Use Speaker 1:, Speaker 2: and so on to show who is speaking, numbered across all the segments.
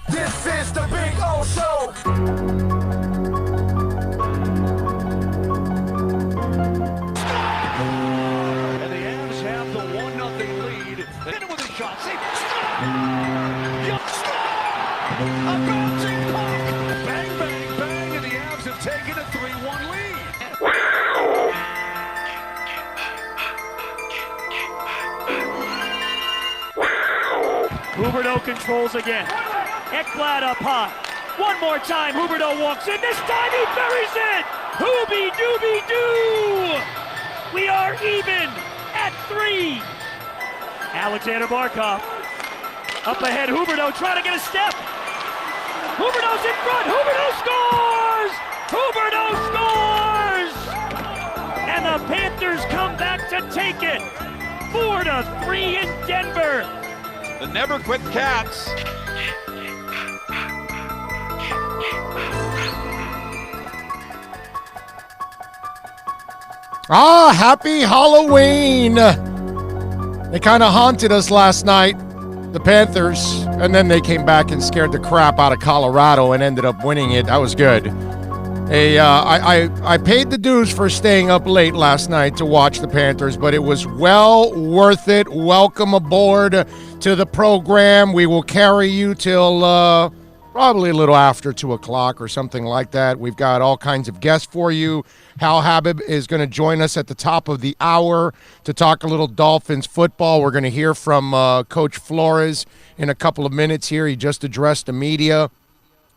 Speaker 1: This is the Big O Show.
Speaker 2: And the Avs have the 1-0 lead. Hit it with a shot. Save. A bouncing puck. Bang, bang, bang. And the Avs have taken a 3-1 lead.
Speaker 3: Huberdeau controls again. Ekblad up high. One more time, Huberdeau walks in. This time he buries it! Hooby-dooby-doo! We are even at 3. Alexander Barkov. Up ahead, Huberdeau trying to get a step. Huberdeau's in front. Huberdeau scores! Huberdeau scores! And the Panthers come back to take it. 4-3 in Denver.
Speaker 4: The Never Quit Cats.
Speaker 5: Happy Halloween! They kind of haunted us last night, the Panthers, and then they came back and scared the crap out of Colorado and ended up winning it. That was good. I paid the dues for staying up late last night to watch the Panthers, but it was well worth it. Welcome aboard to the program. We will carry you till probably a little after 2 o'clock or something like that. We've got all kinds of guests for you. Hal Habib is going to join us at the top of the hour to talk a little Dolphins football. We're going to hear from Coach Flores in a couple of minutes here. He just addressed the media.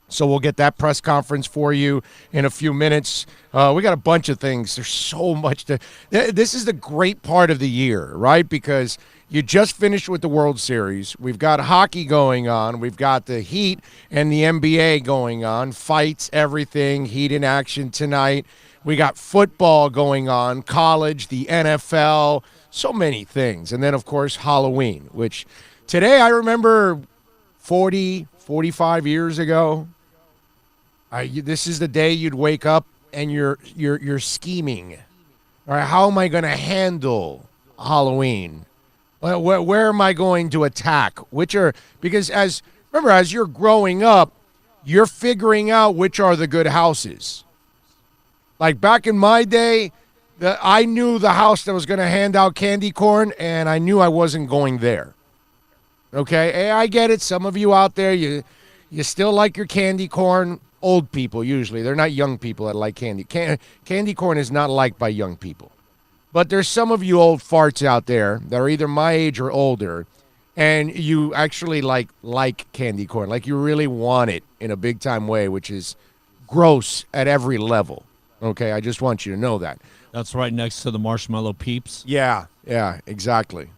Speaker 5: So we'll get that press conference for you in a few minutes. We got a bunch of things. There's so much to. This is the great part of the year, right? Because you just finished with the World Series. We've got hockey going on. We've got the Heat and the NBA going on. Fights, everything. Heat in action tonight. We got football going on. College, the NFL. So many things. And then, of course, Halloween, which today I remember 45 years ago. This is the day you'd wake up and you're scheming. All right, how am I going to handle Halloween? Where am I going to attack? Because as you're growing up, you're figuring out which are the good houses. Like back in my day, I knew the house that was going to hand out candy corn, and I knew I wasn't going there. Okay, hey, I get it. Some of you out there, you still like your candy corn. Old people, usually. They're not young people that like candy. Candy corn is not liked by young people. But there's some of you old farts out there that are either my age or older, and you actually like candy corn. Like you really want it in a big-time way, which is gross at every level. Okay, I just want you to know that.
Speaker 6: That's right next to the Marshmallow Peeps.
Speaker 5: Yeah, exactly.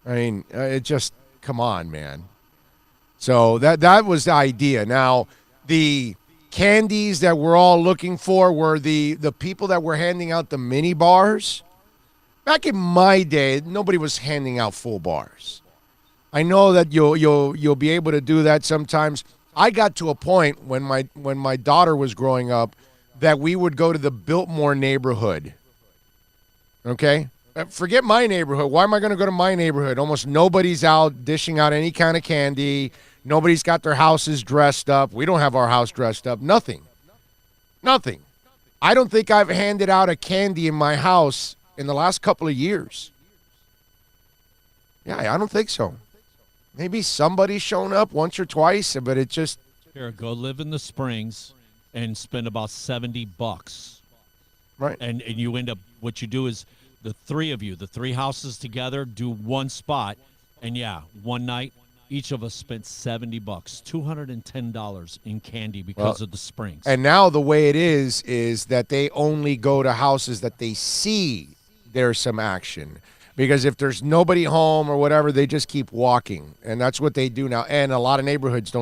Speaker 5: I mean, it just, come on, man. So that was the idea. Now, the candies that we're all looking for were the people that were handing out the mini bars. Back in my day, nobody was handing out full bars. I know that you'll be able to do that sometimes. I got to a point when my daughter was growing up that we would go to the Biltmore neighborhood. Okay? Forget my neighborhood. Why am I going to go to my neighborhood? Almost nobody's out dishing out any kind of candy. Nobody's got their houses dressed up. We don't have our house dressed up. Nothing. I don't think I've handed out a candy in my house in the last couple of years. Yeah, I don't think so. Maybe somebody's shown up once or twice, but it just...
Speaker 6: Here, go live in the Springs and spend about $70.
Speaker 5: Right.
Speaker 6: And you end up, what you do is the three of you, the three houses together, do one spot. And yeah, one night, each of us spent $70, $210 in candy because of the Springs.
Speaker 5: And now the way it is that they only go to houses that they see there's some action. Because if there's nobody home or whatever, they just keep walking. And that's what they do now. And a lot of neighborhoods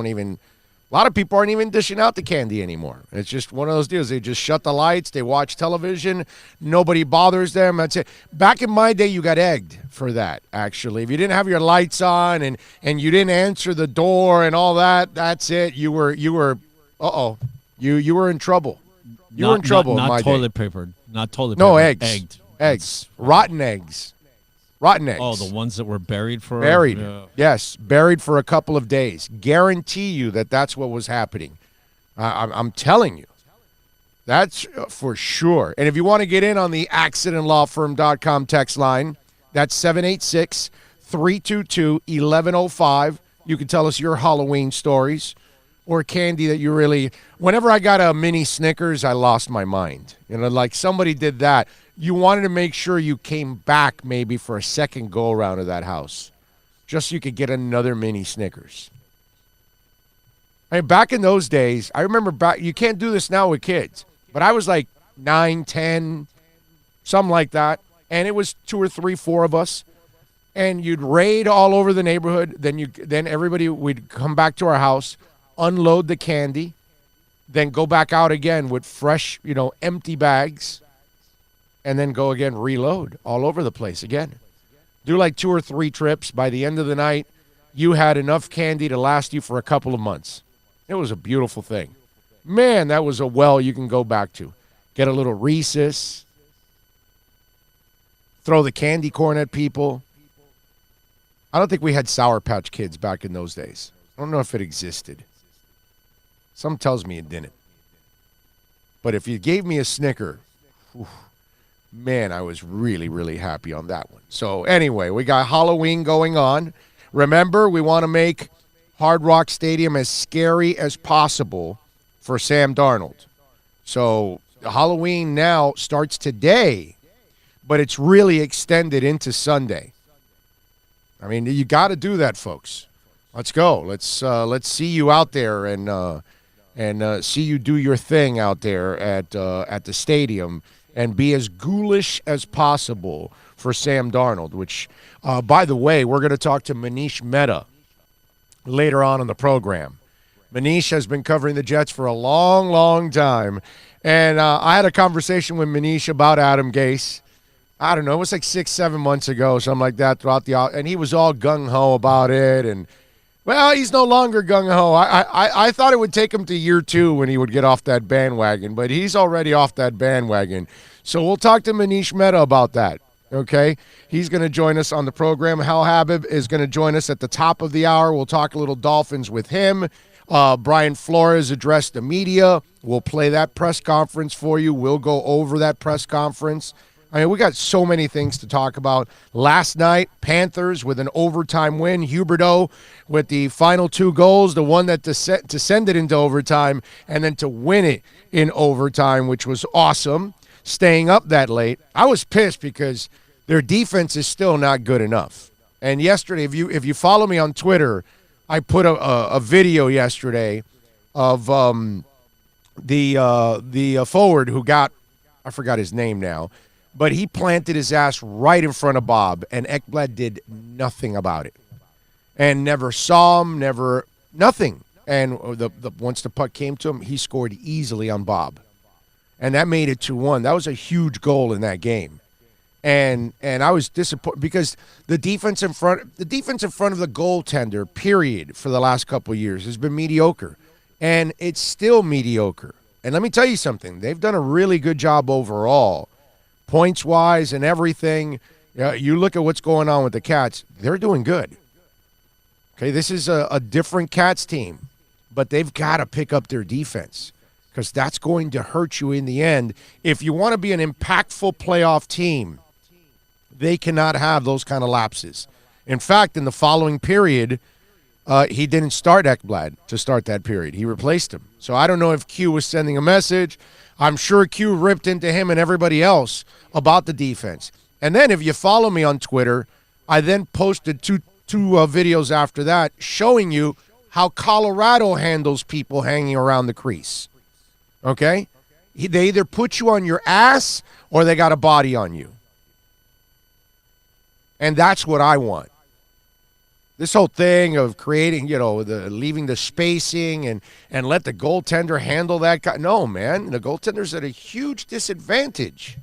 Speaker 5: a lot of people aren't even dishing out the candy anymore. It's just one of those deals. They just shut the lights. They watch television. Nobody bothers them. That's it. Back in my day, you got egged for that, actually. If you didn't have your lights on and you didn't answer the door and all that, that's it. You were you were in trouble. You were in trouble in my
Speaker 6: Not
Speaker 5: day.
Speaker 6: toilet paper. Not toilet paper.
Speaker 5: No, eggs.
Speaker 6: Egged.
Speaker 5: Eggs. Rotten eggs. Rotten eggs.
Speaker 6: Oh, the ones that were buried for
Speaker 5: Buried.
Speaker 6: Yeah.
Speaker 5: Yes, buried for a couple of days. Guarantee you that's what was happening. I'm telling you. That's for sure. And if you want to get in on the accidentlawfirm.com text line, that's 786-322-1105. You can tell us your Halloween stories or candy that you really – whenever I got a mini Snickers, I lost my mind. Like somebody did that. You wanted to make sure you came back maybe for a second go-around of that house just so you could get another mini Snickers. I mean, back in those days, I remember you can't do this now with kids, but I was like 9, 10, something like that, and it was 2 or 3, 4 of us, and you'd raid all over the neighborhood. Then everybody would come back to our house, unload the candy, then go back out again with fresh, empty bags, and then go again, reload all over the place again. Do like 2 or 3 trips. By the end of the night, you had enough candy to last you for a couple of months. It was a beautiful thing. Man, that was a well you can go back to. Get a little Reese's. Throw the candy corn at people. I don't think we had Sour Patch Kids back in those days. I don't know if it existed. Some tells me it didn't. But if you gave me a Snicker, man, I was really, really happy on that one. So anyway, we got Halloween going on. Remember, we want to make Hard Rock Stadium as scary as possible for Sam Darnold. So Halloween now starts today, but it's really extended into Sunday. I mean, you got to do that, folks. Let's go. Let's see you out there and see you do your thing out there at the stadium and be as ghoulish as possible for Sam Darnold. Which, by the way, we're going to talk to Manish Mehta later on in the program. Manish has been covering the Jets for a long, long time. And I had a conversation with Manish about Adam Gase. I don't know, it was like 6-7 months ago, something like that, and he was all gung-ho about it. And, well, he's no longer gung-ho. I thought it would take him to year 2 when he would get off that bandwagon, but he's already off that bandwagon. So we'll talk to Manish Mehta about that. Okay, he's going to join us on the program. Hal Habib is going to join us at the top of the hour. We'll talk a little Dolphins with him. Brian Flores addressed the media. We'll play that press conference for you. We'll go over that press conference. I mean, we got so many things to talk about. Last night, Panthers with an overtime win. Huberdeau with the final 2 goals, the one that to send it into overtime and then to win it in overtime, which was awesome. Staying up that late. I was pissed because their defense is still not good enough. And yesterday, if you follow me on Twitter, I put a video yesterday of the forward who got, I forgot his name now, but he planted his ass right in front of Bob, and Ekblad did nothing about it, and never saw him, nothing. And once the puck came to him, he scored easily on Bob. And that made it 2-1. That was a huge goal in that game. And I was disappointed because the defense in front of the goaltender, period, for the last couple of years has been mediocre. And it's still mediocre. And let me tell you something. They've done a really good job overall, points-wise and everything. You look at what's going on with the Cats. They're doing good. Okay, this is a different Cats team. But they've got to pick up their defense, because that's going to hurt you in the end. If you want to be an impactful playoff team, they cannot have those kind of lapses. In fact, in the following period, he didn't start Ekblad to start that period. He replaced him. So I don't know if Q was sending a message. I'm sure Q ripped into him and everybody else about the defense. And then if you follow me on Twitter, I then posted two videos after that showing you how Colorado handles people hanging around the crease. Okay? They either put you on your ass or they got a body on you. And that's what I want. This whole thing of creating, leaving the spacing and let the goaltender handle that guy. No, man. The goaltender's at a huge disadvantage.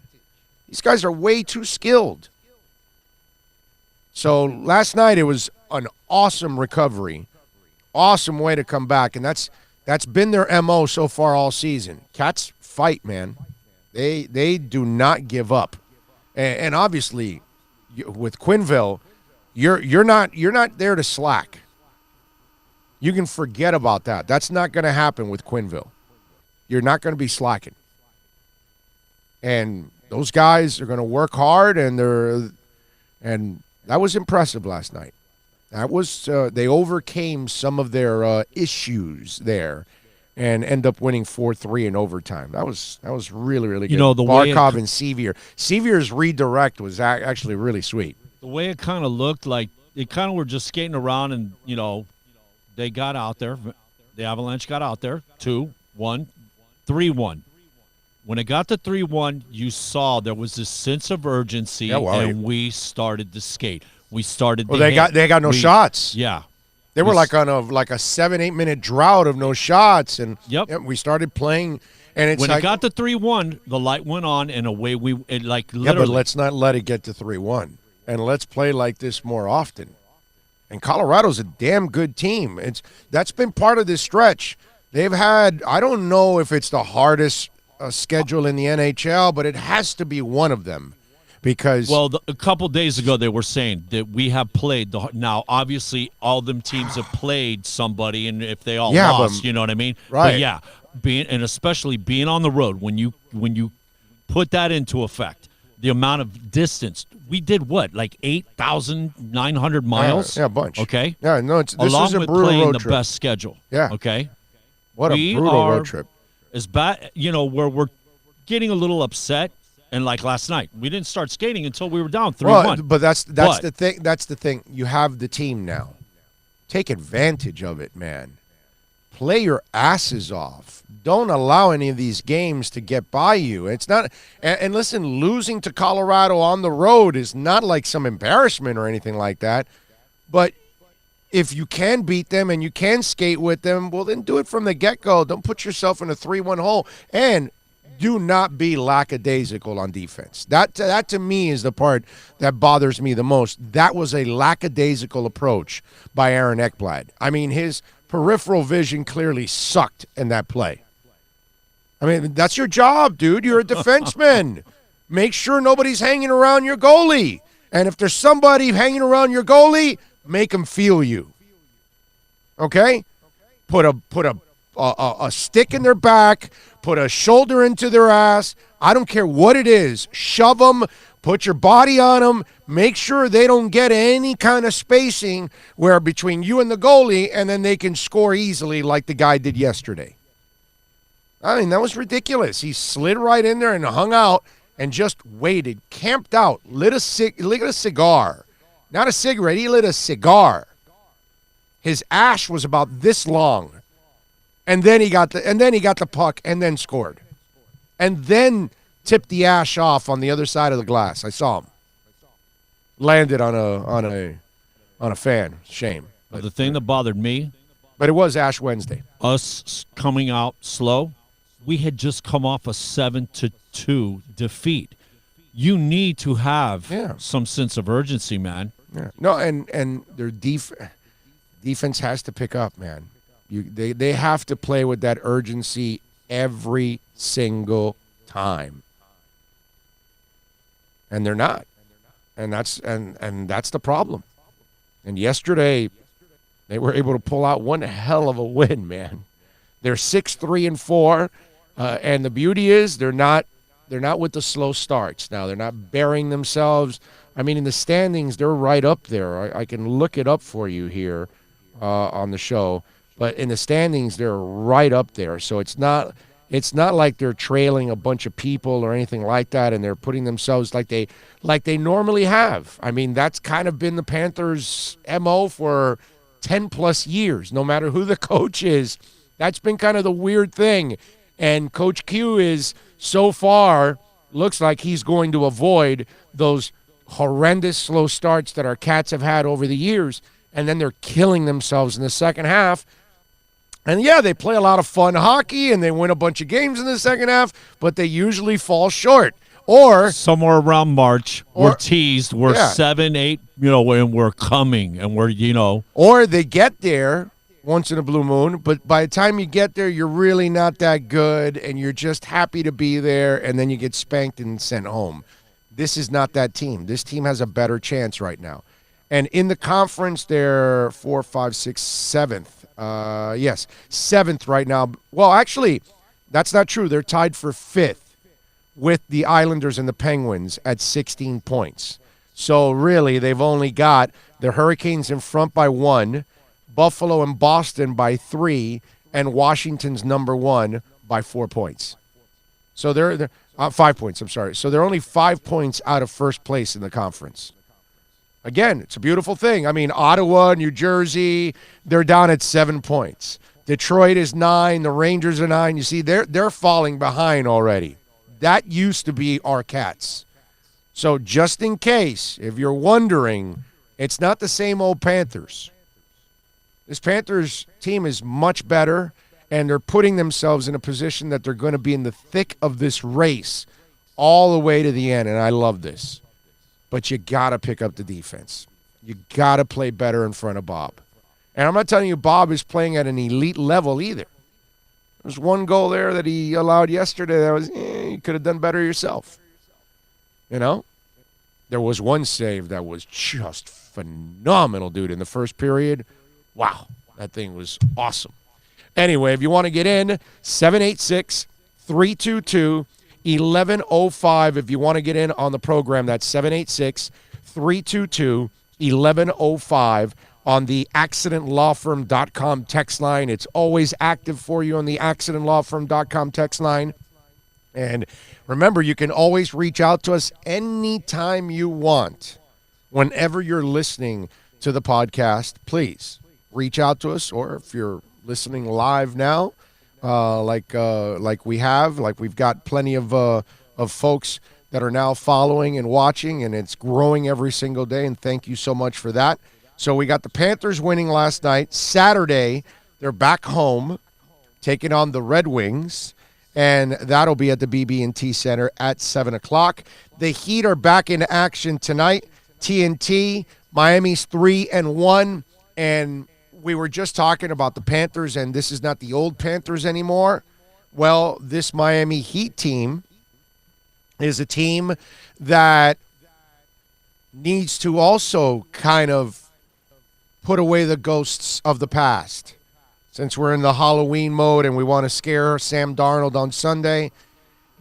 Speaker 5: These guys are way too skilled. So last night it was an awesome recovery. Awesome way to come back, and that's been their MO so far all season. Cats fight, man. They do not give up. And obviously, with Quinville, you're not there to slack. You can forget about that. That's not going to happen with Quinville. You're not going to be slacking. And those guys are going to work hard, and that was impressive last night. That was they overcame some of their issues there, and end up winning 4-3 in overtime. That was really, really good.
Speaker 6: You know, the way
Speaker 5: Barkov and Sevier. Sevier's redirect was actually really sweet.
Speaker 6: The way it kind of looked like they kind of were just skating around, and they got out there. The Avalanche got out there 2-1, 3-1. When it got to 3-1, you saw there was this sense of urgency, and we started to skate. We started.
Speaker 5: Well, they got no shots.
Speaker 6: Yeah,
Speaker 5: they were like on a 7-8 minute drought of no shots, and we started playing. And it's
Speaker 6: when it got to 3-1, the light went on, and away literally.
Speaker 5: Yeah, but let's not let it get to 3-1, and let's play like this more often. And Colorado's a damn good team. That's been part of this stretch. They've had, I don't know if it's the hardest schedule in the NHL, but it has to be one of them. Because
Speaker 6: a couple days ago they were saying that we have played now. Obviously, all them teams have played somebody, and if they all lost, you know what I mean.
Speaker 5: Right?
Speaker 6: But especially being on the road when you put that into effect, the amount of distance we did, like 8,900 miles.
Speaker 5: Yeah, a bunch.
Speaker 6: Okay.
Speaker 5: Yeah, no, this
Speaker 6: along
Speaker 5: is a
Speaker 6: with
Speaker 5: brutal
Speaker 6: playing
Speaker 5: road
Speaker 6: the
Speaker 5: trip.
Speaker 6: best schedule.
Speaker 5: Yeah.
Speaker 6: Okay.
Speaker 5: What a brutal road trip.
Speaker 6: As bad, where we're getting a little upset. And like last night, we didn't start skating until we were down 3-1.
Speaker 5: Well, but that's the thing. That's the thing. You have the team now. Take advantage of it, man. Play your asses off. Don't allow any of these games to get by you. It's not. And listen, losing to Colorado on the road is not like some embarrassment or anything like that. But if you can beat them and you can skate with them, well, then do it from the get-go. Don't put yourself in a 3-1 hole. And do not be lackadaisical on defense. That to me is the part that bothers me the most. That was a lackadaisical approach by Aaron Ekblad. I mean, his peripheral vision clearly sucked in that play. I mean, that's your job, dude. You're a defenseman. Make sure nobody's hanging around your goalie. And if there's somebody hanging around your goalie, make them feel you. Okay? Put a stick in their back, put a shoulder into their ass. I don't care what it is. Shove them, put your body on them, make sure they don't get any kind of spacing where between you and the goalie, and then they can score easily like the guy did yesterday. I mean, that was ridiculous. He slid right in there and hung out and just waited, camped out, lit a cigar. Not a cigarette, he lit a cigar. His ash was about this long. And then he got the puck and then scored. And then tipped the ash off on the other side of the glass. I saw him. Landed on a fan. Shame.
Speaker 6: But the thing that bothered me,
Speaker 5: but it was Ash Wednesday.
Speaker 6: Us coming out slow. We had just come off a 7-2 defeat. You need to have some sense of urgency, man.
Speaker 5: Yeah. No, and their defense has to pick up, man. They have to play with that urgency every single time, and they're not, and that's the problem. And yesterday, they were able to pull out one hell of a win, man. They're 6-3-4, and the beauty is they're not with the slow starts now. They're not burying themselves. I mean, in the standings, they're right up there. I can look it up for you here on the show. But in the standings, they're right up there. So it's not like they're trailing a bunch of people or anything like that, and they're putting themselves like they normally have. I mean, that's kind of been the Panthers' MO for 10-plus years. No matter who the coach is, that's been kind of the weird thing. And Coach Q is, so far, looks like he's going to avoid those horrendous slow starts that our Cats have had over the years, and then they're killing themselves in the second half. And, yeah, they play a lot of fun hockey, and they win a bunch of games in the second half, but they usually fall short. Or
Speaker 6: somewhere around March, we're teased. We're 7-8, and we're coming, and we're,
Speaker 5: Or they get there once in a blue moon, but by the time you get there, you're really not that good, and you're just happy to be there, and then you get spanked and sent home. This is not that team. This team has a better chance right now. And in the conference, they're 4, 5, 6, 7th. Yes, 7th right now. Well, actually, that's not true. They're tied for 5th with the Islanders and the Penguins at 16 points. So really, they've only got the Hurricanes in front by 1, Buffalo and Boston by 3, and Washington's number 1 by 4 points. So they're 5 points, I'm sorry. So they're only 5 points out of first place in the conference. Again, it's a beautiful thing. I mean, Ottawa, New Jersey, they're down at 7 points. Detroit is 9. The Rangers are 9. You see, they're falling behind already. That used to be our Cats. So just in case, if you're wondering, it's not the same old Panthers. This Panthers team is much better, and they're putting themselves in a position that they're going to be in the thick of this race all the way to the end, and I love this. But you got to pick up the defense. You got to play better in front of Bob. And I'm not telling you Bob is playing at an elite level either. There's one goal there that he allowed yesterday that was, you could have done better yourself. You know? There was one save that was just phenomenal, dude, in the first period. Wow, that thing was awesome. Anyway, if you want to get in, 786-322-1105. If you want to get in on the program, that's 786-322-1105 on the accidentlawfirm.com text line. It's always active for you on the accidentlawfirm.com text line. And remember, you can always reach out to us anytime you want. Whenever you're listening to the podcast, please reach out to us. Or if you're listening live now, like we've got plenty of folks that are now following and watching, and it's growing every single day, and thank you so much for that. So we got the Panthers winning last night. Saturday, they're back home taking on the Red Wings, and that'll be at the BB&T Center at 7 o'clock. The Heat are back in action tonight. TNT, Miami's 3-1, and we were just talking about the Panthers, and this is not the old Panthers anymore. Well, this Miami Heat team is a team that needs to also kind of put away the ghosts of the past. Since we're in the Halloween mode and we want to scare Sam Darnold on Sunday,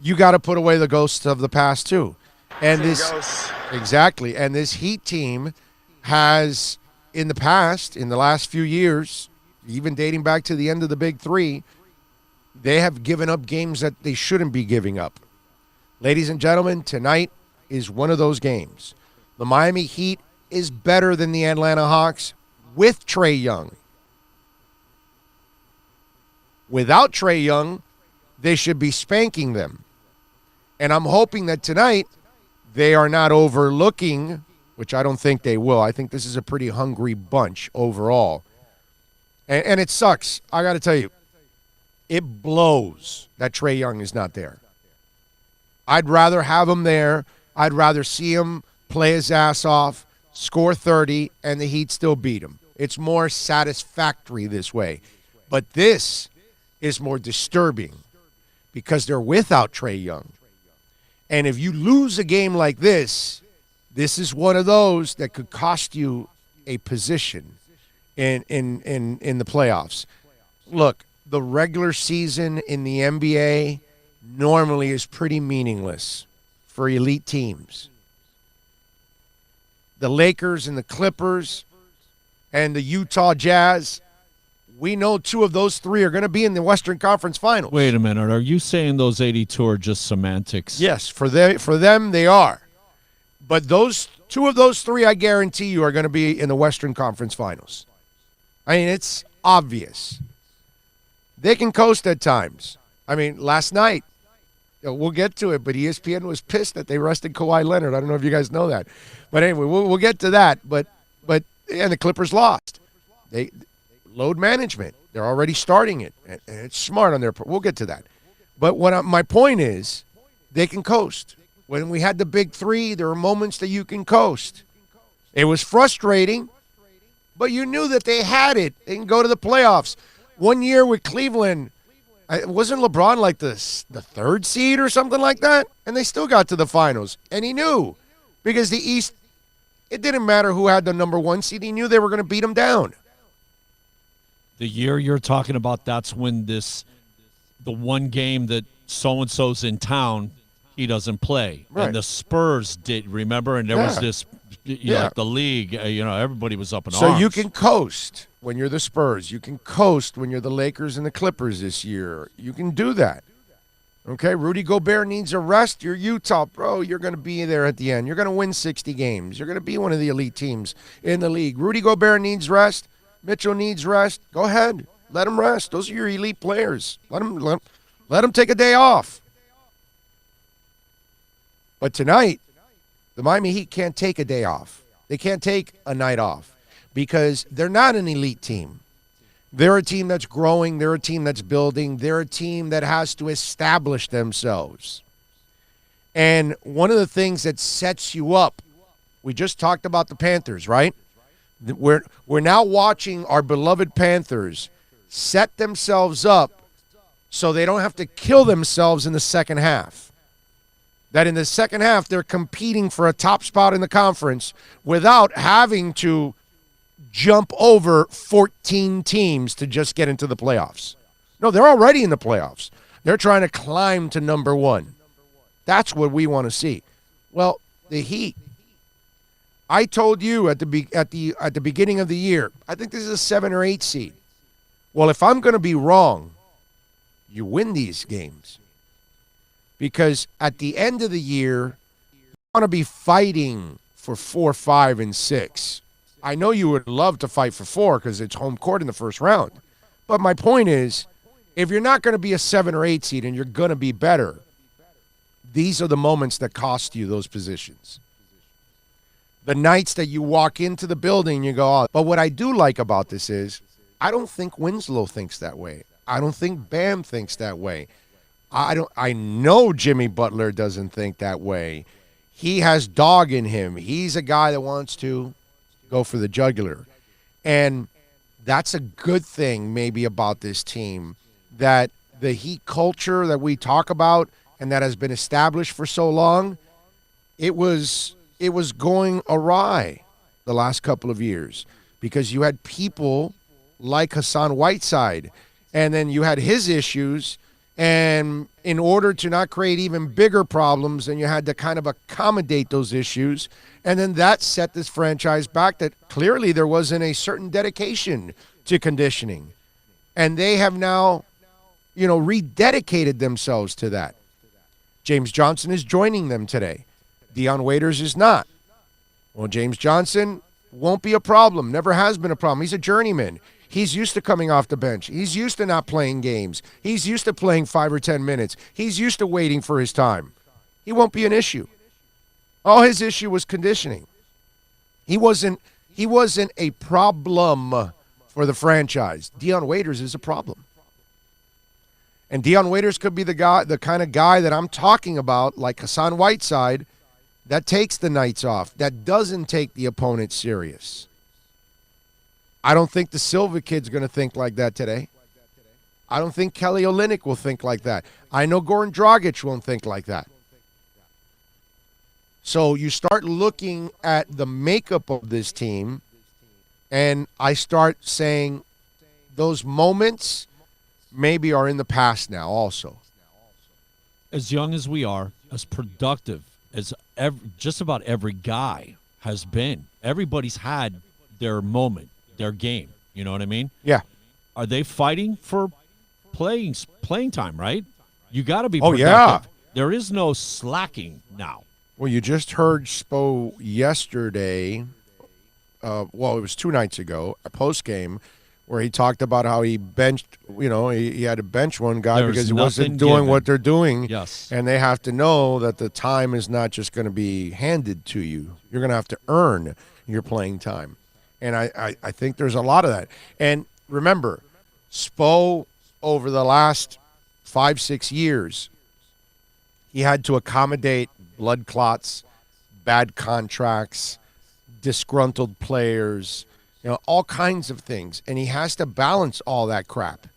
Speaker 5: you got to put away the ghosts of the past too. And exactly. And this Heat team has, in the past, in the last few years, even dating back to the end of the Big Three, they have given up games that they shouldn't be giving up. Ladies and gentlemen, tonight is one of those games. The Miami Heat is better than the Atlanta Hawks with Trae Young. Without Trae Young, they should be spanking them. And I'm hoping that tonight they are not overlooking, which I don't think they will. I think this is a pretty hungry bunch overall. And it sucks. I got to tell you, it blows that Trae Young is not there. I'd rather have him there. I'd rather see him play his ass off, score 30, and the Heat still beat him. It's more satisfactory this way. But this is more disturbing because they're without Trae Young. And if you lose a game like this, this is one of those that could cost you a position in the playoffs. Look, the regular season in the NBA normally is pretty meaningless for elite teams. The Lakers and the Clippers and the Utah Jazz, we know two of those three are going to be in the Western Conference Finals.
Speaker 6: Wait a minute. Are you saying those 82 are just semantics?
Speaker 5: Yes, for them they are. But those two of those three, I guarantee you, are going to be in the Western Conference Finals. I mean, it's obvious. They can coast at times. I mean, last night, we'll get to it, but ESPN was pissed that they rested Kawhi Leonard. I don't know if you guys know that. But anyway, we'll get to that. But and the Clippers lost. They load management. They're already starting it, and it's smart on their part. We'll get to that. But my point is, they can coast. When we had the Big Three, there were moments that you can coast. It was frustrating, but you knew that they had it. They can go to the playoffs. One year with Cleveland, Wasn't LeBron like the third seed or something like that? And they still got to the finals. And he knew because the East, it didn't matter who had the number 1 seed. He knew they were going to beat him down.
Speaker 6: The year you're talking about, that's when the one game that so-and-so's in town, he doesn't play.
Speaker 5: Right.
Speaker 6: And the Spurs did, remember? And there was this, like the league, everybody was up in arms.
Speaker 5: So you can coast when you're the Spurs. You can coast when you're the Lakers and the Clippers this year. You can do that. Okay, Rudy Gobert needs a rest. You're Utah, bro. You're going to be there at the end. You're going to win 60 games. You're going to be one of the elite teams in the league. Rudy Gobert needs rest. Mitchell needs rest. Go ahead. Let him rest. Those are your elite players. Let him take a day off. But tonight, the Miami Heat can't take a day off. They can't take a night off because they're not an elite team. They're a team that's growing. They're a team that's building. They're a team that has to establish themselves. And one of the things that sets you up, we just talked about the Panthers, right? We're now watching our beloved Panthers set themselves up so they don't have to kill themselves in the second half. That in the second half, they're competing for a top spot in the conference without having to jump over 14 teams to just get into the playoffs. No, they're already in the playoffs. They're trying to climb to number 1. That's what we want to see. Well, the Heat, I told you at the beginning of the year, I think this is a 7 or 8 seed. Well, if I'm going to be wrong, you win these games. Because at the end of the year, you want to be fighting for 4, 5, and 6. I know you would love to fight for 4 because it's home court in the first round. But my point is, if you're not going to be a 7 or 8 seed and you're going to be better, these are the moments that cost you those positions. The nights that you walk into the building, you go, oh. But what I do like about this is, I don't think Winslow thinks that way. I don't think Bam thinks that way. I know Jimmy Butler doesn't think that way. He has dog in him. He's a guy that wants to go for the jugular. And that's a good thing maybe about this team, that the Heat culture that we talk about and that has been established for so long, it was going awry the last couple of years because you had people like Hassan Whiteside, and then you had his issues, and in order to not create even bigger problems, then you had to kind of accommodate those issues, and then that set this franchise back that clearly there wasn't a certain dedication to conditioning. And they have now, rededicated themselves to that. James Johnson is joining them today. Dion Waiters is not. Well, James Johnson won't be a problem, never has been a problem. He's a journeyman. He's used to coming off the bench. He's used to not playing games. He's used to playing 5 or 10 minutes. He's used to waiting for his time. He won't be an issue. All his issue was conditioning. He wasn't a problem for the franchise. Dion Waiters is a problem. And Dion Waiters could be the kind of guy that I'm talking about, like Hassan Whiteside, that takes the nights off, that doesn't take the opponent serious. I don't think the Silva kid's going to think like that today. I don't think Kelly Olynyk will think like that. I know Goran Dragic won't think like that. So you start looking at the makeup of this team, and I start saying those moments maybe are in the past now also.
Speaker 6: As young as we are, as productive as just about every guy has been, everybody's had their moment, their game. You know what I mean?
Speaker 5: Yeah.
Speaker 6: Are they fighting for playing time, right? You got to be
Speaker 5: productive.
Speaker 6: Yeah. There is no slacking now.
Speaker 5: Well, you just heard Spo yesterday, it was 2 nights ago, a post-game, where he talked about how he benched, he had to bench one guy because he wasn't doing what they're doing.
Speaker 6: Yes.
Speaker 5: And they have to know that the time is not just going to be handed to you. You're going to have to earn your playing time. And I think there's a lot of that. And remember, Spo, over the last 5-6 years, he had to accommodate blood clots, bad contracts, disgruntled players, all kinds of things. And he has to balance all that crap.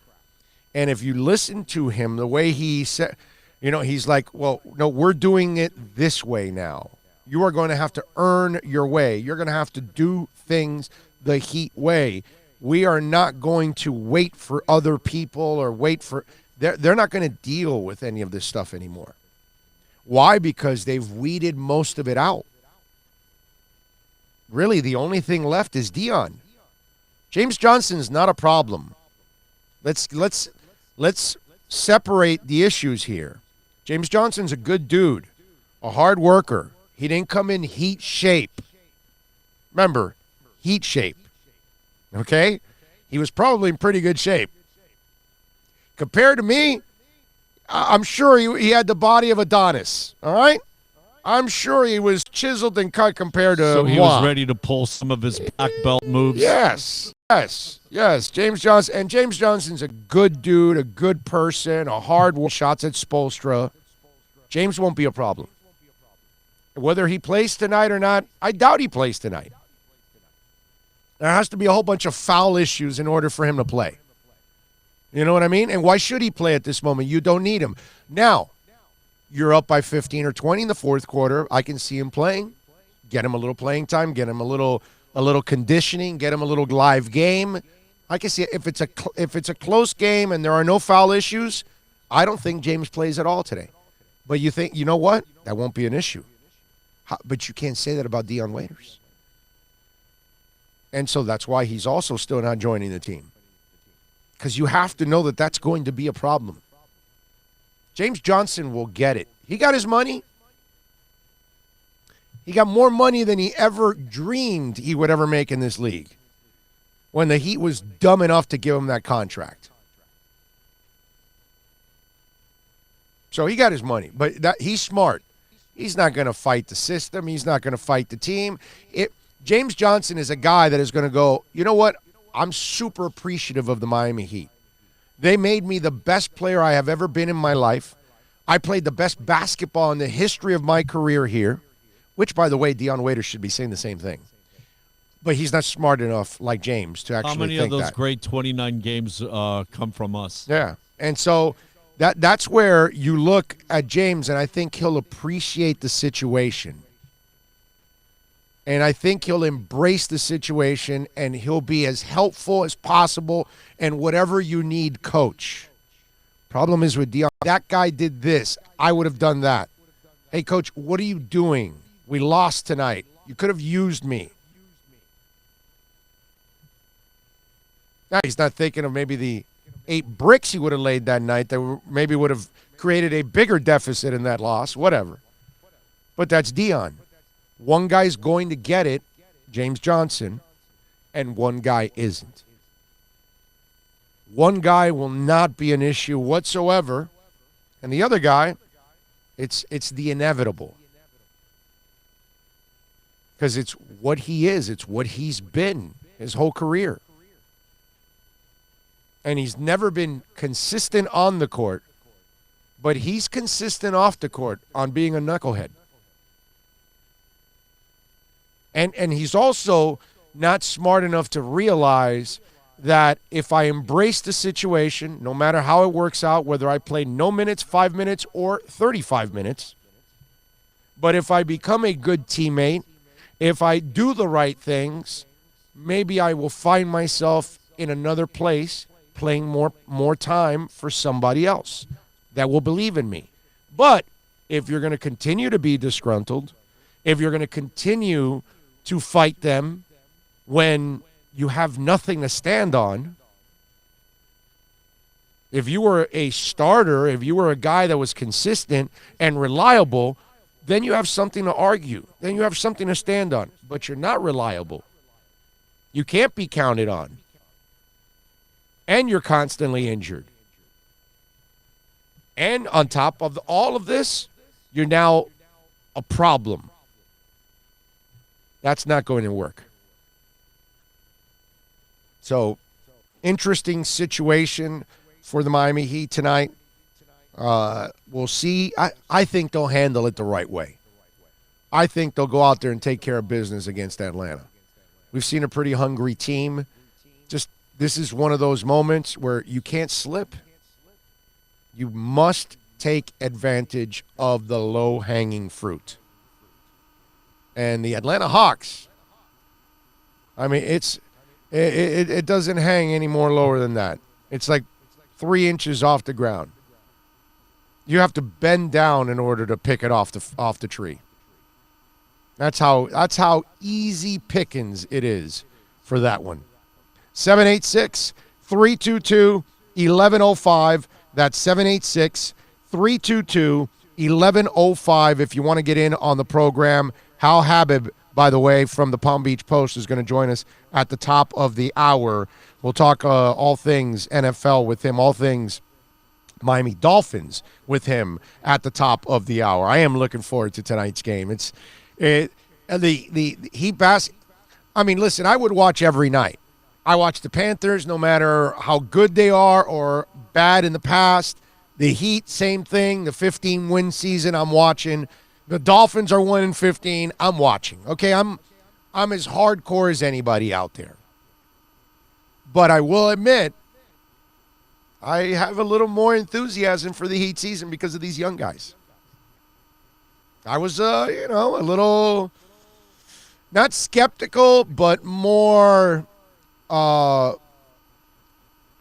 Speaker 5: And if you listen to him, the way he said, he's like, well, no, we're doing it this way now. You are going to have to earn your way. You're going to have to do things the Heat way. We are not going to wait for other people or wait for – they're not going to deal with any of this stuff anymore. Why? Because they've weeded most of it out. Really, the only thing left is Dion. James Johnson's not a problem. Let's separate the issues here. James Johnson's a good dude, a hard worker. He didn't come in Heat shape. Remember, Heat shape. Okay? He was probably in pretty good shape. Compared to me, I'm sure he had the body of Adonis. All right? I'm sure he was chiseled and cut compared to
Speaker 6: So he
Speaker 5: moi.
Speaker 6: was ready to pull some of his black belt moves.
Speaker 5: Yes. James Johnson. And James Johnson's a good dude, a good person, a hard shots at Spoelstra. James won't be a problem. Whether he plays tonight or not, I doubt he plays tonight. There has to be a whole bunch of foul issues in order for him to play. You know what I mean? And why should he play at this moment? You don't need him. Now, you're up by 15 or 20 in the fourth quarter. I can see him playing. Get him a little playing time. Get him a little conditioning. Get him a little live game. I can see if it's a close game and there are no foul issues, I don't think James plays at all today. But you think, you know what? That won't be an issue. But you can't say that about Dion Waiters. And so that's why he's also still not joining the team. Because you have to know that that's going to be a problem. James Johnson will get it. He got his money. He got more money than he ever dreamed he would ever make in this league when the Heat was dumb enough to give him that contract. So he got his money, but he's smart. He's not going to fight the system. He's not going to fight the team. James Johnson is a guy that is going to go, you know what? I'm super appreciative of the Miami Heat. They made me the best player I have ever been in my life. I played the best basketball in the history of my career here, which, by the way, Dion Waiters should be saying the same thing. But he's not smart enough like James to actually think that.
Speaker 6: How many of those great 29 games come from us?
Speaker 5: Yeah. And so that's where you look at James, and I think he'll appreciate the situation. And I think he'll embrace the situation, and he'll be as helpful as possible, and whatever you need, coach. Problem is with Dion, that guy did this. I would have done that. Hey, coach, what are you doing? We lost tonight. You could have used me. Now, he's not thinking of maybe the 8 bricks he would have laid that night that maybe would have created a bigger deficit in that loss, whatever. But that's Dion. One guy's going to get it, James Johnson, and one guy isn't. One guy will not be an issue whatsoever, and the other guy, it's the inevitable. Because it's what he is. It's what he's been his whole career. And he's never been consistent on the court, but he's consistent off the court on being a knucklehead. And he's also not smart enough to realize that if I embrace the situation, no matter how it works out, whether I play no minutes, 5 minutes, or 35 minutes, but if I become a good teammate, if I do the right things, maybe I will find myself in another place playing more time for somebody else that will believe in me. But if you're going to continue to be disgruntled, if you're going to continue to fight them when you have nothing to stand on, if you were a starter, if you were a guy that was consistent and reliable, then you have something to argue. Then you have something to stand on. But you're not reliable. You can't be counted on. And you're constantly injured. And on top of all of this, you're now a problem. That's not going to work. So, interesting situation for the Miami Heat tonight. We'll see. I think they'll handle it the right way. I think they'll go out there and take care of business against Atlanta. We've seen a pretty hungry team. Just this is one of those moments where you can't slip. You must take advantage of the low-hanging fruit. And the Atlanta Hawks, I mean, it doesn't hang any more lower than that. It's like 3 inches off the ground. You have to bend down in order to pick it off the tree. That's how easy pickings it is for that one. 786-322-1105. That's 786-322-1105 if you want to get in on the program. Hal Habib, by the way, from the Palm Beach Post, is going to join us at the top of the hour. We'll talk all things NFL with him, all things Miami Dolphins with him at the top of the hour. I am looking forward to tonight's game. I mean, listen, I would watch every night. I watch the Panthers no matter how good they are or bad in the past. The Heat, same thing. The 15-win season, I'm watching. The Dolphins are 1-15. I'm watching. Okay, I'm as hardcore as anybody out there. But I will admit, I have a little more enthusiasm for the Heat season because of these young guys. I was, a little not skeptical, but more. I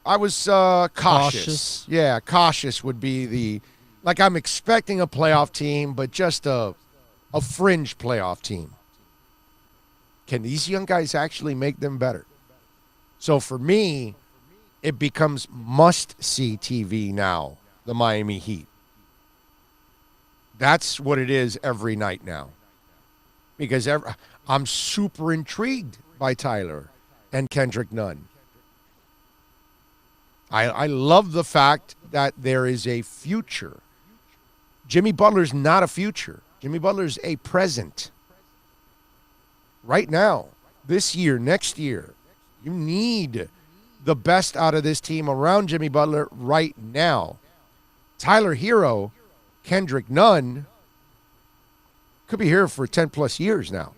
Speaker 5: was cautious. Yeah, cautious would be the. Like, I'm expecting a playoff team, but just a fringe playoff team. Can these young guys actually make them better? So for me, it becomes must-see TV now, the Miami Heat. That's what it is every night now. Because I'm super intrigued by Tyler and Kendrick Nunn. I love the fact that there is a future. Jimmy Butler's not a future. Jimmy Butler's a present. Right now, this year, next year, you need the best out of this team around Jimmy Butler right now. Tyler Hero, Kendrick Nunn could be here for 10-plus years now.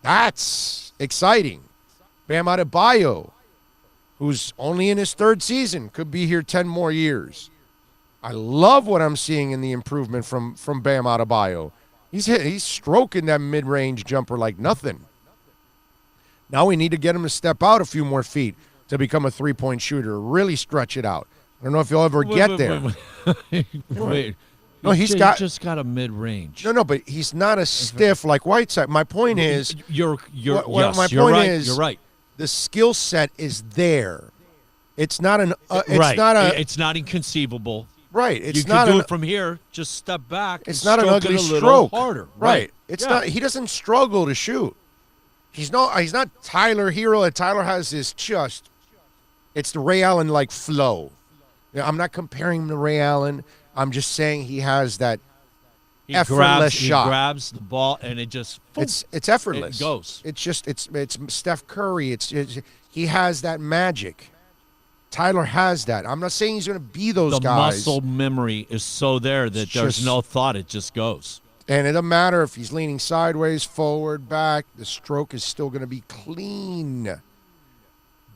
Speaker 5: That's exciting. Bam Adebayo, who's only in his 3rd season, could be here 10 more years. I love what I'm seeing in the improvement from Bam Adebayo. He's stroking that mid-range jumper like nothing. Now we need to get him to step out a few more feet to become a three-point shooter, really stretch it out. I don't know if he'll ever get there.
Speaker 6: Wait.
Speaker 5: No,
Speaker 6: he just got a mid-range.
Speaker 5: No, but he's not a stiff like Whiteside. My point is,
Speaker 6: you're
Speaker 5: right.
Speaker 6: You're right.
Speaker 5: The skill set is there. It's not an.
Speaker 6: It's not inconceivable.
Speaker 5: Right. It's
Speaker 6: you
Speaker 5: not
Speaker 6: can do it from here. Just step back.
Speaker 5: It's
Speaker 6: and
Speaker 5: not an ugly
Speaker 6: it a little
Speaker 5: stroke.
Speaker 6: Harder.
Speaker 5: Right. It's not. He doesn't struggle to shoot. He's not Tyler Hero. And Tyler has this just. It's the Ray Allen like flow. I'm not comparing him to Ray Allen. I'm just saying he has that effortless shot.
Speaker 6: He grabs the ball and it just.
Speaker 5: It's effortless.
Speaker 6: It goes.
Speaker 5: It's just it's Steph Curry. He has that magic. Tyler has that. I'm not saying he's going to be those guys.
Speaker 6: The muscle memory is so there that there's no thought. It just goes.
Speaker 5: And it doesn't matter if he's leaning sideways, forward, back. The stroke is still going to be clean.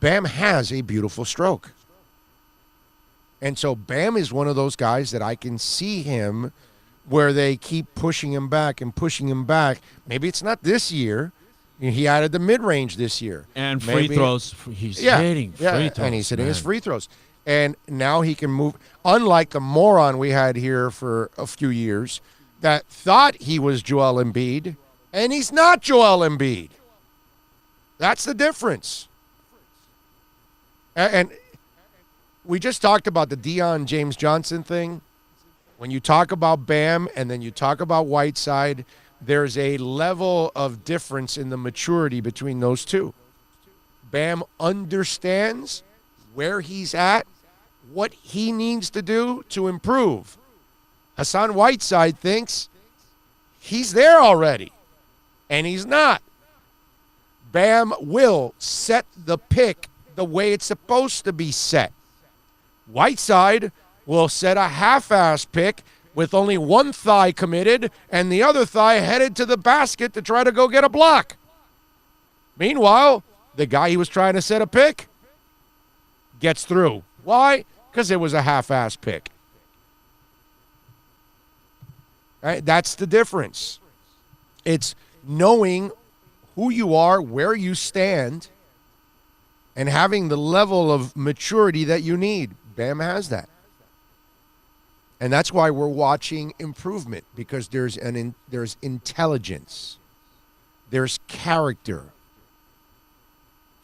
Speaker 5: Bam has a beautiful stroke. And so Bam is one of those guys that I can see him where they keep pushing him back and pushing him back. Maybe it's not this year. He added the mid-range this year.
Speaker 6: And free throws. He's hitting free throws.
Speaker 5: And he's hitting his free throws. And now he can move. Unlike the moron we had here for a few years that thought he was Joel Embiid, and he's not Joel Embiid. That's the difference. And we just talked about the Deion James Johnson thing. When you talk about Bam and then you talk about Whiteside, there's a level of difference in the maturity between those two. Bam understands where he's at, what he needs to do to improve. Hassan Whiteside thinks he's there already, and he's not. Bam will set the pick the way it's supposed to be set. Whiteside will set a half-ass pick with only one thigh committed and the other thigh headed to the basket to try to go get a block. Meanwhile, the guy he was trying to set a pick gets through. Why? Because it was a half-ass pick. Right? That's the difference. It's knowing who you are, where you stand, and having the level of maturity that you need. Bam has that. And that's why we're watching improvement, because there's intelligence. There's character.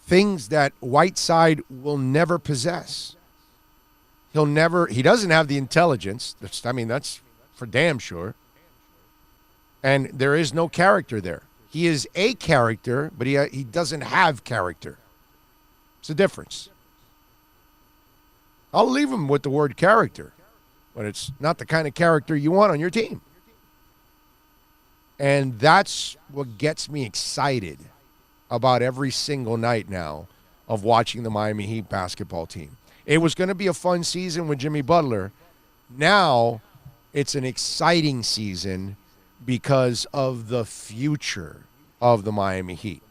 Speaker 5: Things that Whiteside will never possess. He doesn't have the intelligence. That's for damn sure. And there is no character there. He is a character, but he doesn't have character. It's a difference. I'll leave him with the word character, but it's not the kind of character you want on your team. And that's what gets me excited about every single night now of watching the Miami Heat basketball team. It was going to be a fun season with Jimmy Butler. Now it's an exciting season because of the future of the Miami Heat.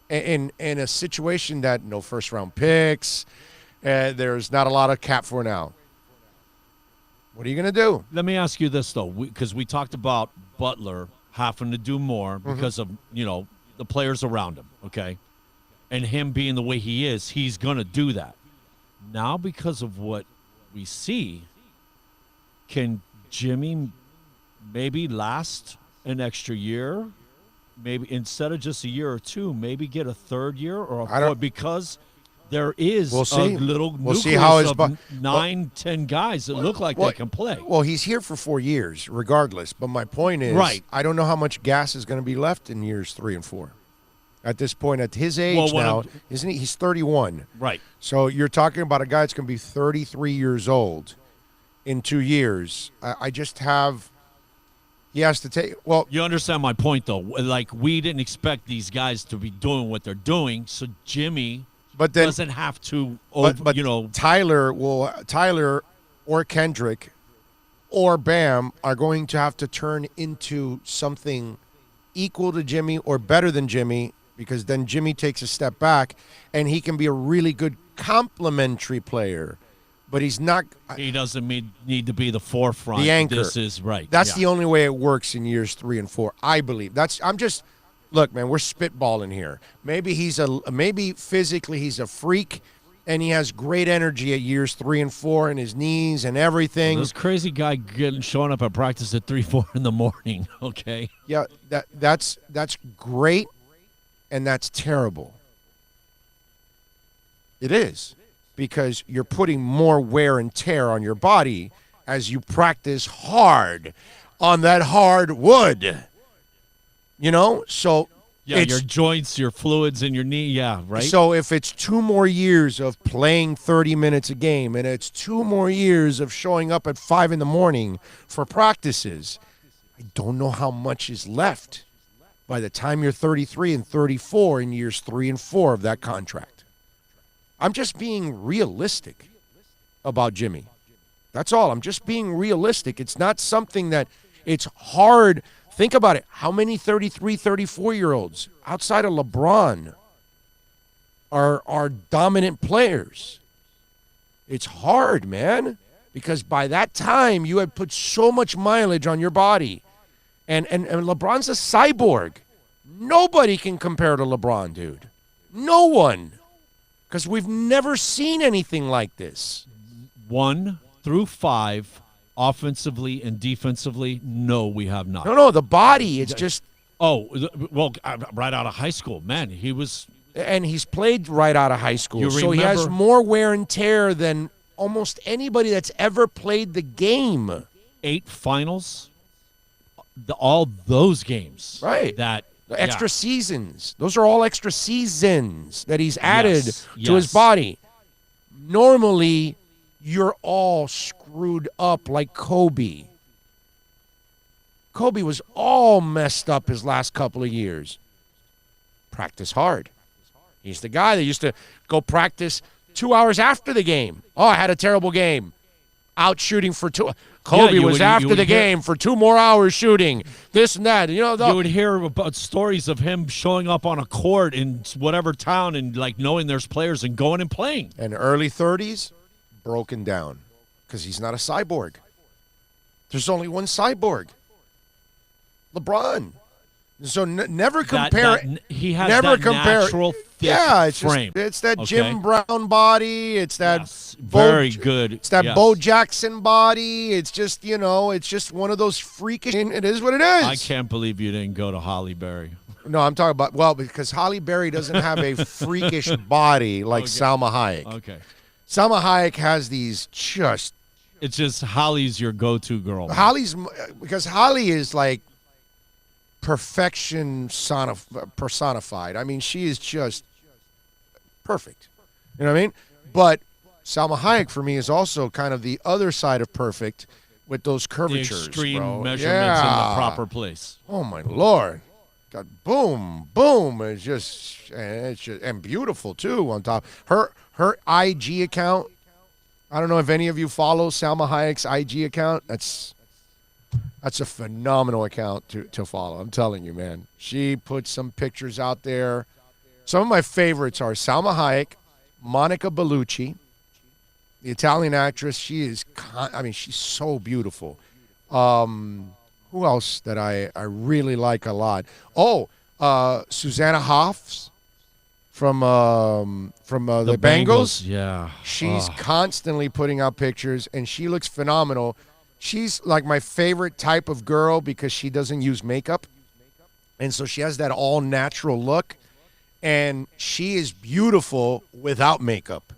Speaker 5: In a situation that no first-round picks, there's not a lot of cap for now. What are you going to do?
Speaker 6: Let me ask you this, though, because we talked about Butler having to do more because of, the players around him, okay? And him being the way he is, he's going to do that. Now, because of what we see, can Jimmy maybe last an extra year? Maybe instead of just a year or two, maybe get a third year or a fourth, because there is a little nucleus of 9-10 guys that look like they can play.
Speaker 5: Well, he's here for 4 years, regardless. But my point is, I don't know how much gas is going to be left in years 3 and 4. At this point, at his age now, isn't he? He's 31.
Speaker 6: Right.
Speaker 5: So you're talking about a guy that's going to be 33 years old in 2 years. I just have. He has to take. Well,
Speaker 6: you understand my point, though. Like, we didn't expect these guys to be doing what they're doing, so Jimmy doesn't have to. But Tyler or Kendrick or Bam are going to have to turn into something equal to Jimmy or better than Jimmy, because then Jimmy takes a step back and he can be a really good complementary player. But he's not. He doesn't need to be the forefront.
Speaker 5: The anchor.
Speaker 6: This is right.
Speaker 5: That's the only way it works in years 3 and 4, I believe. Look, man, we're spitballing here. Maybe physically he's a freak, and he has great energy at years 3 and 4, and his knees and everything.
Speaker 6: This crazy guy showing up at practice at 3-4 in the morning. Okay.
Speaker 5: Yeah, that's great, and that's terrible. It is. Because you're putting more wear and tear on your body as you practice hard on that hard wood. So
Speaker 6: your joints, your fluids in your knee, right?
Speaker 5: So if it's 2 more years of playing 30 minutes a game, and it's 2 more years of showing up at 5 in the morning for practices, I don't know how much is left by the time you're 33 and 34 in years 3 and 4 of that contract. I'm just being realistic about Jimmy. That's all. I'm just being realistic. It's not something that it's hard. Think about it. How many 33, 34-year-olds outside of LeBron are dominant players? It's hard, man, because by that time you had put so much mileage on your body. And LeBron's a cyborg. Nobody can compare to LeBron, dude. No one. Because we've never seen anything like this.
Speaker 6: 1 through 5, offensively and defensively, no, we have not.
Speaker 5: No, the body, it's just...
Speaker 6: Oh, well, right out of high school, man, he was...
Speaker 5: And he's played right out of high school, so he has more wear and tear than almost anybody that's ever played the game.
Speaker 6: 8 finals, all those games.
Speaker 5: Right. Extra seasons. Those are all extra seasons that he's added to his body. Normally, you're all screwed up like Kobe. Kobe was all messed up his last couple of years. Practice hard. He's the guy that used to go practice 2 hours after the game. Oh, I had a terrible game. Out shooting for 2. Kobe was after the game for 2 more hours shooting. This and that. You
Speaker 6: would hear about stories of him showing up on a court in whatever town and knowing there's players and going and playing.
Speaker 5: And early 30s, broken down because he's not a cyborg. There's only one cyborg. LeBron. So never compare.
Speaker 6: He has
Speaker 5: never
Speaker 6: that
Speaker 5: compare.
Speaker 6: natural thick
Speaker 5: It's
Speaker 6: frame.
Speaker 5: it's that
Speaker 6: okay?
Speaker 5: Jim Brown body. It's that
Speaker 6: very good.
Speaker 5: It's that
Speaker 6: yes.
Speaker 5: Bo Jackson body. It's just it's just one of those freakish. It is what it is.
Speaker 6: I can't believe you didn't go to Holly Berry.
Speaker 5: No, I'm talking about because Holly Berry doesn't have a freakish body like Salma Hayek.
Speaker 6: Okay.
Speaker 5: Salma Hayek has these just.
Speaker 6: It's just Holly's your go-to girl.
Speaker 5: Because Holly is like perfection personified. I mean, she is just perfect. You know what I mean? But Salma Hayek for me is also kind of the other side of perfect with those curvatures,
Speaker 6: the extreme
Speaker 5: bro.
Speaker 6: measurements in the proper place.
Speaker 5: Oh my Lord. God, boom, boom. It's just and beautiful too on top. Her IG account. I don't know if any of you follow Salma Hayek's IG account. That's a phenomenal account to follow. I'm telling you, man. She puts some pictures out there. Some of my favorites are Salma Hayek, Monica Bellucci, the Italian actress. She is, she's so beautiful. Who else that I really like a lot? Oh, Susanna Hoffs from the Bengals.
Speaker 6: Yeah.
Speaker 5: She's constantly putting out pictures, and she looks phenomenal. She's like my favorite type of girl because she doesn't use makeup. And so she has that all-natural look, and she is beautiful without makeup.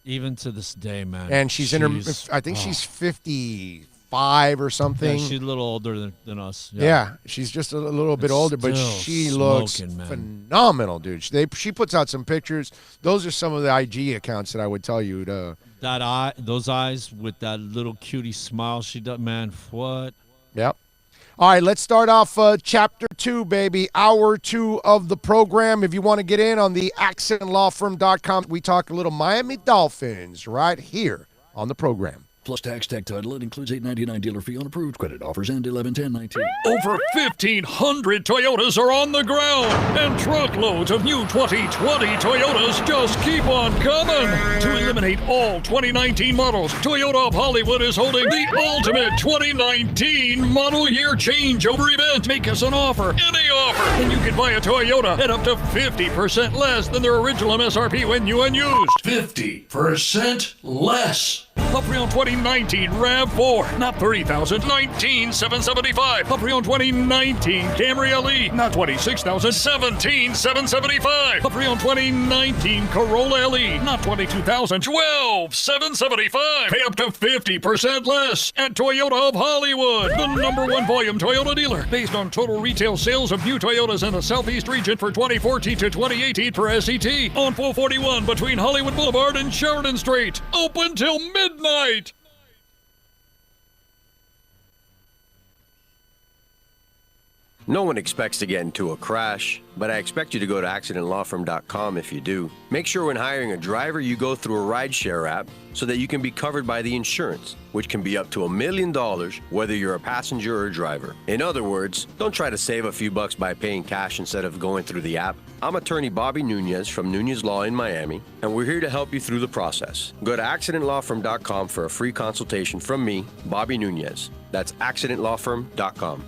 Speaker 6: Even to this day, man.
Speaker 5: And she's in her, I think she's 55 or something.
Speaker 6: Yeah, she's a little older than us.
Speaker 5: Yeah, she's just a little bit older, but she looks phenomenal, dude. She puts out some pictures. Those are some of the IG accounts that I would tell you to.
Speaker 6: Those eyes with that little cutie smile she does, man. What?
Speaker 5: Yep. All right, let's start off Chapter 2, baby. Hour 2 of the program. If you want to get in on the accidentlawfirm.com, we talk a little Miami Dolphins right here on the program.
Speaker 7: Plus tax, tech title. It includes $8.99 dealer fee on approved credit offers and 11/10/19.
Speaker 8: Over 1,500 Toyotas are on the ground, and truckloads of new 2020 Toyotas just keep on coming. To eliminate all 2019 models, Toyota of Hollywood is holding the ultimate 2019 model year changeover event. Make us an offer, any offer, and you can buy a Toyota at up to 50% less than their original MSRP when new and used.
Speaker 7: 50% less.
Speaker 8: A pre-owned 2019 RAV4, not $30,000, $19,775. A pre-owned 2019 Camry LE, not $26,000, $17,775. A pre-owned 2019 Corolla LE, not $22,000, $12,775. Pay up to 50% less at Toyota of Hollywood, the #1 volume Toyota dealer, based on total retail sales of new Toyotas in the Southeast region for 2014 to 2018 per SET, on 441 between Hollywood Boulevard and Sheridan Street. Open till midnight.
Speaker 9: No one expects to get into a crash, but I expect you to go to accidentlawfirm.com if you do. Make sure when hiring a driver you go through a rideshare app so that you can be covered by the insurance, which can be up to $1 million whether you're a passenger or a driver. In other words, don't try to save a few bucks by paying cash instead of going through the app. I'm attorney Bobby Nunez from Nunez Law in Miami, and we're here to help you through the process. Go to accidentlawfirm.com for a free consultation from me, Bobby Nunez. That's accidentlawfirm.com.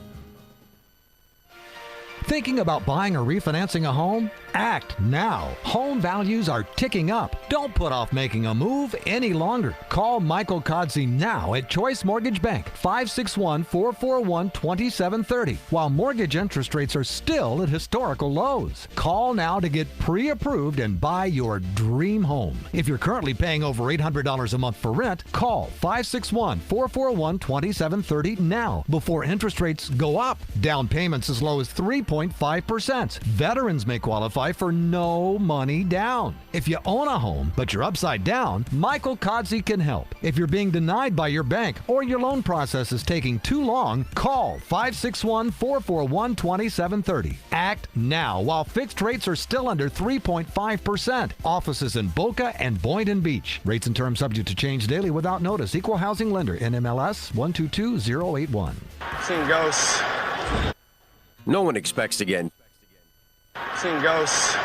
Speaker 10: Thinking about buying or refinancing a home? Act now. Home values are ticking up. Don't put off making a move any longer. Call Michael Kodsey now at Choice Mortgage Bank, 561-441-2730, while mortgage interest rates are still at historical lows. Call now to get pre-approved and buy your dream home. If you're currently paying over $800 a month for rent, call 561-441-2730 now before interest rates go up. Down payments as low as 3.5%. Veterans may qualify for no money down. If you own a home, but you're upside down, Michael Kodsey can help. If you're being denied by your bank or your loan process is taking too long, call 561-441-2730. Act now while fixed rates are still under 3.5%. Offices in Boca and Boynton Beach. Rates and terms subject to change daily without notice. Equal housing lender. NMLS 122081.
Speaker 1: Seen ghosts.
Speaker 9: No one expects to get
Speaker 1: Seen ghosts.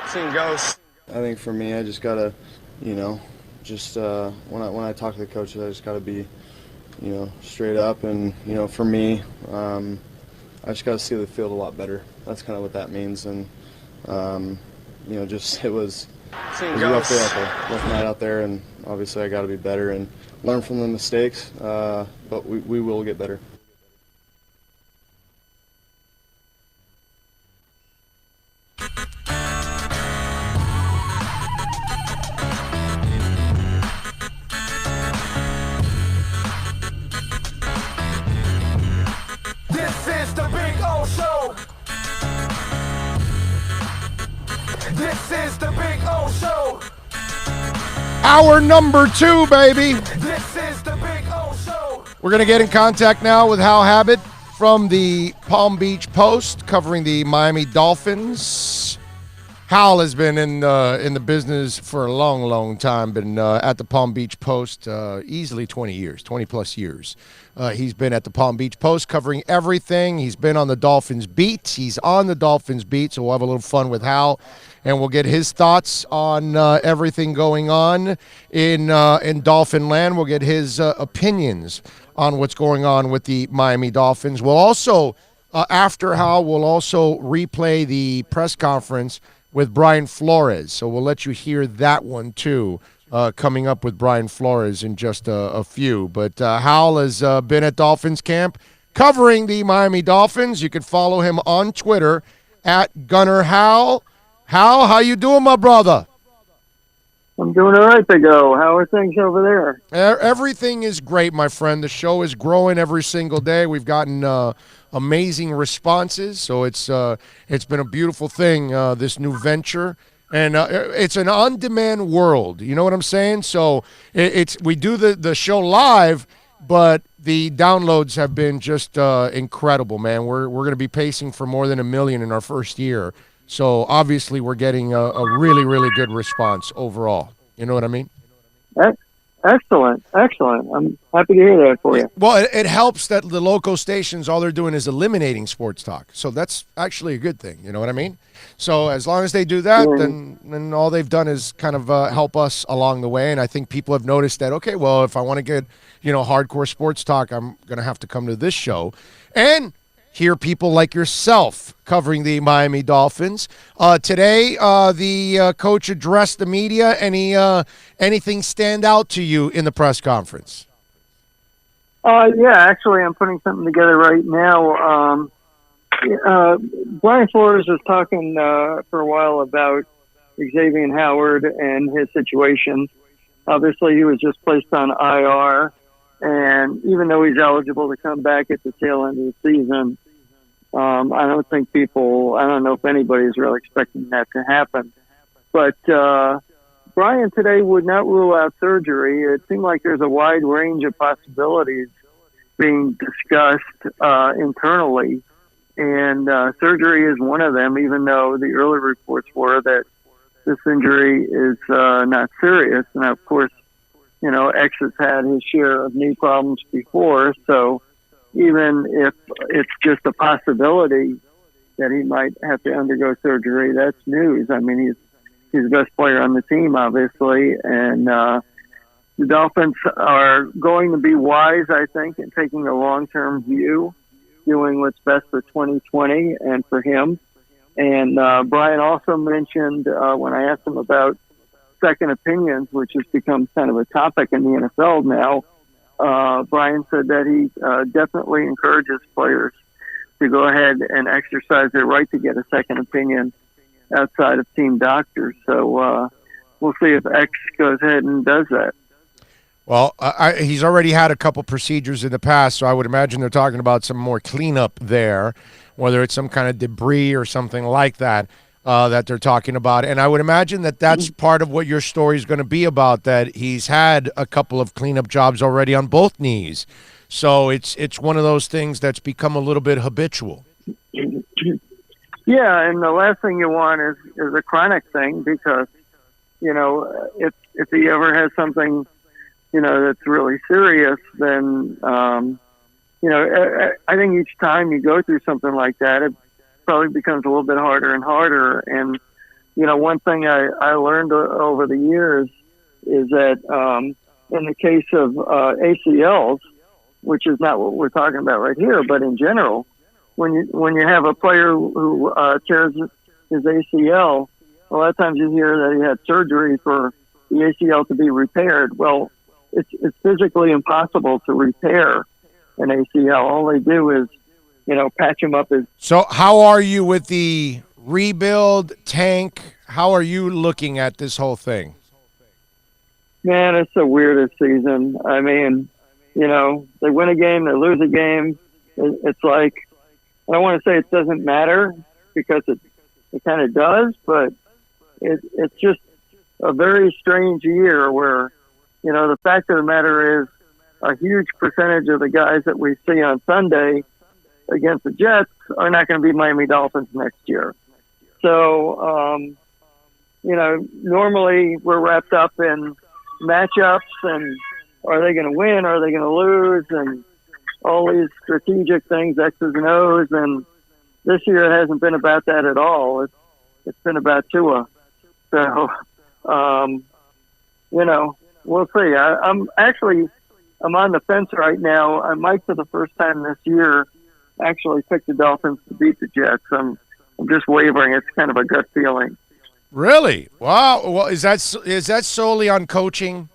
Speaker 1: Seen ghosts.
Speaker 11: I think for me, I just gotta, when I talk to the coaches, I just gotta be,
Speaker 1: straight up. And, for me, I just got to see the field a lot better. That's kind of what that means. And, it was a rough day out there, rough night out there. And obviously I got to be better and learn from the mistakes. But we will get better.
Speaker 2: This is the Big O Show. This is the Big O Show.
Speaker 5: Hour number 2, baby.
Speaker 2: This is the Big O Show.
Speaker 5: We're going to get in contact now with Hal Habit from the Palm Beach Post covering the Miami Dolphins. Hal has been in the business for a long, long time, been at the Palm Beach Post easily 20-plus years. He's been at the Palm Beach Post covering everything. He's been on the Dolphins beat. He's on the Dolphins beat, so we'll have a little fun with Hal, and we'll get his thoughts on everything going on in Dolphin land. We'll get his opinions on what's going on with the Miami Dolphins. We'll also, after Hal, we'll also replay the press conference with Brian Flores. So we'll let you hear that one, too, coming up with Brian Flores in just a few. But Hal has been at Dolphins camp covering the Miami Dolphins. You can follow him on Twitter at Gunner Hal. Hal, how you doing, my brother?
Speaker 11: I'm doing all right, Big O. How are things over there?
Speaker 5: Everything is great, my friend. The show is growing every single day. We've gotten amazing responses, so it's been a beautiful thing, this new venture. And it's an on-demand world, you know what I'm saying? So we do the show live, but the downloads have been just incredible, man. We're going to be pacing for more than 1 million in our first year. So obviously we're getting a really, really good response overall. You know what I mean?
Speaker 11: Excellent. I'm happy to hear that for you.
Speaker 5: Well, it helps that the local stations, all they're doing is eliminating sports talk. So that's actually a good thing. You know what I mean? So as long as they do that, then all they've done is kind of help us along the way. And I think people have noticed that, okay, well, if I want to get, hardcore sports talk, I'm going to have to come to this show. And hear people like yourself covering the Miami Dolphins. Today, the coach addressed the media. Anything stand out to you in the press conference?
Speaker 11: Yeah, actually, I'm putting something together right now. Brian Flores was talking for a while about Xavier Howard and his situation. Obviously, he was just placed on IR. And even though he's eligible to come back at the tail end of the season, I don't know if anybody's really expecting that to happen. But Brian today would not rule out surgery. It seemed like there's a wide range of possibilities being discussed internally. And surgery is one of them, even though the early reports were that this injury is not serious. And, of course, X has had his share of knee problems before, so even if it's just a possibility that he might have to undergo surgery, that's news. I mean, he's the best player on the team, obviously, and the Dolphins are going to be wise, I think, in taking a long-term view, doing what's best for 2020 and for him. And Brian also mentioned when I asked him about second opinions, which has become kind of a topic in the NFL now, Brian said that he definitely encourages players to go ahead and exercise their right to get a second opinion outside of team doctors. So we'll see if X goes ahead and does that.
Speaker 5: Well, he's already had a couple procedures in the past, so I would imagine they're talking about some more cleanup there, whether it's some kind of debris or something like that. That they're talking about. And I would imagine that that's part of what your story is going to be about, that he's had a couple of cleanup jobs already on both knees. So it's one of those things that's become a little bit habitual.
Speaker 11: Yeah, and the last thing you want is a chronic thing because, if he ever has something, that's really serious, then, I think each time you go through something like that, it probably becomes a little bit harder and harder. And, one thing I learned over the years is that in the case of ACLs, which is not what we're talking about right here, but in general, when you have a player who tears his ACL, a lot of times you hear that he had surgery for the ACL to be repaired. Well, it's physically impossible to repair an ACL. All they do is, patch him up.
Speaker 5: So how are you with the rebuild tank? How are you looking at this whole thing?
Speaker 11: Man, it's the weirdest season. I mean, they win a game, they lose a game. It's like, I don't want to say it doesn't matter, because it kind of does, but it's just a very strange year where, the fact of the matter is a huge percentage of the guys that we see on Sunday against the Jets are not going to be Miami Dolphins next year. So, normally we're wrapped up in matchups and are they going to win? Are they going to lose? And all these strategic things, X's and O's. And this year it hasn't been about that at all. It's been about Tua. So, we'll see. I'm on the fence right now. I might, for the first time this year, actually pick the Dolphins to beat the Jets. I'm just wavering. It's kind of a gut feeling.
Speaker 5: Really? Wow. Well, is that solely on coaching?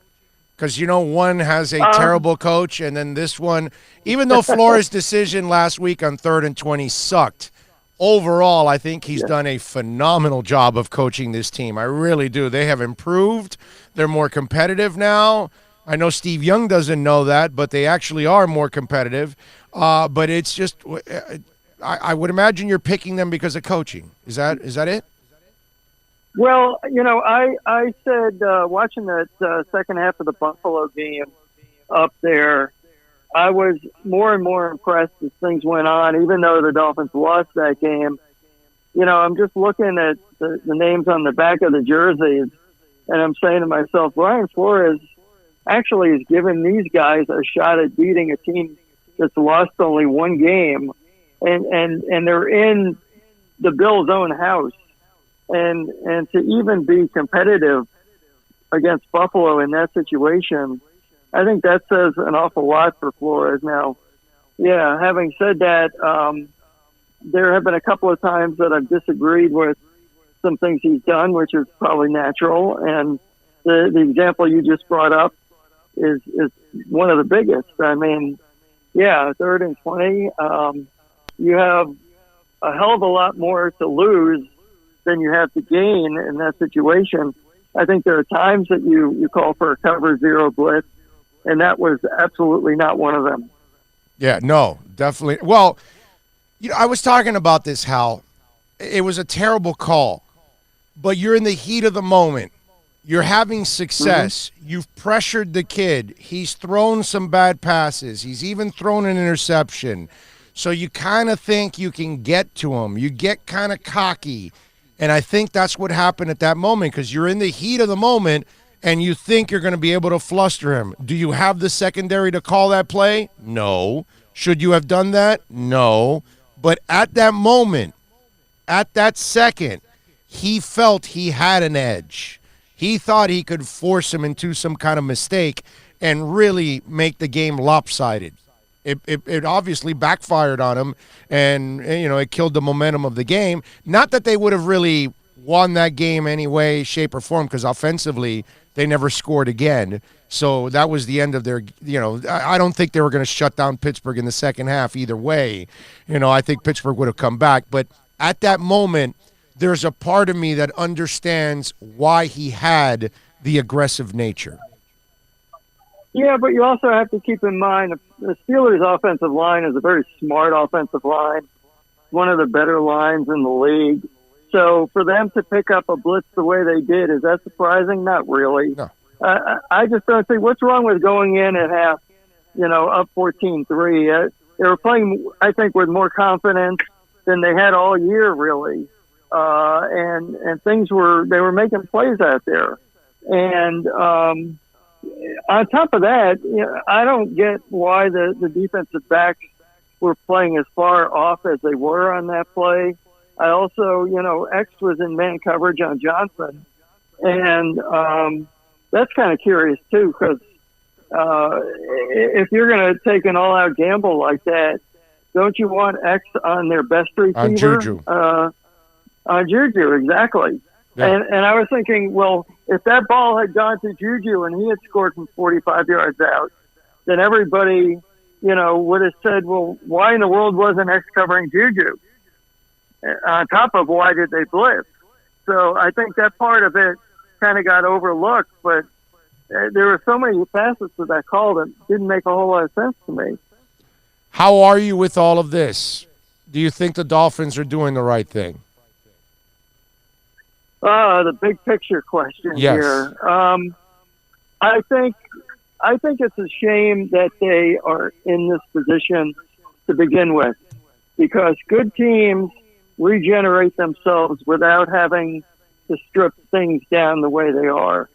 Speaker 5: Because, one has a terrible coach, and then this one, even though Flores' decision last week on 3rd and 20 sucked, overall, I think he's done a phenomenal job of coaching this team. I really do. They have improved. They're more competitive now. I know Steve Young doesn't know that, but they actually are more competitive. But it's just, I would imagine you're picking them because of coaching. Is that it?
Speaker 11: Well, I said watching that second half of the Buffalo game up there, I was more and more impressed as things went on, even though the Dolphins lost that game. I'm just looking at the names on the back of the jerseys, and I'm saying to myself, Brian Flores actually has given these guys a shot at beating a team that's lost only one game, and they're in the Bills' own house. And to even be competitive against Buffalo in that situation, I think that says an awful lot for Flores. Now, having said that, there have been a couple of times that I've disagreed with some things he's done, which is probably natural. And the example you just brought up is one of the biggest. I mean, 3rd and 20, you have a hell of a lot more to lose than you have to gain in that situation. I think there are times that you call for a cover zero blitz, and that was absolutely not one of them.
Speaker 5: Yeah, no, definitely. Well, I was talking about this, Hal. It was a terrible call, but you're in the heat of the moment. You're having success. Mm-hmm. You've pressured the kid. He's thrown some bad passes. He's even thrown an interception. So you kind of think you can get to him. You get kind of cocky. And I think that's what happened at that moment, because you're in the heat of the moment and you think you're going to be able to fluster him. Do you have the secondary to call that play? No. Should you have done that? No. But at that moment, at that second, he felt he had an edge. He thought he could force him into some kind of mistake and really make the game lopsided. It obviously backfired on him, and it killed the momentum of the game. Not that they would have really won that game any way, shape, or form, because offensively they never scored again. So that was the end of their. I don't think they were going to shut down Pittsburgh in the second half either way. I think Pittsburgh would have come back, but at that moment, there's a part of me that understands why he had the aggressive nature.
Speaker 11: Yeah, but you also have to keep in mind the Steelers' offensive line is a very smart offensive line, one of the better lines in the league. So for them to pick up a blitz the way they did, is that surprising? Not really.
Speaker 5: No.
Speaker 11: I just don't see what's wrong with going in at half, up 14-3. They were playing, I think, with more confidence than they had all year, really. And they were making plays out there. And, on top of that, I don't get why the defensive backs were playing as far off as they were on that play. I also, X was in man coverage on Johnson, and that's kind of curious too, because if you're going to take an all-out gamble like that, don't you want X on their best receiver?
Speaker 5: On Juju.
Speaker 11: On Juju, exactly.
Speaker 5: Yeah.
Speaker 11: And I was thinking, well, if that ball had gone to Juju and he had scored from 45 yards out, then everybody, would have said, well, why in the world wasn't X covering Juju? On top of why did they blitz? So I think that part of it kind of got overlooked, but there were so many facets to that call that didn't make a whole lot of sense to me.
Speaker 5: How are you with all of this? Do you think the Dolphins are doing the right thing?
Speaker 11: The big picture question here. I think it's a shame that they are in this position to begin with, because good teams regenerate themselves without having to strip things down the way they are.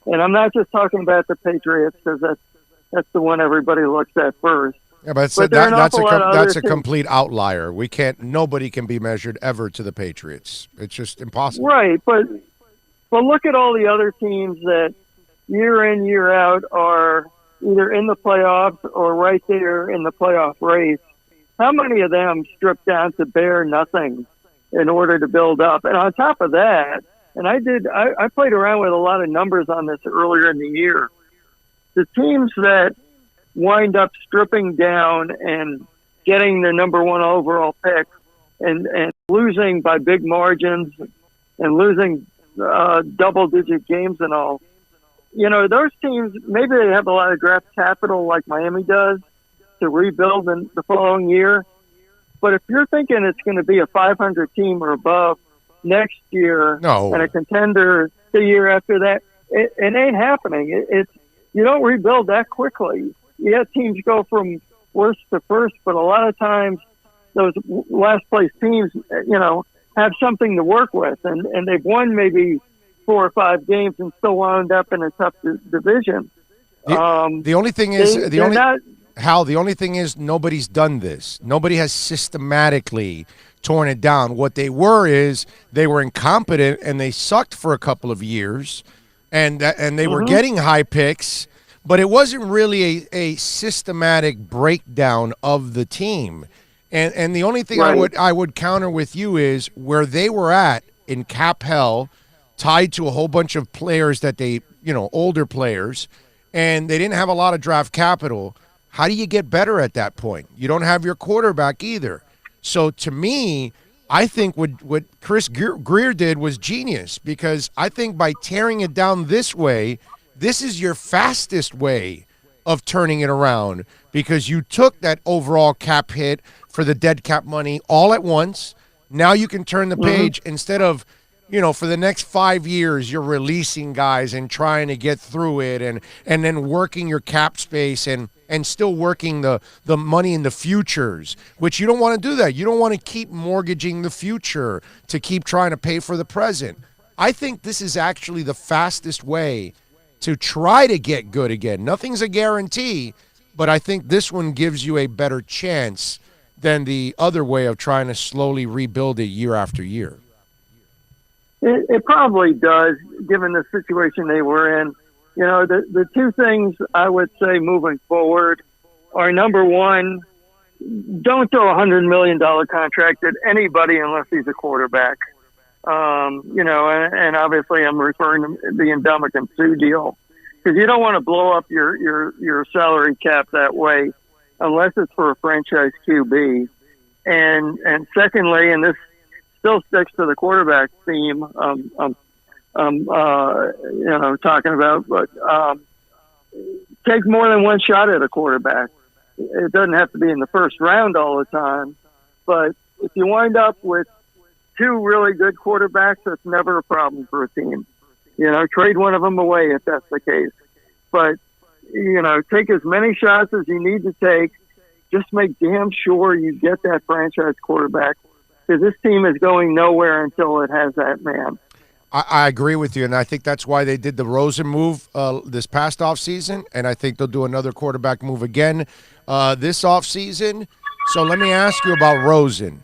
Speaker 11: And I'm not just talking about the Patriots, because that's the one everybody looks at first.
Speaker 5: Yeah, but that's a complete outlier. Nobody can be measured ever to the Patriots. It's just impossible.
Speaker 11: Right, but look at all the other teams that year in, year out are either in the playoffs or right there in the playoff race. How many of them strip down to bare nothing in order to build up? And on top of that, and I played around with a lot of numbers on this earlier in the year. The teams that wind up stripping down and getting the number one overall pick and losing by big margins and losing double-digit games and all, those teams, maybe they have a lot of draft capital like Miami does to rebuild in the following year. But if you're thinking it's going to be a 500 team or above next year and a contender the year after that, it ain't happening. You don't rebuild that quickly. Yeah, teams go from worst to first, but a lot of times those last place teams, have something to work with, and they've won maybe 4 or 5 games and still wound up in a tough division.
Speaker 5: The only thing is nobody's done this. Nobody has systematically torn it down. What they were incompetent and they sucked for a couple of years, and they were getting high picks. But it wasn't really a systematic breakdown of the team. And the only thing I would counter with you is where they were at in cap hell, tied to a whole bunch of players that older players, and they didn't have a lot of draft capital. How do you get better at that point? You don't have your quarterback either. So to me, I think what Chris Grier did was genius, because I think by tearing it down this way, this is your fastest way of turning it around, because you took that overall cap hit for the dead cap money all at once. Now you can turn the page instead of, for the next 5 years, you're releasing guys and trying to get through it and then working your cap space and still working the money in the futures, which you don't want to do that. You don't want to keep mortgaging the future to keep trying to pay for the present. I think this is actually the fastest way to try to get good again. Nothing's a guarantee, but I think this one gives you a better chance than the other way of trying to slowly rebuild it year after year.
Speaker 11: It probably does, given the situation they were in. The two things I would say moving forward are, number one, don't throw a $100 million contract at anybody unless he's a quarterback. And obviously I'm referring to the Ndamukong Suh deal, because you don't want to blow up your salary cap that way unless it's for a franchise QB. And secondly, and this still sticks to the quarterback theme talking about, but take more than one shot at a quarterback. It doesn't have to be in the first round all the time, but if you wind up with 2 really good quarterbacks, that's never a problem for a team. Trade one of them away if that's the case. But, take as many shots as you need to take. Just make damn sure you get that franchise quarterback, because this team is going nowhere until it has that man.
Speaker 5: I agree with you, and I think that's why they did the Rosen move this past offseason, and I think they'll do another quarterback move again this offseason. So let me ask you about Rosen,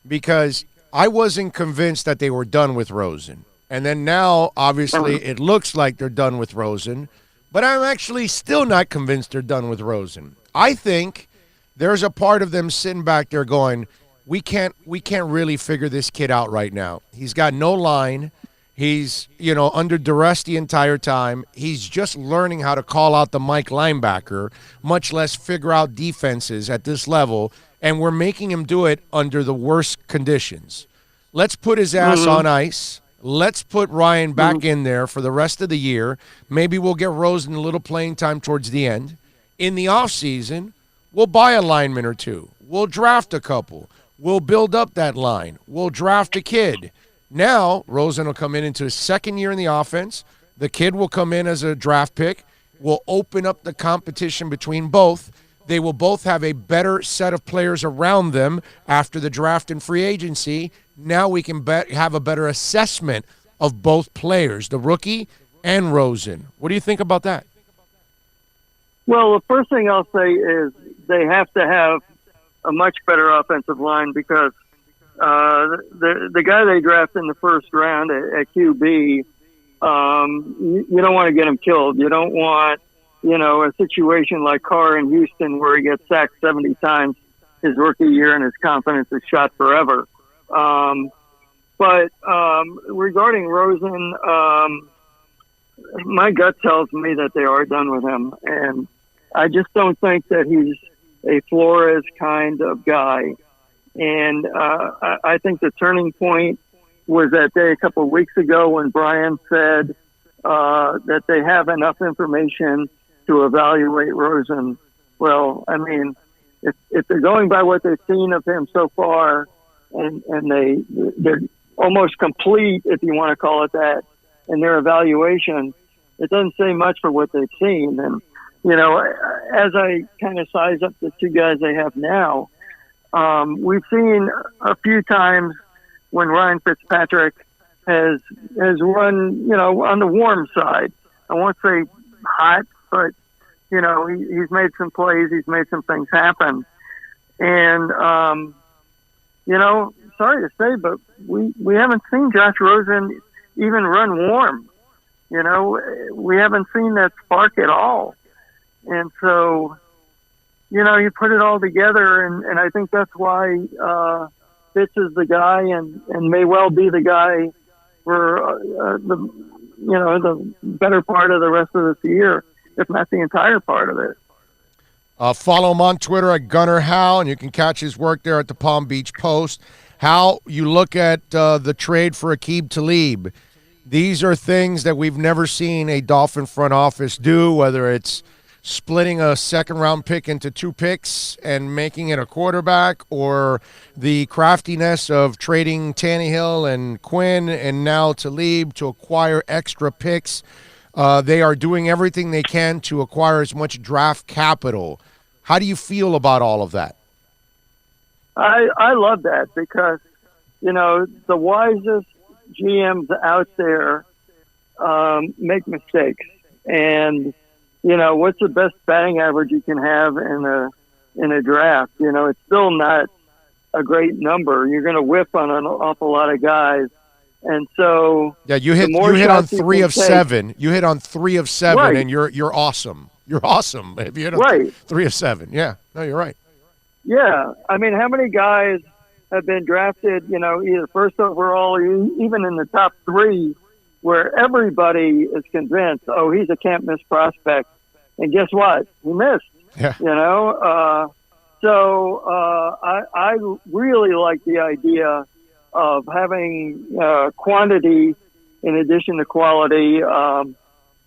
Speaker 5: because I wasn't convinced that they were done with Rosen. And then now, obviously, it looks like they're done with Rosen. But I'm actually still not convinced they're done with Rosen. I think there's a part of them sitting back there going, we can't really figure this kid out right now. He's got no line. He's, under duress the entire time. He's just learning how to call out the Mike linebacker, much less figure out defenses at this level, and we're making him do it under the worst conditions. Let's put his ass on ice. Let's put Ryan back in there for the rest of the year. Maybe we'll get Rosen a little playing time towards the end. In the offseason, we'll buy a lineman or two. We'll draft a couple. We'll build up that line. We'll draft a kid. Now, Rosen will come into his second year in the offense. The kid will come in as a draft pick. We'll open up the competition between both. They will both have a better set of players around them after the draft and free agency. Now we can have a better assessment of both players, the rookie and Rosen. What do you think about that?
Speaker 11: Well, the first thing I'll say is they have to have a much better offensive line because the guy they draft in the first round at QB, you don't want to get him killed. You don't want, a situation like Carr in Houston where he gets sacked 70 times his rookie year and his confidence is shot forever. But regarding Rosen, my gut tells me that they are done with him. And I just don't think that he's a Flores kind of guy. And I think the turning point was that day a couple of weeks ago when Brian said that they have enough information to evaluate Rosen. Well, I mean, if they're going by what they've seen of him so far, and they're almost complete, if you want to call it that, in their evaluation, it doesn't say much for what they've seen. And, as I kind of size up the two guys they have now, we've seen a few times when Ryan Fitzpatrick has run, on the warm side. I won't say hot, but, he's made some plays. He's made some things happen. And, sorry to say, but we haven't seen Josh Rosen even run warm. We haven't seen that spark at all. And so, you put it all together, and I think that's why Fitz is the guy and may well be the guy for the better part of the rest of this year, if not the entire part of it.
Speaker 5: Follow him on Twitter at Gunnar Hal, and you can catch his work there at the Palm Beach Post. Hal, you look at the trade for Aqib Talib. These are things that we've never seen a Dolphin front office do, whether it's splitting a second-round pick into two picks and making it a quarterback, or the craftiness of trading Tannehill and Quinn and now Talib to acquire extra picks. They are doing everything they can to acquire as much draft capital. How do you feel about all of that?
Speaker 11: I love that because, the wisest GMs out there make mistakes. And, what's the best batting average you can have in a draft? It's still not a great number. You're going to whiff on an awful lot of guys. And so
Speaker 5: you hit on 3 of 7. You hit on 3 of 7,
Speaker 11: right.
Speaker 5: And you're awesome. You're awesome if you hit on 3 of 7. Yeah, no, you're right.
Speaker 11: Yeah, I mean, how many guys have been drafted? Either first overall or even in the top 3, where everybody is convinced, oh, he's a can't miss prospect, and guess what? He missed.
Speaker 5: Yeah.
Speaker 11: So I really like the idea of having quantity in addition to quality, and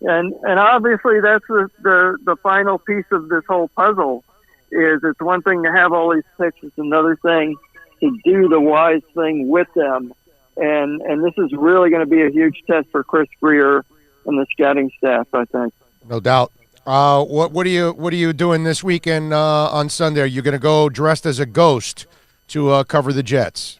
Speaker 11: obviously that's the final piece of this whole puzzle. Is it's one thing to have all these picks; it's another thing to do the wise thing with them, and this is really going to be a huge test for Chris Grier and the scouting staff, I think.
Speaker 5: No doubt. What are you doing this weekend on Sunday? Are you going to go dressed as a ghost to cover the Jets?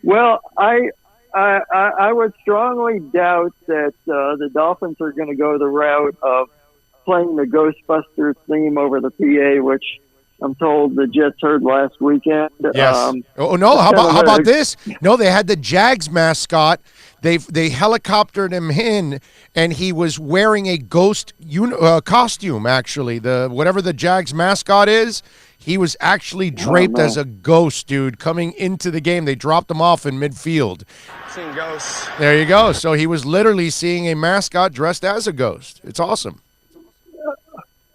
Speaker 11: Well, I would strongly doubt that the Dolphins are going to go the route of playing the Ghostbusters theme over the PA, which I'm told the Jets heard last weekend.
Speaker 5: Yes. No. How about this? No, they had the Jags mascot. They helicoptered him in, and he was wearing a ghost costume. Actually, whatever the Jags mascot is, he was actually draped as a ghost, dude, coming into the game. They dropped him off in midfield.
Speaker 1: Seeing ghosts.
Speaker 5: There you go. So he was literally seeing a mascot dressed as a ghost. It's awesome.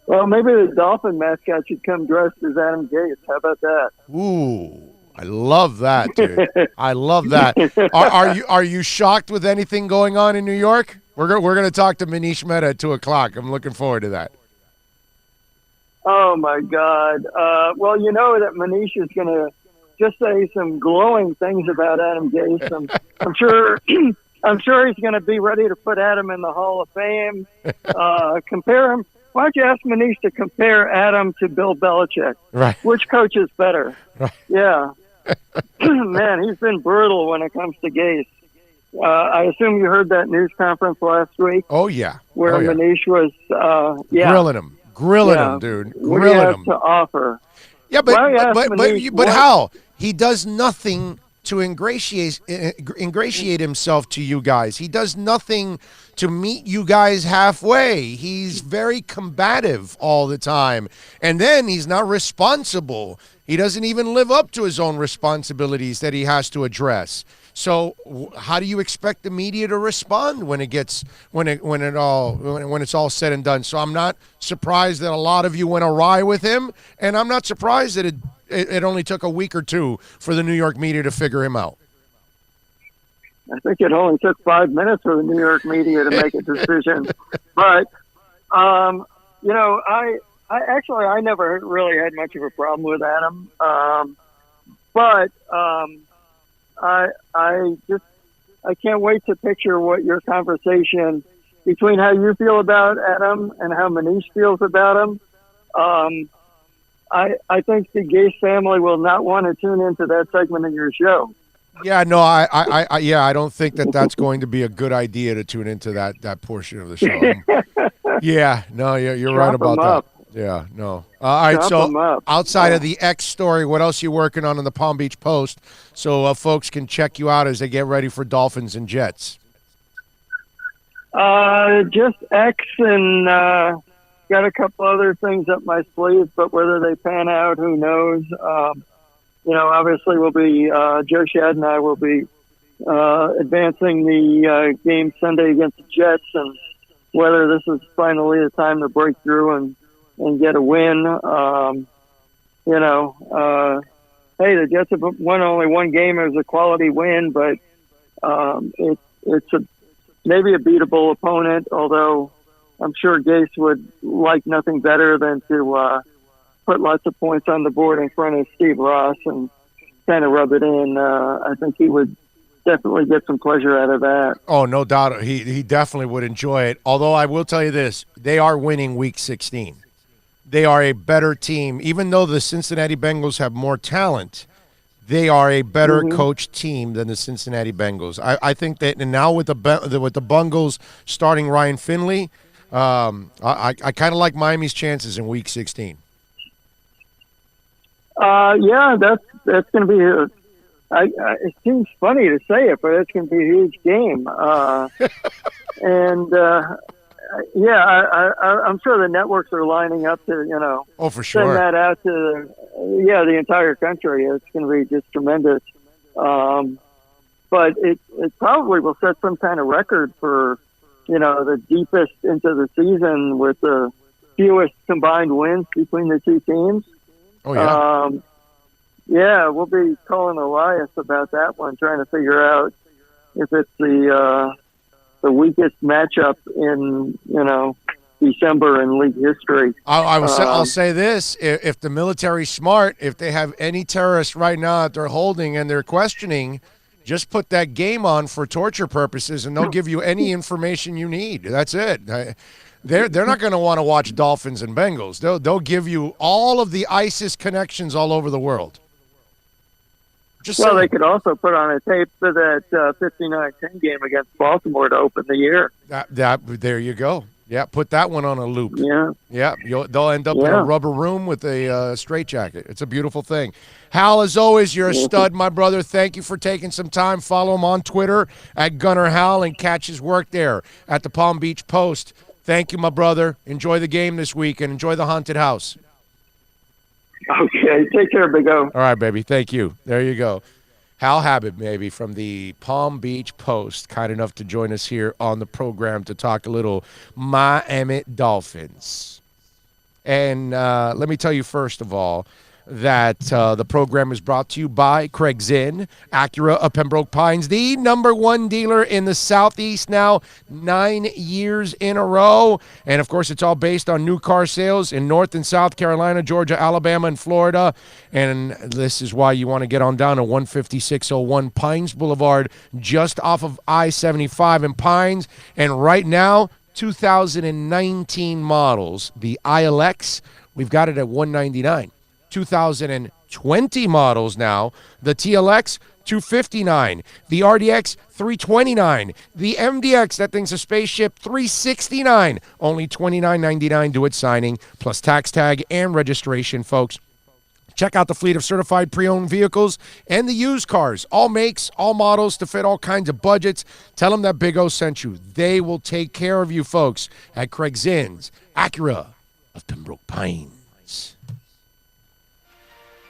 Speaker 11: Well, maybe the Dolphin mascot should come dressed as Adam Gase. How about that?
Speaker 5: Ooh, I love that, dude. I love that. Are you shocked with anything going on in New York? We're gonna talk to Manish Mehta at 2:00. I'm looking forward to that.
Speaker 11: Oh my God! Well, you know that Manish is going to just say some glowing things about Adam Gase. I'm sure. I'm sure he's going to be ready to put Adam in the Hall of Fame. Compare him. Why don't you ask Manish to compare Adam to Bill Belichick?
Speaker 5: Right.
Speaker 11: Which coach is better?
Speaker 5: Right.
Speaker 11: Yeah. Man, he's been brutal when it comes to Gase. I assume you heard that news conference last week.
Speaker 5: Oh yeah.
Speaker 11: Where Manish was,
Speaker 5: grilling him, dude.
Speaker 11: What do you have to offer?
Speaker 5: Yeah, but how? He does nothing to ingratiate himself to you guys. He does nothing to meet you guys halfway. He's very combative all the time. And then he's not responsible. He doesn't even live up to his own responsibilities that he has to address. So how do you expect the media to respond when it's all said and done? So I'm not surprised that a lot of you went awry with him, and I'm not surprised that it only took a week or two for the New York media to figure him out.
Speaker 11: I think it only took 5 minutes for the New York media to make a decision. But, I never really had much of a problem with Adam. I can't wait to picture what your conversation between how you feel about Adam and how Manish feels about him. I think the Gase family will not want to tune into that segment of your show.
Speaker 5: Yeah, no, I don't think that's going to be a good idea to tune into that portion of the show. Yeah, no, you're right about that. Yeah, no. All right, so outside of the X story, what else are you working on in the Palm Beach Post so folks can check you out as they get ready for Dolphins and Jets?
Speaker 11: Just X and got a couple other things up my sleeve, but whether they pan out, who knows? Obviously we'll be, Joe Shad and I will be advancing the game Sunday against the Jets, and whether this is finally the time to break through and get a win. Hey, the Jets have won only one game. It was a quality win, but it's maybe a beatable opponent, although I'm sure Gase would like nothing better than to put lots of points on the board in front of Steve Ross and kind of rub it in. I think he would definitely get some pleasure out of that.
Speaker 5: Oh, no doubt. He definitely would enjoy it. Although I will tell you this, they are winning Week 16. They are a better team. Even though the Cincinnati Bengals have more talent, they are a better coached team than the Cincinnati Bengals. I think that, and now with the Bengals starting Ryan Finley, I kind of like Miami's chances in Week 16.
Speaker 11: Yeah, that's going to be it seems funny to say it, but it's going to be a huge game. I'm sure the networks are lining up to,
Speaker 5: oh, for sure,
Speaker 11: send that out to the entire country. It's going to be just tremendous. But it probably will set some kind of record for, the deepest into the season with the fewest combined wins between the two teams.
Speaker 5: Oh, yeah.
Speaker 11: We'll be calling Elias about that one, trying to figure out if it's the weakest matchup in, December in league history.
Speaker 5: I'll say this. If the military's smart, if they have any terrorists right now that they're holding and they're questioning, just put that game on for torture purposes and they'll give you any information you need. That's it. They're not going to want to watch Dolphins and Bengals. They'll give you all of the ISIS connections all over the world.
Speaker 11: They could also put on a tape for that 59-10 game against Baltimore to open the year.
Speaker 5: There you go. Yeah, put that one on a loop.
Speaker 11: Yeah.
Speaker 5: Yeah, they'll end up in a rubber room with a straitjacket. It's a beautiful thing. Hal, as always, you're a stud, my brother. Thank you for taking some time. Follow him on Twitter at Gunner Hal and catch his work there at the Palm Beach Post. Thank you, my brother. Enjoy the game this week and enjoy the haunted house.
Speaker 11: Okay, take care, Big O.
Speaker 5: All right, baby. Thank you. There you go. Hal Habib, maybe, from the Palm Beach Post, kind enough to join us here on the program to talk a little Miami Dolphins. And let me tell you, first of all, that the program is brought to you by Craig Zinn, Acura of Pembroke Pines, the #1 dealer in the Southeast now, 9 years in a row. And, of course, it's all based on new car sales in North and South Carolina, Georgia, Alabama, and Florida. And this is why you want to get on down to 15601 Pines Boulevard, just off of I-75 in Pines. And right now, 2019 models, the ILX, we've got it at $199. 2020 models now, the TLX, $259, the RDX, $329, the MDX, that thing's a spaceship, $369, only $29.99 do it signing, plus tax tag and registration, folks. Check out the fleet of certified pre-owned vehicles and the used cars, all makes, all models to fit all kinds of budgets. Tell them that Big O sent you. They will take care of you, folks, at Craig Zinn's Acura of Pembroke Pines.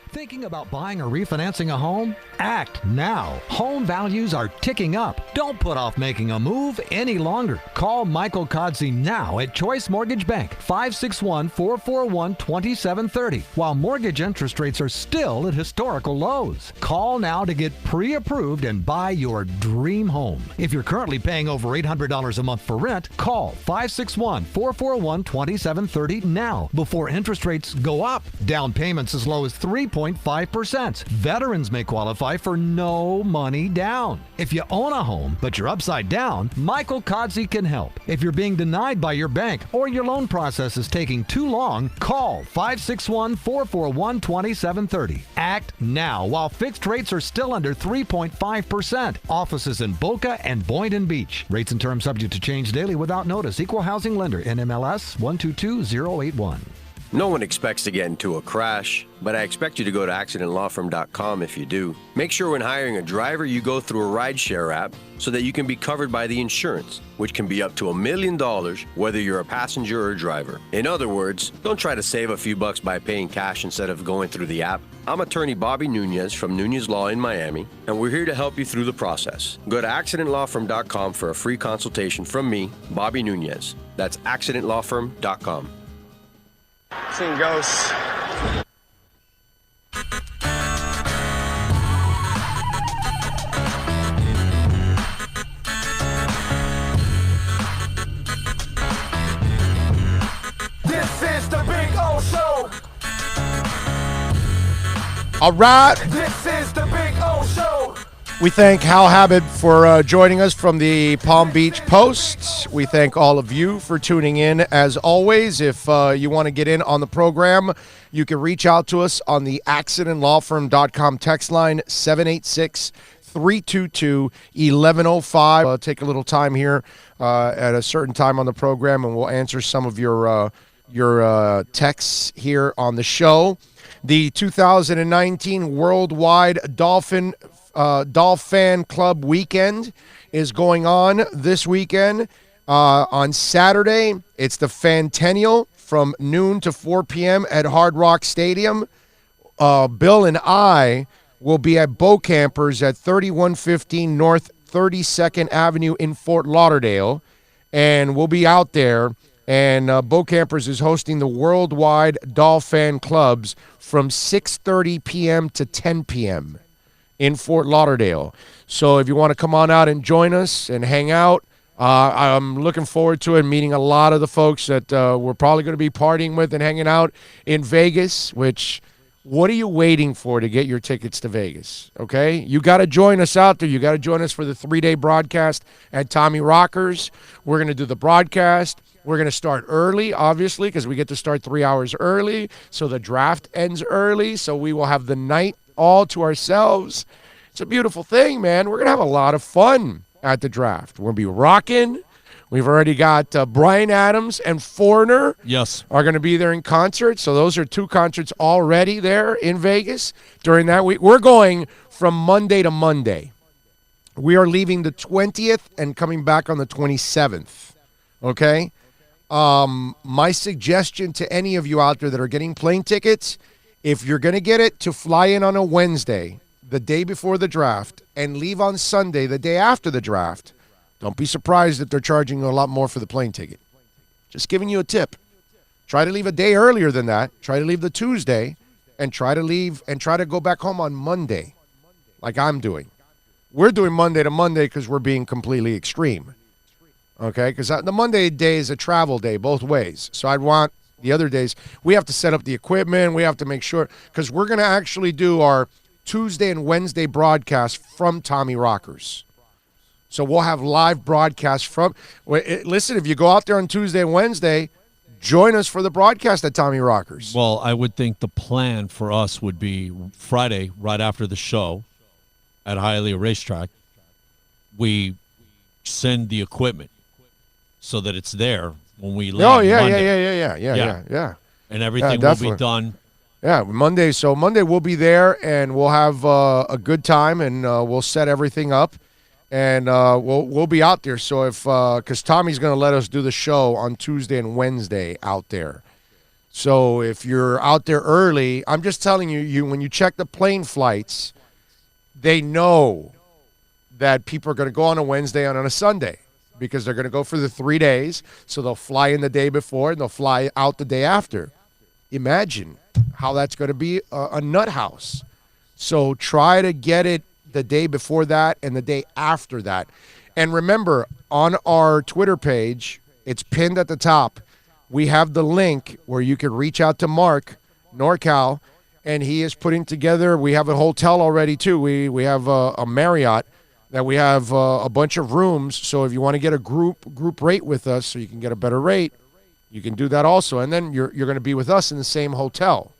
Speaker 10: Thinking about buying or refinancing a home? Act now. Home values are ticking up. Don't put off making a move any longer. Call Michael Kodsey now at Choice Mortgage Bank, 561-441-2730, while mortgage interest rates are still at historical lows. Call now to get pre-approved and buy your dream home. If you're currently paying over $800 a month for rent, call 561-441-2730 now before interest rates go up. Down payments as low as 3.5%. Veterans may qualify for no money down. If you own a home, but you're upside down, Michael Kodsey can help. If you're being denied by your bank or your loan process is taking too long, call 561-441-2730. Act now while fixed rates are still under 3.5%. Offices in Boca and Boynton Beach. Rates and terms subject to change daily without notice. Equal housing lender. NMLS 122081.
Speaker 9: No one expects to get into a crash, but I expect you to go to accidentlawfirm.com if you do. Make sure when hiring a driver, you go through a rideshare app so that you can be covered by the insurance, which can be up to $1 million whether you're a passenger or a driver. In other words, don't try to save a few bucks by paying cash instead of going through the app. I'm attorney Bobby Nunez from Nunez Law in Miami, and we're here to help you through the process. Go to accidentlawfirm.com for a free consultation from me, Bobby Nunez. That's accidentlawfirm.com.
Speaker 1: Seeing ghosts.
Speaker 2: This is the Big O Show.
Speaker 5: All right.
Speaker 2: This is the Big O Show.
Speaker 5: We thank Hal Habib for joining us from the Palm Beach Post. We thank all of you for tuning in. As always, if you want to get in on the program, you can reach out to us on the accidentlawfirm.com text line, 786-322-1105. Take a little time here at a certain time on the program, and we'll answer some of your texts here on the show. The 2019 Worldwide Dolphin Club Weekend is going on this weekend. On Saturday, it's the Fantennial from noon to 4 p.m. at Hard Rock Stadium. Bill and I will be at Bow Campers at 3115 North 32nd Avenue in Fort Lauderdale, and we'll be out there. And Bow Campers is hosting the Worldwide Dolphin Clubs from 6:30 p.m. to 10 p.m. in Fort Lauderdale. So if you want to come on out and join us and hang out, I'm looking forward to it, meeting a lot of the folks that we're probably going to be partying with and hanging out in Vegas, which, what are you waiting for to get your tickets to Vegas, okay? You got to join us out there. You got to join us for the 3-day broadcast at Tommy Rockers. We're going to do the broadcast. We're going to start early, obviously, because we get to start 3 hours early, so the draft ends early, so we will have the night all to ourselves. It's a beautiful thing, man. We're going to have a lot of fun at the draft. We're going to be rocking. We've already got Bryan Adams and Foreigner
Speaker 6: Yes.
Speaker 5: are going to be there in concert. So those are 2 concerts already there in Vegas during that week. We're going from Monday to Monday. We are leaving the 20th and coming back on the 27th. Okay? My suggestion to any of you out there that are getting plane tickets, if you're going to get it, to fly in on a Wednesday, the day before the draft, and leave on Sunday, the day after the draft, don't be surprised if they're charging you a lot more for the plane ticket. Just giving you a tip. Try to leave a day earlier than that. Try to leave the Tuesday and try to go back home on Monday like I'm doing. We're doing Monday to Monday because we're being completely extreme. Okay? Because the Monday day is a travel day both ways. So I'd want the other days. We have to set up the equipment. We have to make sure. Because we're going to actually do our Tuesday and Wednesday broadcast from Tommy Rockers. So we'll have live broadcasts from. Listen, if you go out there on Tuesday and Wednesday, join us for the broadcast at Tommy Rockers.
Speaker 6: Well, I would think the plan for us would be Friday, right after the show at Hialeah Racetrack, we send the equipment so that it's there when we land.
Speaker 5: Oh, yeah.
Speaker 6: And everything will
Speaker 5: definitely
Speaker 6: be done.
Speaker 5: Yeah, Monday. So Monday we'll be there, and we'll have a good time, and we'll set everything up. And we'll be out there. So because Tommy's going to let us do the show on Tuesday and Wednesday out there. So if you're out there early, I'm just telling you when you check the plane flights, they know that people are going to go on a Wednesday and on a Sunday because they're going to go for the 3 days. So they'll fly in the day before and they'll fly out the day after. Imagine how that's going to be a nut house. So try to get it the day before that and the day after that. And remember, on our Twitter page, it's pinned at the top. We have the link where you can reach out to Mark NorCal, and he is putting together. We have a hotel already too. We have a Marriott that we have a bunch of rooms. So if you want to get a group rate with us, so you can get a better rate, you can do that also. And then you're going to be with us in the same hotel.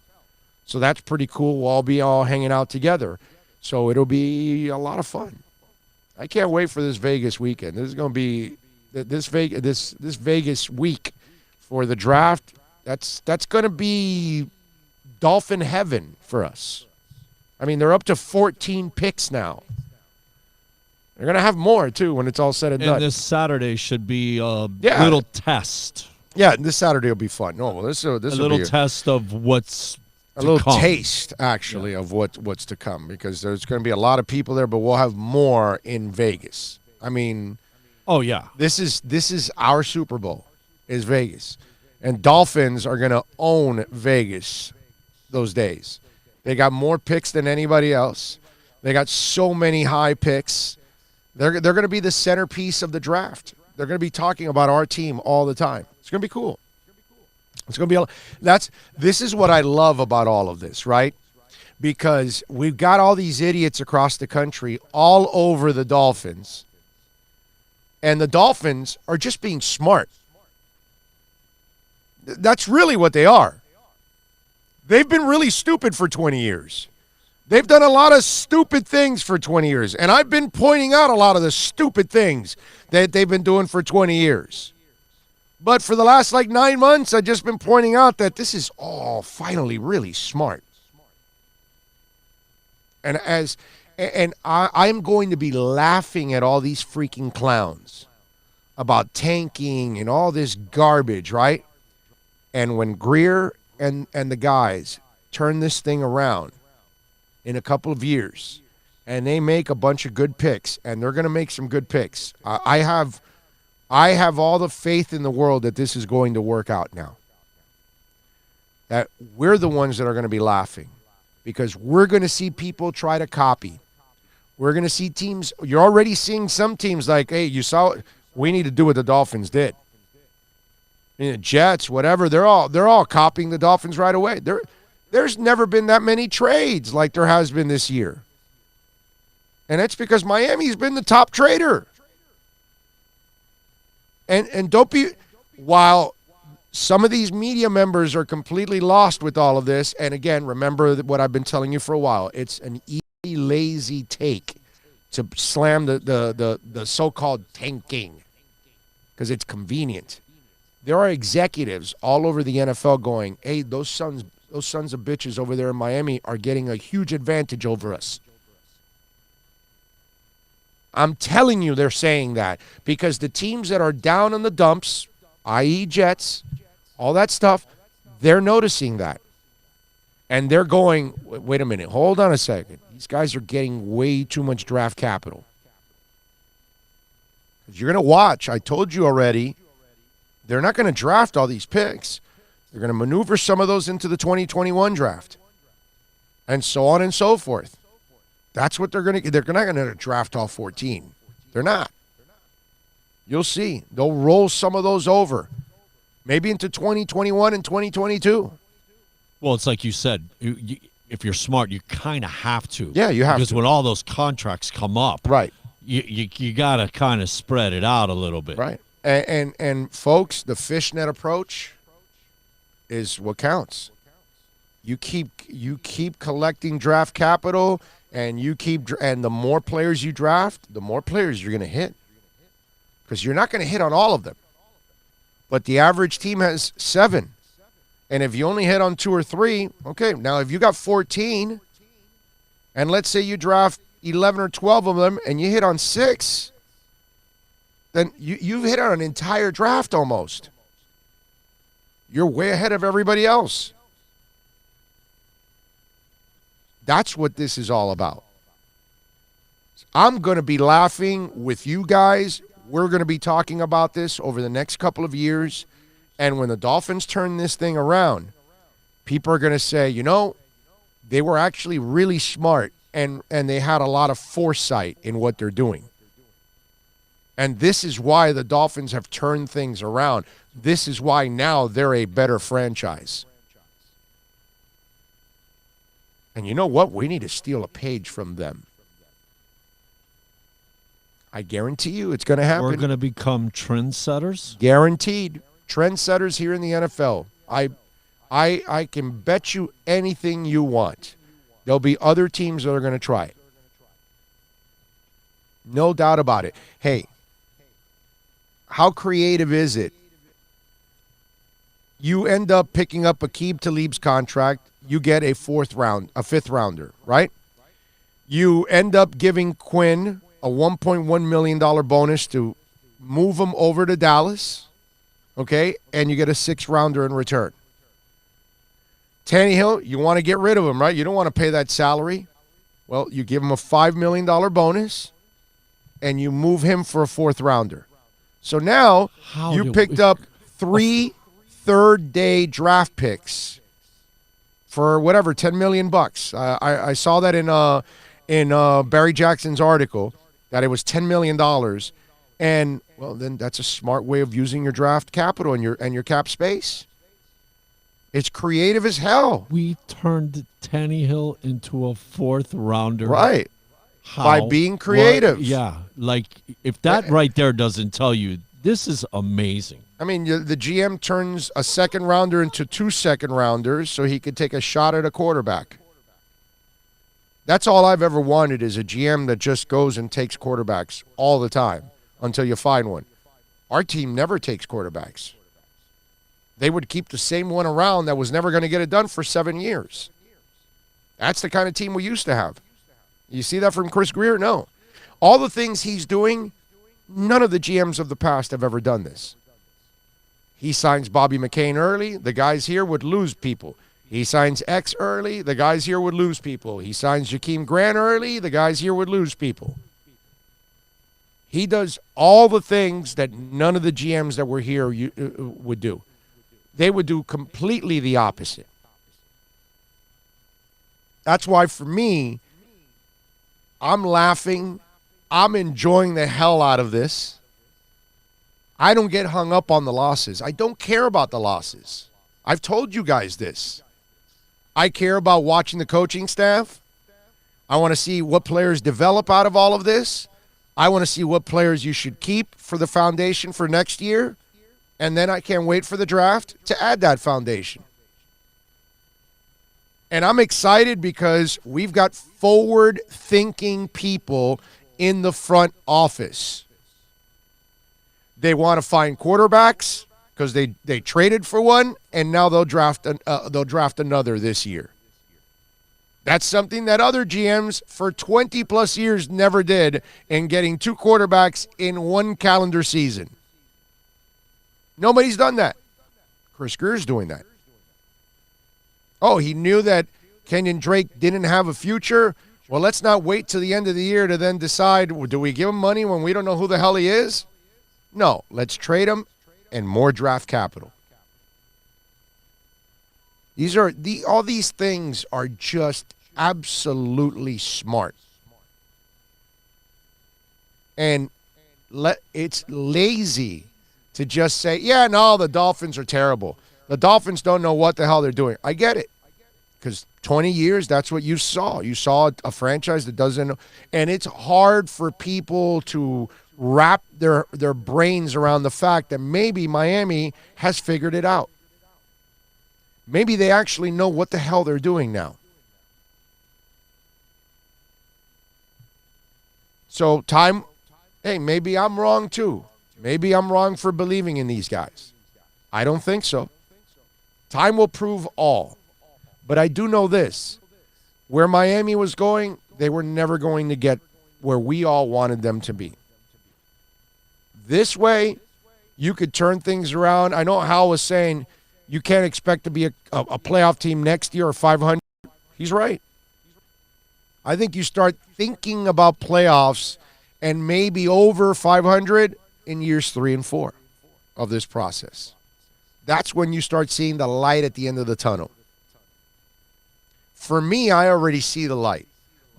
Speaker 5: So that's pretty cool. We'll all be hanging out together. So it'll be a lot of fun. I can't wait for this Vegas weekend. This is going to be this Vegas week for the draft. That's going to be Dolphin heaven for us. I mean, they're up to 14 picks now. They're going to have more too when it's all said and done.
Speaker 6: And this Saturday should be a little test.
Speaker 5: Yeah, this Saturday will be fun. No, well, this will be
Speaker 6: a little test of what's
Speaker 5: a little taste, actually, of what's to come, because there's going to be a lot of people there, but we'll have more in Vegas. I mean,
Speaker 6: oh yeah,
Speaker 5: this is our Super Bowl, is Vegas, and Dolphins are going to own Vegas those days. They got more picks than anybody else. They got so many high picks. They're going to be the centerpiece of the draft. They're going to be talking about our team all the time. It's going to be cool. It's going to be this is what I love about all of this, right? Because we've got all these idiots across the country all over the Dolphins. And the Dolphins are just being smart. That's really what they are. They've been really stupid for 20 years. They've done a lot of stupid things for 20 years. And I've been pointing out a lot of the stupid things that they've been doing for 20 years. But for the last 9 months, I've just been pointing out that this is all finally really smart. And I'm going to be laughing at all these freaking clowns about tanking and all this garbage, right? And when Greer and the guys turn this thing around in a couple of years, and they make a bunch of good picks, and they're going to make some good picks, I have all the faith in the world that this is going to work out now. That we're the ones that are going to be laughing, because we're going to see people try to copy. We're going to see teams. You're already seeing some teams like, hey, you saw it. We need to do what the Dolphins did. The Jets, whatever, they're all copying the Dolphins right away. There's never been that many trades like there has been this year. And that's because Miami's been the top trader. And don't be, while some of these media members are completely lost with all of this, and again, remember what I've been telling you for a while, it's an easy, lazy take to slam the so-called tanking. because it's convenient. There are executives all over the NFL going, hey, those sons of bitches over there in Miami are getting a huge advantage over us. I'm telling you they're saying that because the teams that are down in the dumps, i.e. Jets, all that stuff, they're noticing that. And they're going, wait a minute, hold on a second. These guys are getting way too much draft capital. You're going to watch. I told you already, they're not going to draft all these picks. They're going to maneuver some of those into the 2021 draft. And so on and so forth. That's what they're going to. They're not going to draft all 14. They're not. You'll see. They'll roll some of those over, maybe into 2021 and 2022.
Speaker 6: Well, it's like you said. If you're smart, you kind of have to.
Speaker 5: Yeah, you have
Speaker 6: because
Speaker 5: to.
Speaker 6: when all those contracts come up,
Speaker 5: right,
Speaker 6: you got to kind of spread it out a little bit.
Speaker 5: Right. And folks, the fishnet approach is what counts. You keep collecting draft capital. And the more players you draft, the more players you're going to hit. Because you're not going to hit on all of them. But the average team has 7. And if you only hit on 2 or 3, okay, now if you got 14, and let's say you draft 11 or 12 of them, and you hit on 6, then you've hit on an entire draft almost. You're way ahead of everybody else. That's what this is all about. I'm going to be laughing with you guys. We're going to be talking about this over the next couple of years. And when the Dolphins turn this thing around, people are going to say, they were actually really smart and they had a lot of foresight in what they're doing. And this is why the Dolphins have turned things around. This is why now they're a better franchise. And you know what? We need to steal a page from them. I guarantee you it's going to happen.
Speaker 6: We're going to become trendsetters?
Speaker 5: Guaranteed. Trendsetters here in the NFL. I can bet you anything you want. There'll be other teams that are going to try it. No doubt about it. Hey, how creative is it? You end up picking up Aqib Talib's contract. You get a 5th rounder, right? You end up giving Quinn a $1.1 million bonus to move him over to Dallas, okay? And you get a 6th rounder in return. Tannehill, you want to get rid of him, right? You don't want to pay that salary. Well, you give him a $5 million bonus, and you move him for a 4th rounder. So now you picked up 3 third-day draft picks for whatever, $10 million. I saw that in Barry Jackson's article that it was $10 million. And, well, then that's a smart way of using your draft capital and your cap space. It's creative as hell.
Speaker 6: We turned Tannehill into a 4th rounder.
Speaker 5: Right.
Speaker 6: How?
Speaker 5: By being creative.
Speaker 6: Well, yeah. Like, if that right there doesn't tell you, this is amazing.
Speaker 5: I mean, the GM turns a 2nd rounder into 2 second rounders so he could take a shot at a quarterback. That's all I've ever wanted is a GM that just goes and takes quarterbacks all the time until you find one. Our team never takes quarterbacks. They would keep the same one around that was never going to get it done for 7 years. That's the kind of team we used to have. You see that from Chris Greer? No. All the things he's doing, none of the GMs of the past have ever done this. He signs Bobby McCain early, the guys here would lose people. He signs X early, the guys here would lose people. He signs Jakeem Grant early, the guys here would lose people. He does all the things that none of the GMs that were here would do. They would do completely the opposite. That's why, for me, I'm laughing. I'm enjoying the hell out of this. I don't get hung up on the losses. I don't care about the losses. I've told you guys this. I care about watching the coaching staff. I want to see what players develop out of all of this. I want to see what players you should keep for the foundation for next year. And then I can't wait for the draft to add that foundation. And I'm excited because we've got forward-thinking people in the front office. They want to find quarterbacks because they traded for one, and now they'll draft another this year. That's something that other GMs for 20-plus years never did in getting 2 quarterbacks in one calendar season. Nobody's done that. Chris Greer's doing that. Oh, he knew that Kenyon Drake didn't have a future? Well, let's not wait till the end of the year to then decide, do we give him money when we don't know who the hell he is? No, let's trade him and more draft capital. All these things are just absolutely smart. And it's lazy to just say, yeah, no, the Dolphins are terrible. The Dolphins don't know what the hell they're doing. I get it. Because 20 years, that's what you saw. You saw a franchise that doesn't know. And it's hard for people to wrap their brains around the fact that maybe Miami has figured it out. Maybe they actually know what the hell they're doing now. So maybe I'm wrong too. Maybe I'm wrong for believing in these guys. I don't think so. Time will prove all. But I do know this. Where Miami was going, they were never going to get where we all wanted them to be. This way, you could turn things around. I know Hal was saying you can't expect to be a playoff team next year or 500. He's right. I think you start thinking about playoffs and maybe over 500 in years 3 and 4 of this process. That's when you start seeing the light at the end of the tunnel. For me, I already see the light,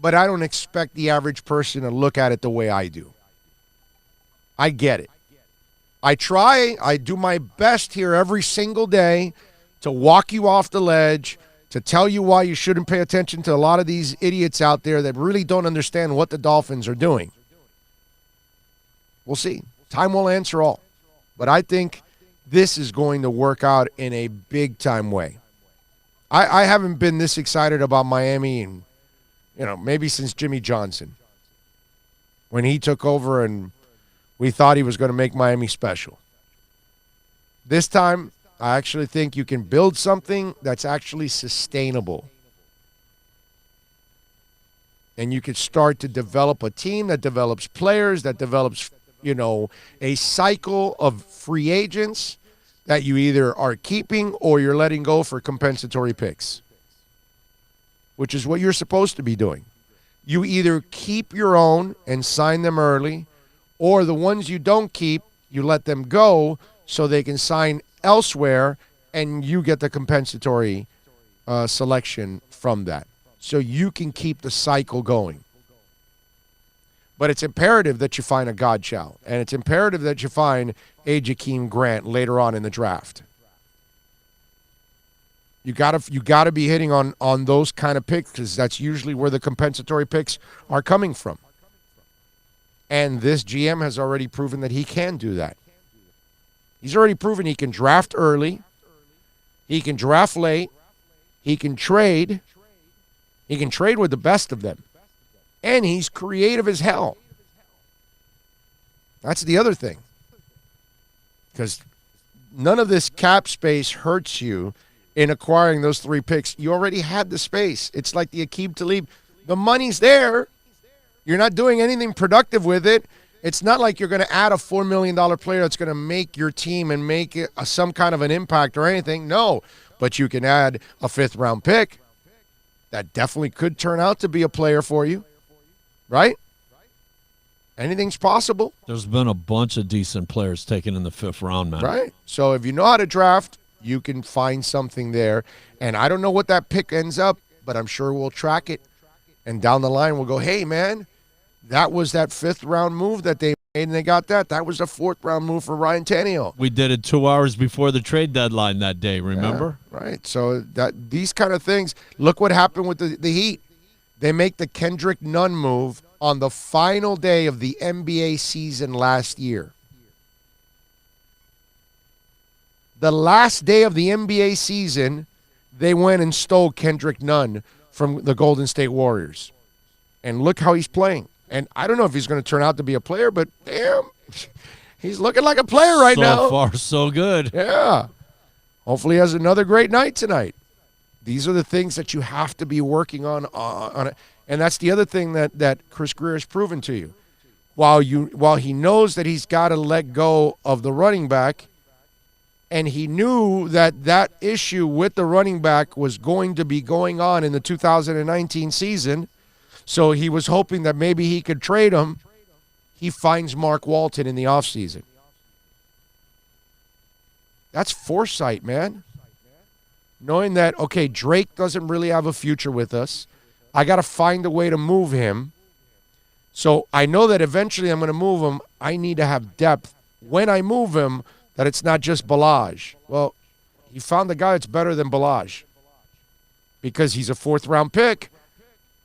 Speaker 5: but I don't expect the average person to look at it the way I do. I get it. I do my best here every single day to walk you off the ledge, to tell you why you shouldn't pay attention to a lot of these idiots out there that really don't understand what the Dolphins are doing. We'll see. Time will answer all. But I think this is going to work out in a big-time way. I haven't been this excited about Miami in, maybe since Jimmy Johnson. When he took over and we thought he was going to make Miami special. This time, I actually think you can build something that's actually sustainable. And you can start to develop a team that develops players, that develops, a cycle of free agents that you either are keeping or you're letting go for compensatory picks, which is what you're supposed to be doing. You either keep your own and sign them early, or the ones you don't keep, you let them go so they can sign elsewhere and you get the compensatory selection from that. So you can keep the cycle going. But it's imperative that you find a Godchild, and it's imperative that you find a Jakeem Grant later on in the draft. You gotta be hitting on those kind of picks because that's usually where the compensatory picks are coming from. And this GM has already proven that he can do that. He's already proven he can draft early, he can draft late, he can trade with the best of them. And he's creative as hell. That's the other thing. Because none of this cap space hurts you in acquiring those 3 picks. You already had the space. It's like the Aqib Talib. The money's there. You're not doing anything productive with it. It's not like you're going to add a $4 million player that's going to make your team and make it some kind of an impact or anything. No, but you can add a 5th-round pick. That definitely could turn out to be a player for you. Right? Anything's possible.
Speaker 6: There's been a bunch of decent players taken in the 5th round, man.
Speaker 5: Right. So if you know how to draft, you can find something there. And I don't know what that pick ends up, but I'm sure we'll track it. And down the line, we'll go, hey, man, that was that 5th round move that they made, and they got that. That was a 4th round move for Ryan Tannehill.
Speaker 6: We did it 2 hours before the trade deadline that day, remember?
Speaker 5: Yeah, right. So these kind of things, look what happened with the Heat. They make the Kendrick Nunn move on the final day of the NBA season last year. The last day of the NBA season, they went and stole Kendrick Nunn from the Golden State Warriors. And look how he's playing. And I don't know if he's going to turn out to be a player, but damn, He's looking like a player right now.
Speaker 6: So far, so good.
Speaker 5: Yeah. Hopefully he has another great night tonight. These are the things that you have to be working on it. And that's the other thing that Chris Grier has proven to you. While he knows that he's got to let go of the running back, and he knew that issue with the running back was going to be going on in the 2019 season, so he was hoping that maybe he could trade him. He finds Mark Walton in the offseason. That's foresight, man. Knowing that, okay, Drake doesn't really have a future with us. I got to find a way to move him. So I know that eventually I'm going to move him. I need to have depth when I move him, that it's not just Balaj. Well, he found a guy that's better than Balaj because he's a 4th-round pick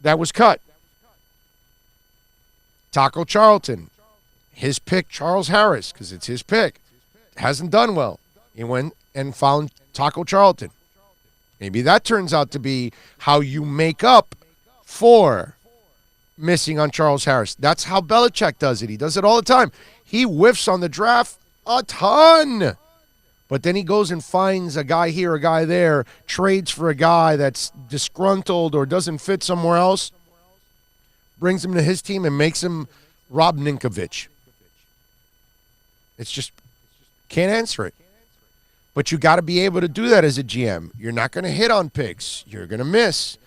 Speaker 5: that was cut. Taco Charlton, his pick, Charles Harris, because it's his pick, hasn't done well. He went and found Taco Charlton. Maybe that turns out to be how you make up for missing on Charles Harris. That's how Belichick does it. He does it all the time. He whiffs on the draft a ton. But then he goes and finds a guy here, a guy there, trades for a guy that's disgruntled or doesn't fit somewhere else, brings him to his team and makes him Rob Ninkovich. It's just, can't answer it. But you got to be able to do that as a GM. You're not going to hit on picks. You're going to miss.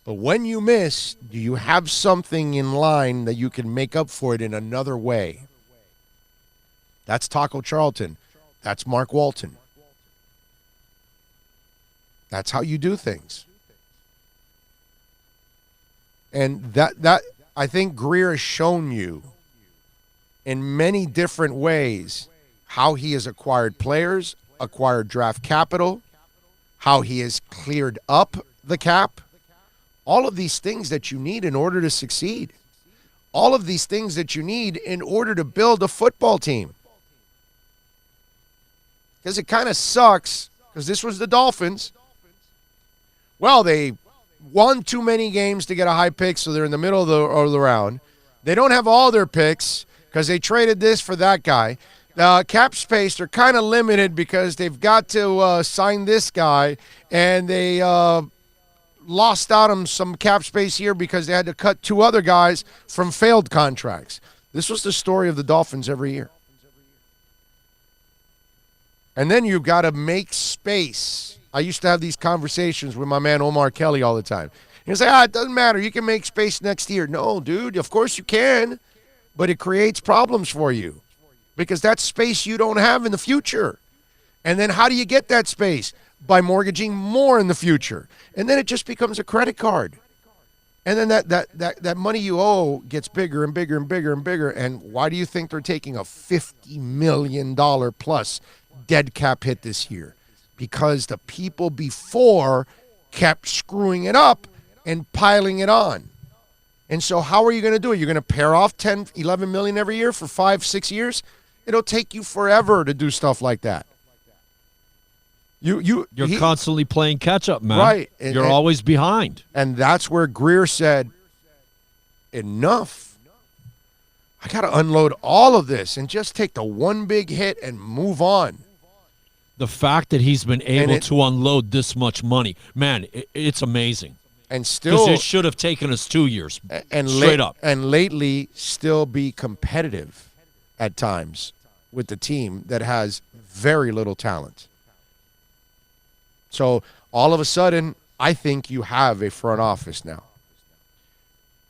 Speaker 5: But when you miss, do you have something in line that you can make up for it in another way? That's Taco Charlton. That's Mark Walton. That's how you do things. And that I think Grier has shown you in many different ways how he has acquired players, acquired draft capital, how he has cleared up the cap. All of these things that you need in order to succeed. All of these things that you need in order to build a football team. Because it kind of sucks, because this was the Dolphins. Well, they won too many games to get a high pick, so they're in the middle of the round. They don't have all their picks because they traded this for that guy. Cap space, they're kind of limited because they've got to sign this guy, and they lost out on some cap space here because they had to cut 2 other guys from failed contracts. This was the story of the Dolphins every year. And then you've got to make space. I used to have these conversations with my man Omar Kelly all the time. He was like, it doesn't matter. You can make space next year. No, dude, of course you can. But it creates problems for you because that's space you don't have in the future. And then how do you get that space? By mortgaging more in the future. And then it just becomes a credit card. And then that money you owe gets bigger and bigger and bigger and bigger. And why do you think they're taking a $50 million plus dead cap hit this year? Because the people before kept screwing it up and piling it on. And so how are you going to do it? You're going to pair off 10, 11 million every year for 5-6 years? It'll take you forever to do stuff like that. You're
Speaker 6: constantly playing catch up, man.
Speaker 5: Right.
Speaker 6: You're always behind.
Speaker 5: And that's where Grier said, enough. I got to unload all of this and just take the one big hit and move on.
Speaker 6: The fact that he's been able to unload this much money, man, it's amazing.
Speaker 5: And still,
Speaker 6: because it should have taken us 2 years, straight up.
Speaker 5: And lately, still be competitive at times with the team that has very little talent. So all of a sudden, I think you have a front office now.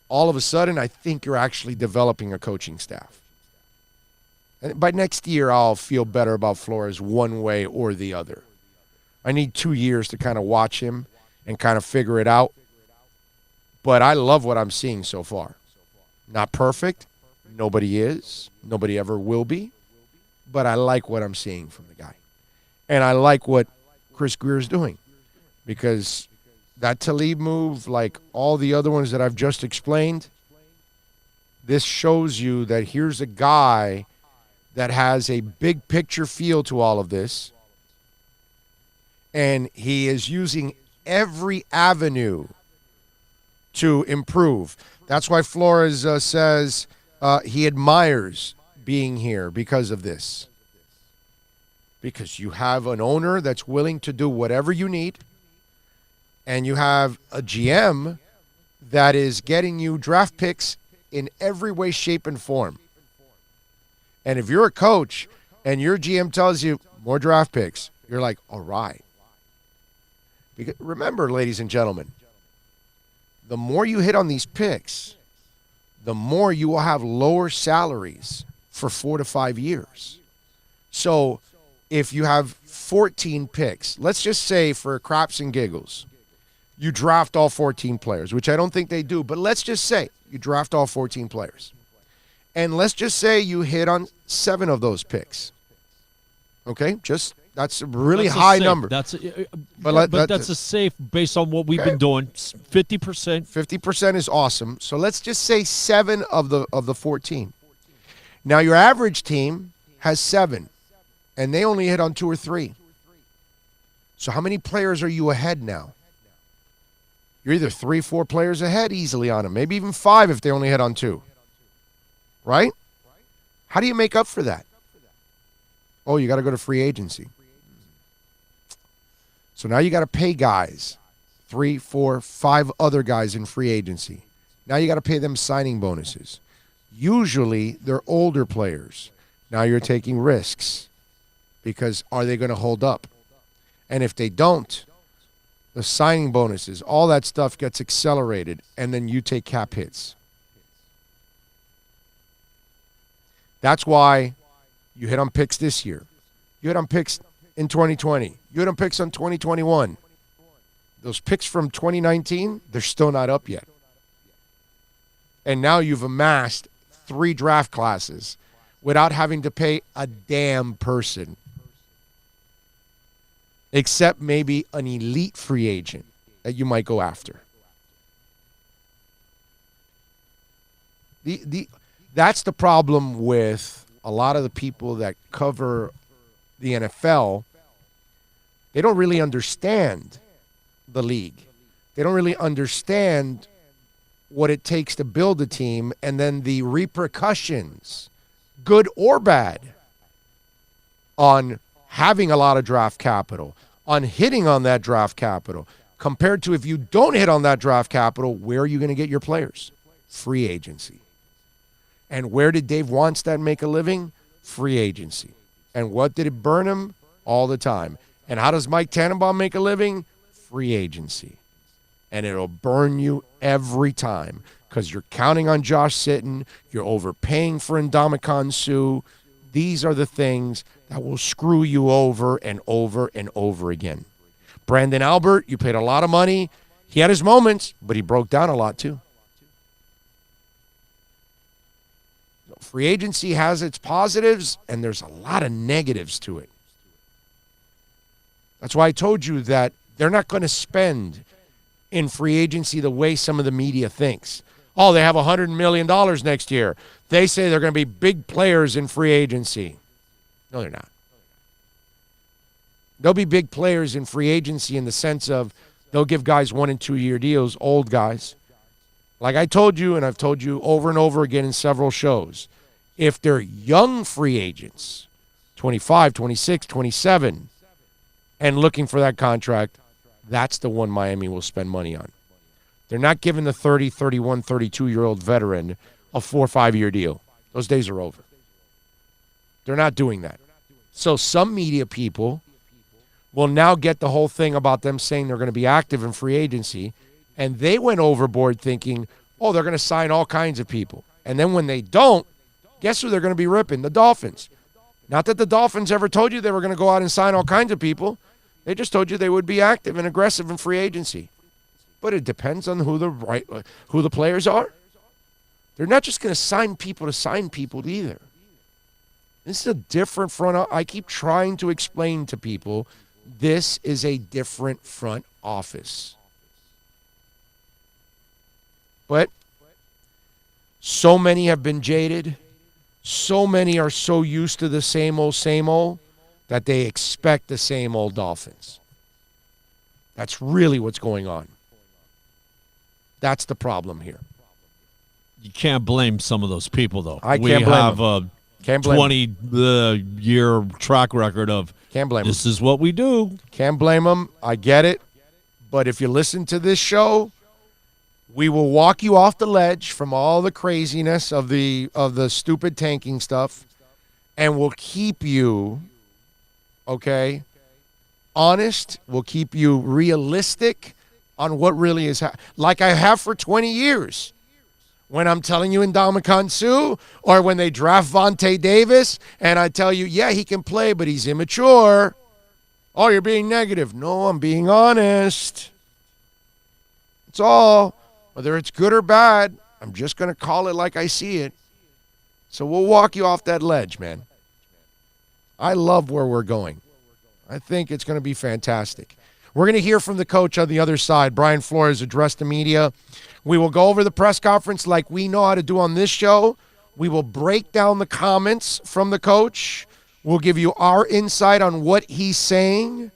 Speaker 5: All of a sudden, I think you're actually developing a coaching staff. And by next year, I'll feel better about Flores one way or the other. I need 2 years to kind of watch him and kind of figure it out. But I love what I'm seeing so far. Not perfect. Nobody is. Nobody ever will be. But I like what I'm seeing from the guy. And I like what Chris Grier is doing. Because that Talib move, like all the other ones that I've just explained, this shows you that here's a guy that has a big picture feel to all of this. And he is using every avenue to improve. That's why Flores says he admires being here because of this. Because you have an owner that's willing to do whatever you need, and you have a GM that is getting you draft picks in every way, shape, and form. And if you're a coach and your GM tells you more draft picks, you're like, all right. Because remember, ladies and gentlemen, the more you hit on these picks, the more you will have lower salaries for 4 to 5 years. So if you have 14 picks, let's just say for craps and giggles, you draft all 14 players, which I don't think they do, but let's just say you draft all 14 players. And let's just say you hit on 7 of those picks. Okay? That's a really high number.
Speaker 6: That's a safe based on what we've been doing. 50%.
Speaker 5: 50% is awesome. So let's just say 7 of the 14. Now your average team has 7, and they only hit on 2 or 3. So how many players are you ahead now? You're either 3, 4 players ahead easily on them, maybe even 5 if they only hit on 2. Right? How do you make up for that? Oh, you got to go to free agency. So now you got to pay guys, 3, 4, 5 other guys in free agency. Now you got to pay them signing bonuses. Usually they're older players. Now you're taking risks because are they going to hold up? And if they don't, the signing bonuses, all that stuff gets accelerated, and then you take cap hits. That's why you hit on picks this year. You hit on picks in 2020. You hit on picks on 2021. Those picks from 2019, they're still not up yet. And now you've amassed 3 draft classes without having to pay a damn person. Except maybe an elite free agent that you might go after. That's the problem with a lot of the people that cover the NFL. They don't really understand the league. They don't really understand what it takes to build a team and then the repercussions, good or bad, on having a lot of draft capital, on hitting on that draft capital, compared to if you don't hit on that draft capital, where are you going to get your players? Free agency. And where did Dave Wannstedt make a living? Free agency. And what did it burn him? All the time. And how does Mike Tannenbaum make a living? Free agency. And it'll burn you every time because you're counting on Josh Sitton. You're overpaying for Ndamukong Suh. These are the things that will screw you over and over and over again. Brandon Albert, you paid a lot of money. He had his moments, but he broke down a lot too. Free agency has its positives, and there's a lot of negatives to it. That's why I told you that they're not going to spend in free agency the way some of the media thinks. Oh, they have $100 million next year. They say they're going to be big players in free agency. No, they're not. They'll be big players in free agency in the sense of they'll give guys 1- and 2-year deals, old guys. Like I told you, and I've told you over and over again in several shows, if they're young free agents, 25, 26, 27, and looking for that contract, that's the one Miami will spend money on. They're not giving the 30, 31, 32-year-old veteran a 4 or 5-year deal. Those days are over. They're not doing that. So some media people will now get the whole thing about them saying they're going to be active in free agency, and they went overboard thinking, oh, they're going to sign all kinds of people. And then when they don't, guess who they're going to be ripping? The Dolphins. Not that the Dolphins ever told you they were going to go out and sign all kinds of people. They just told you they would be active and aggressive in free agency. But it depends on who the players are. They're not just going to sign people either. This is a different front. I keep trying to explain to people this is a different front office. But so many have been jaded. So many are so used to the same old, that they expect the same old Dolphins. That's really what's going on. That's the problem here.
Speaker 6: You can't blame some of those people, though.
Speaker 5: I can't blame them. Can't blame
Speaker 6: 20-year track record of
Speaker 5: Can't blame
Speaker 6: this is what we do.
Speaker 5: Can't blame them. I get it. But if you listen to this show, we will walk you off the ledge from all the craziness of the stupid tanking stuff, and we'll keep you, okay, honest. We'll keep you realistic on what really is like I have for 20 years. When I'm telling you Ndamukong Suh, or when they draft Vontae Davis, and I tell you, yeah, he can play, but he's immature. Oh, you're being negative. No, I'm being honest. It's all. Whether it's good or bad, I'm just going to call it like I see it. So we'll walk you off that ledge, man. I love where we're going. I think it's going to be fantastic. We're going to hear from the coach on the other side. Brian Flores addressed the media. We will go over the press conference like we know how to do on this show. We will break down the comments from the coach. We'll give you our insight on what he's saying,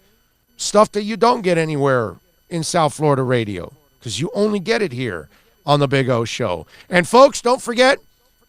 Speaker 5: stuff that you don't get anywhere in South Florida radio, because you only get it here on the Big O Show. And, folks, don't forget,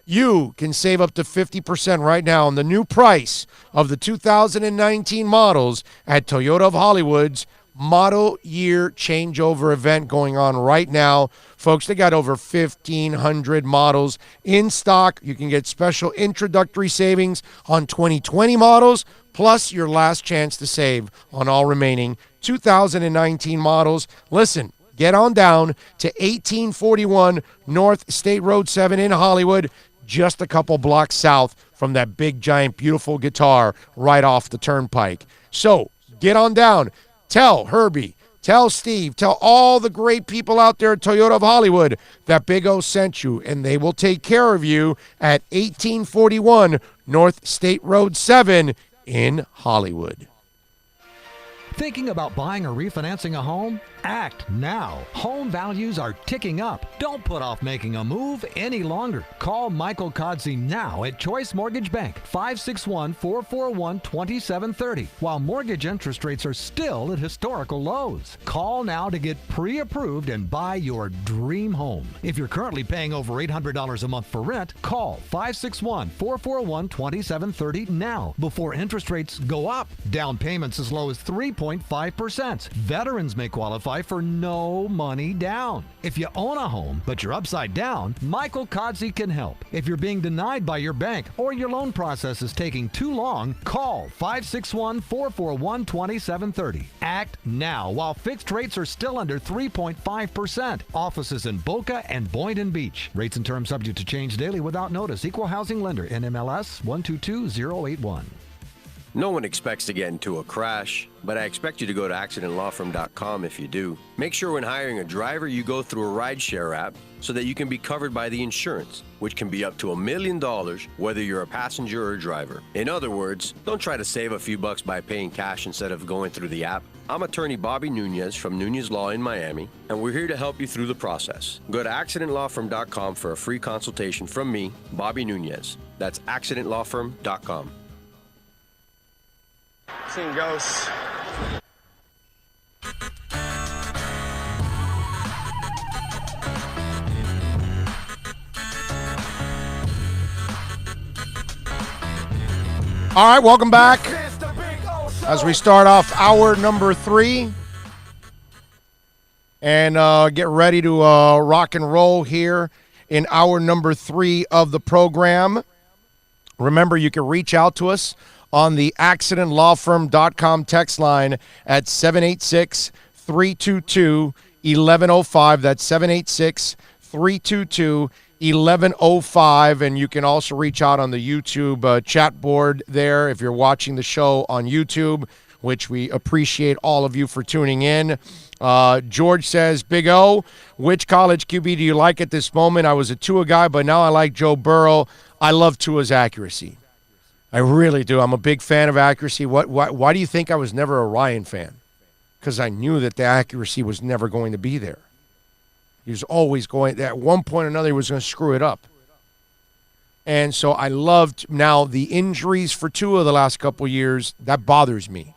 Speaker 5: you can save up to 50% right now on the new price of the 2019 models at Toyota of Hollywood's model year changeover event going on right now. Folks, they got over 1,500 models in stock. You can get special introductory savings on 2020 models, plus your last chance to save on all remaining 2019 models. Listen, get on down to 1841 North State Road 7 in Hollywood, just a couple blocks south from that big, giant, beautiful guitar right off the turnpike. So get on down. Tell Herbie, tell Steve, tell all the great people out there at Toyota of Hollywood that Big O sent you, and they will take care of you at 1841 North State Road 7 in Hollywood.
Speaker 10: Thinking about buying or refinancing a home? Act now. Home values are ticking up. Don't put off making a move any longer. Call Michael Kodzie now at Choice Mortgage Bank, 561-441-2730, while mortgage interest rates are still at historical lows. Call now to get pre-approved and buy your dream home. If you're currently paying over $800 a month for rent, call 561-441-2730 now before interest rates go up. Down payments as low as 3.5%. Veterans may qualify for no money down. If you own a home, but you're upside down, Michael Kodzie can help. If you're being denied by your bank or your loan process is taking too long, call 561-441-2730. Act now while fixed rates are still under 3.5%. Offices in Boca and Boynton Beach. Rates and terms subject to change daily without notice. Equal housing lender. NMLS 122081.
Speaker 9: No one expects to get into a crash, but I expect you to go to accidentlawfirm.com if you do. Make sure when hiring a driver, you go through a rideshare app so that you can be covered by the insurance, which can be up to $1 million whether you're a passenger or a driver. In other words, don't try to save a few bucks by paying cash instead of going through the app. I'm attorney Bobby Nunez from Nunez Law in Miami, and we're here to help you through the process. Go to accidentlawfirm.com for a free consultation from me, Bobby Nunez. That's accidentlawfirm.com.
Speaker 1: Seeing ghosts.
Speaker 5: All right, welcome back as we start off hour number 3 and get ready to rock and roll here in hour number 3 of the program. Remember, you can reach out to us on the accidentlawfirm.com text line at 786-322-1105. That's 786-322-1105. And you can also reach out on the YouTube chat board there if you're watching the show on YouTube, which we appreciate all of you for tuning in. George says, Big O, which college QB do you like at this moment? I was a Tua guy, but now I like Joe Burrow. I love Tua's accuracy. I really do. I'm a big fan of accuracy. Why do you think I was never a Ryan fan? Because I knew that the accuracy was never going to be there. He was always going, at one point or another, he was going to screw it up. And so I loved, now the injuries for Tua the last couple years, that bothers me.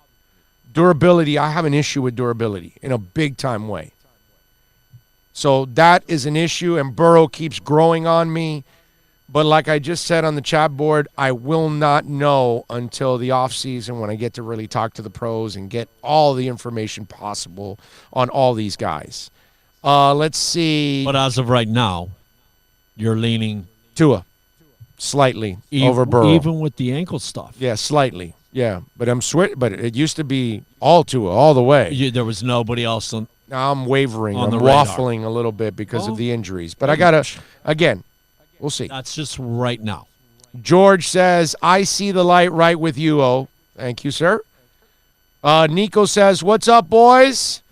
Speaker 5: Durability, I have an issue with durability in a big-time way. So that is an issue, and Burrow keeps growing on me. But like I just said on the chat board, I will not know until the offseason when I get to really talk to the pros and get all the information possible on all these guys. Let's see.
Speaker 6: But as of right now, you're leaning
Speaker 5: Tua slightly over Burrow.
Speaker 6: Even with the ankle stuff.
Speaker 5: Yeah, slightly. Yeah, but but it used to be all Tua all the way.
Speaker 6: There was nobody else on.
Speaker 5: Now I'm wavering.
Speaker 6: On
Speaker 5: I'm
Speaker 6: the radar.
Speaker 5: waffling a little bit because of the injuries. But I got to, again, we'll see.
Speaker 6: That's just right now.
Speaker 5: George says, I see the light right with you, O. Thank you, sir. Nico says, what's up, boys?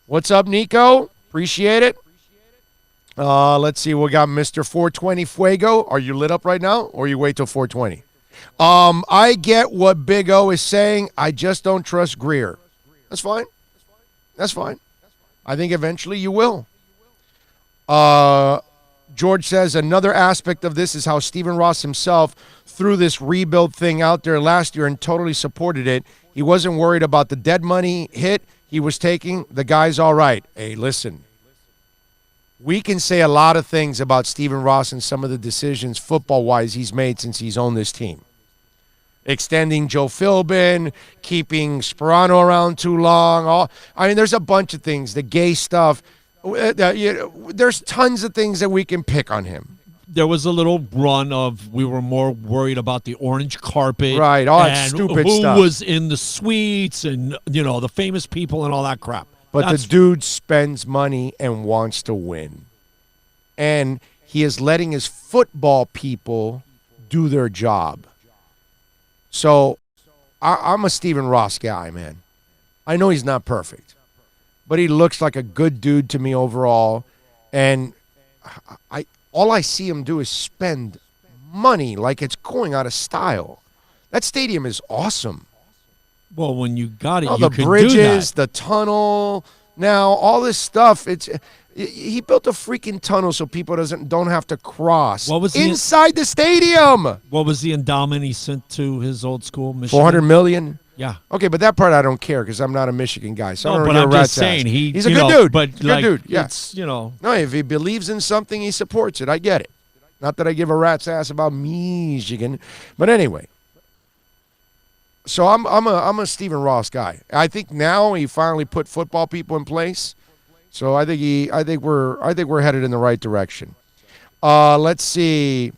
Speaker 5: What's up, Nico? Appreciate it. Let's see. We got Mr. 420 Fuego. Are you lit up right now, or you wait till 420? I get what Big O is saying. I just don't trust Greer. That's fine. That's fine. I think eventually you will. George says another aspect of this is how Stephen Ross himself threw this rebuild thing out there last year and totally supported it. He wasn't worried about the dead money hit he was taking. The guy's all right. Hey, listen. We can say a lot of things about Stephen Ross and some of the decisions football-wise he's made since he's owned this team. Extending Joe Philbin, keeping Sperano around too long. There's a bunch of things. The gay stuff. There's tons of things that we can pick on him.
Speaker 6: There was a little run of we were more worried about the orange carpet.
Speaker 5: Right, all that
Speaker 6: and
Speaker 5: stupid
Speaker 6: who
Speaker 5: stuff.
Speaker 6: was in the suites and, the famous people and all that crap.
Speaker 5: But the dude spends money and wants to win. And he is letting his football people do their job. So I'm a Stephen Ross guy, man. I know he's not perfect, but he looks like a good dude to me overall. And all I see him do is spend money like it's going out of style. That stadium is awesome.
Speaker 6: Well, when you got it,
Speaker 5: All
Speaker 6: you
Speaker 5: the
Speaker 6: could
Speaker 5: bridges,
Speaker 6: do that.
Speaker 5: the tunnel, now all this stuff. He built a freaking tunnel so people don't have to cross inside the stadium.
Speaker 6: What was the endowment he sent to his old school, Michigan?
Speaker 5: $400 million.
Speaker 6: Yeah.
Speaker 5: Okay, but that part I don't care because I'm not a Michigan guy. So I don't
Speaker 6: but
Speaker 5: give a
Speaker 6: I'm
Speaker 5: rat's
Speaker 6: just saying
Speaker 5: ass.
Speaker 6: he's
Speaker 5: a good dude.
Speaker 6: But
Speaker 5: good dude. Yeah.
Speaker 6: It's
Speaker 5: No, if he believes in something, he supports it. I get it. Not that I give a rat's ass about Michigan, but anyway. So I'm a Stephen Ross guy. I think now he finally put football people in place. So I think we're headed in the right direction. Let's see.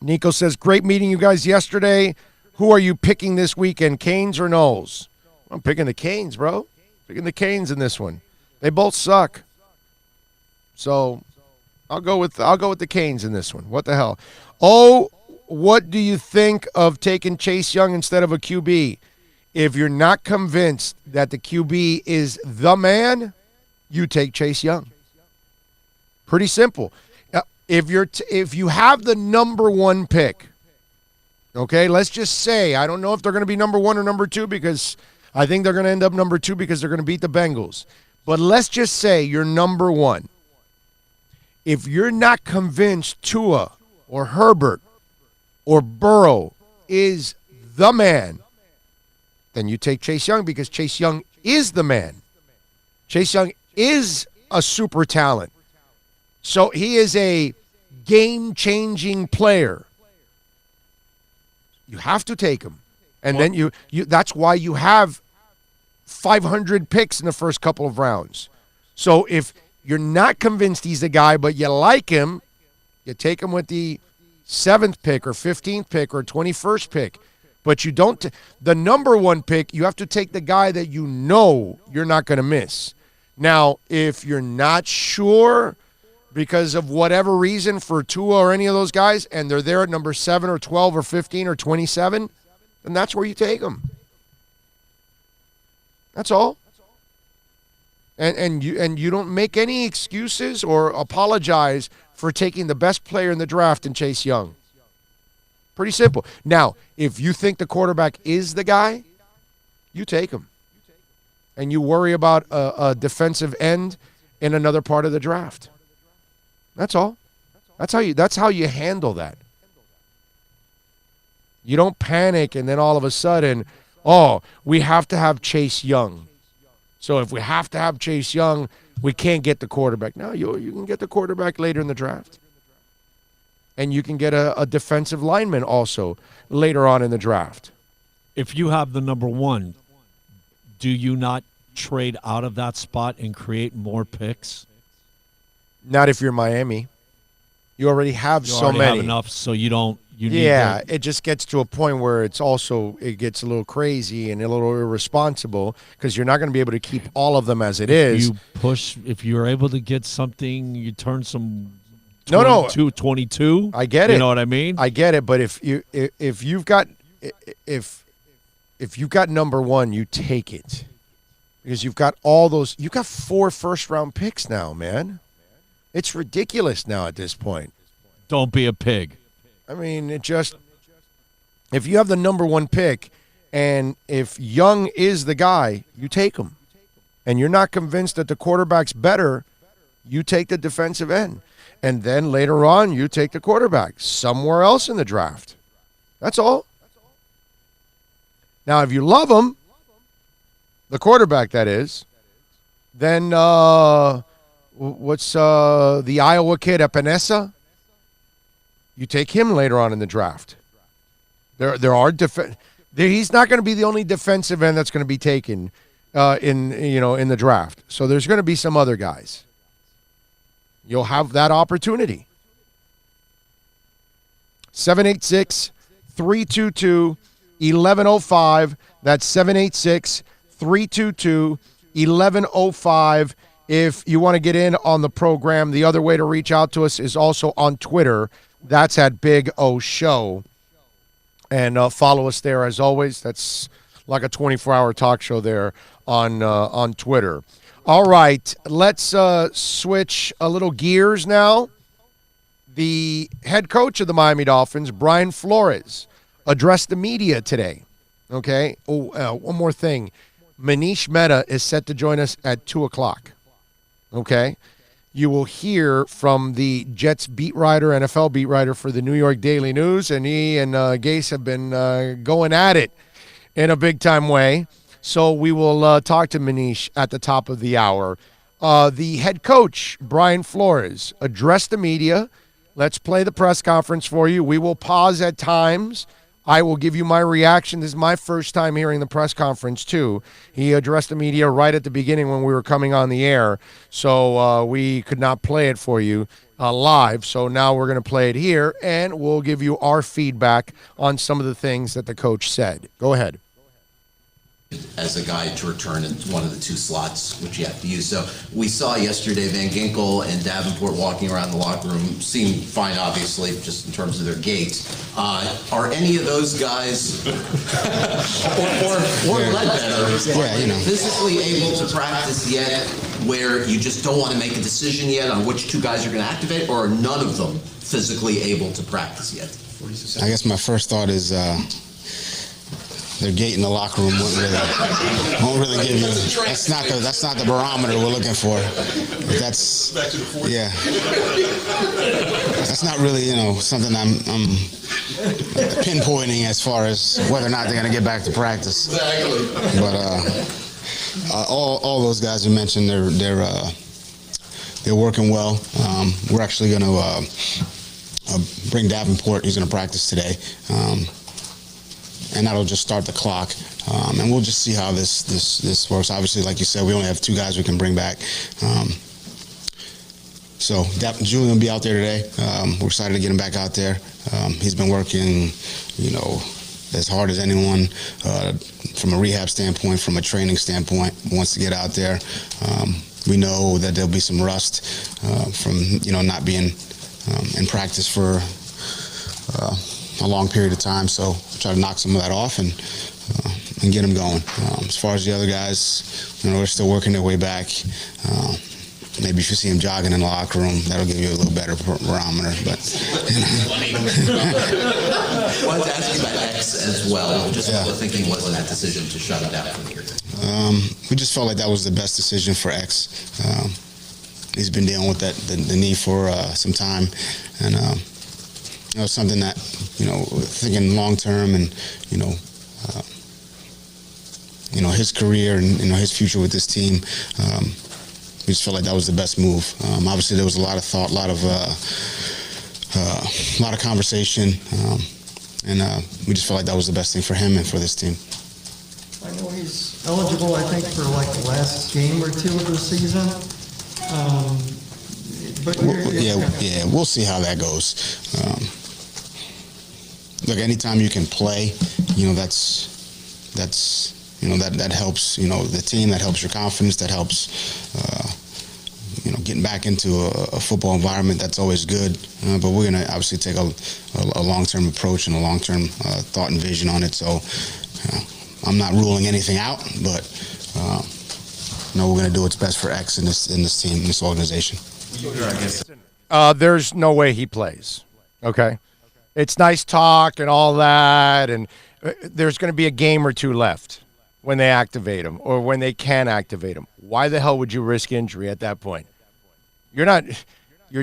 Speaker 5: Nico says, great meeting you guys yesterday. Who are you picking this weekend, Canes or Knowles? I'm picking the Canes, bro. Picking the Canes in this one. They both suck. So I'll go with the Canes in this one. What the hell? Oh, what do you think of taking Chase Young instead of a QB? If you're not convinced that the QB is the man, you take Chase Young. Pretty simple. If you have the number one pick, okay, let's just say, I don't know if they're going to be number one or number two because I think they're going to end up number two because they're going to beat the Bengals. But let's just say you're number one. If you're not convinced Tua or Herbert or Burrow is the man, then you take Chase Young because Chase Young is the man. Chase Young is a super talent. So he is a game-changing player. You have to take him. And then you that's why you have 500 picks in the first couple of rounds. So if you're not convinced he's the guy, but you like him, you take him with the 7th pick or 15th pick or 21st pick. But you don't the number one pick, you have to take the guy that you know you're not going to miss. Now, if you're not sure because of whatever reason for Tua or any of those guys, and they're there at number 7 or 12 or 15 or 27, then that's where you take them. That's all. And you don't make any excuses or apologize for taking the best player in the draft in Chase Young. Pretty simple. Now, if you think the quarterback is the guy, you take him. And you worry about a defensive end in another part of the draft. That's all. That's how you handle that. You don't panic and then all of a sudden, we have to have Chase Young. So if we have to have Chase Young, we can't get the quarterback. No, you can get the quarterback later in the draft. and you can get a defensive lineman also later on in the draft.
Speaker 6: If you have the number 1, do you not trade out of that spot and create more picks?
Speaker 5: Not if you're Miami. You already have
Speaker 6: You
Speaker 5: so
Speaker 6: already
Speaker 5: many.
Speaker 6: have enough, so you don't.
Speaker 5: Yeah, it just gets to a point where it gets a little crazy and a little irresponsible because you're not going to be able to keep all of them as it is.
Speaker 6: If you're able to get something, you turn some
Speaker 5: 22. I get it.
Speaker 6: You know what I mean?
Speaker 5: I get it, but if you've got number 1, you take it because you've got all those. You've got 4 first-round picks now, man. It's ridiculous now at this point.
Speaker 6: Don't be a pig.
Speaker 5: I mean, if you have the number 1 pick and if Young is the guy, you take him. And you're not convinced that the quarterback's better, you take the defensive end. And then later on, you take the quarterback somewhere else in the draft. That's all. Now, if you love him, the quarterback that is, then what's the Iowa kid, Epinesa? You take him later on in the draft. There are he's not going to be the only defensive end that's going to be taken in the draft. So there's going to be some other guys. You'll have that opportunity. 786-322-1105. That's 786-322-1105. If you want to get in on the program, the other way to reach out to us is also on Twitter. That's at Big O Show. And follow us there as always. That's like a 24-hour talk show there on Twitter. All right, let's switch a little gears now. The head coach of the Miami Dolphins, Brian Flores, addressed the media today. Okay? One more thing. Manish Mehta is set to join us at 2 o'clock. Okay? You will hear from the Jets beat writer, NFL beat writer for the New York Daily News, and he and Gase have been going at it in a big-time way. So we will talk to Manish at the top of the hour. The head coach, Brian Flores, addressed the media. Let's play the press conference for you. We will pause at times. I will give you my reaction. This is my first time hearing the press conference, too. He addressed the media right at the beginning when we were coming on the air, so we could not play it for you live. So now we're going to play it here, and we'll give you our feedback on some of the things that the coach said. Go ahead.
Speaker 12: As a guy to return in one of the 2 slots, which you have to use. So we saw yesterday Van Ginkel and Davenport walking around the locker room, seemed fine, obviously, just in terms of their gait. Are any of those guys, or Ledbetter, physically able to practice yet, where you just don't want to make a decision yet on which 2 guys are going to activate, or are none of them physically able to practice yet?
Speaker 13: I guess my first thought is their gait in the locker room won't really give you. That's not the barometer we're looking for. That's not really something I'm pinpointing as far as whether or not they're going to get back to practice. But all those guys you mentioned, they're working well. We're actually going to bring Davenport. He's going to practice today. And that'll just start the clock, and we'll just see how this works. Obviously, like you said, we only have 2 guys we can bring back. So Julian will be out there today. We're excited to get him back out there. He's been working, as hard as anyone from a rehab standpoint, from a training standpoint. Wants to get out there. We know that there'll be some rust from not being in practice for a long period of time, so try to knock some of that off and get them going. As far as the other guys, they're still working their way back. Maybe if you see them jogging in the locker room, that'll give you a little better barometer. But
Speaker 12: I wanted to ask you about X as well. Just what the thinking was in that decision to shut him down from the year.
Speaker 13: We just felt like that was the best decision for X. He's been dealing with the knee for some time, and something that, thinking long term and, his career and, his future with this team, we just felt like that was the best move. Obviously, there was a lot of thought, a lot of a lot of conversation, and we just felt like that was the best thing for him and for this team.
Speaker 14: I know he's eligible, I think, for like the last game or two of the season. But
Speaker 13: yeah, we'll see how that goes. Look, anytime you can play, that helps, the team, that helps your confidence, that helps, getting back into a football environment. That's always good. But we're going to obviously take a long-term approach and a long-term thought and vision on it. So I'm not ruling anything out, but we're going to do what's best for X in this team, in this organization.
Speaker 5: There's no way he plays. Okay, it's nice talk and all that, and there's going to be a game or two left when they activate him or when they can activate him. Why the hell would you risk injury at that point? You're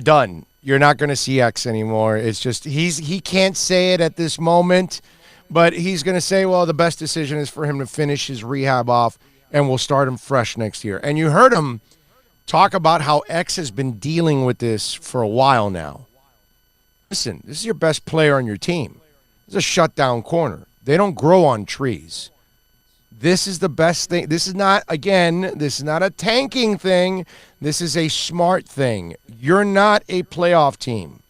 Speaker 5: done. You're not going to see X anymore. It's just he can't say it at this moment, but he's going to say, well, the best decision is for him to finish his rehab off, and we'll start him fresh next year. And you heard him talk about how X has been dealing with this for a while now. Listen, this is your best player on your team. This is a shutdown corner. They don't grow on trees. This is the best thing. This is not a tanking thing. This is a smart thing. You're not a playoff team.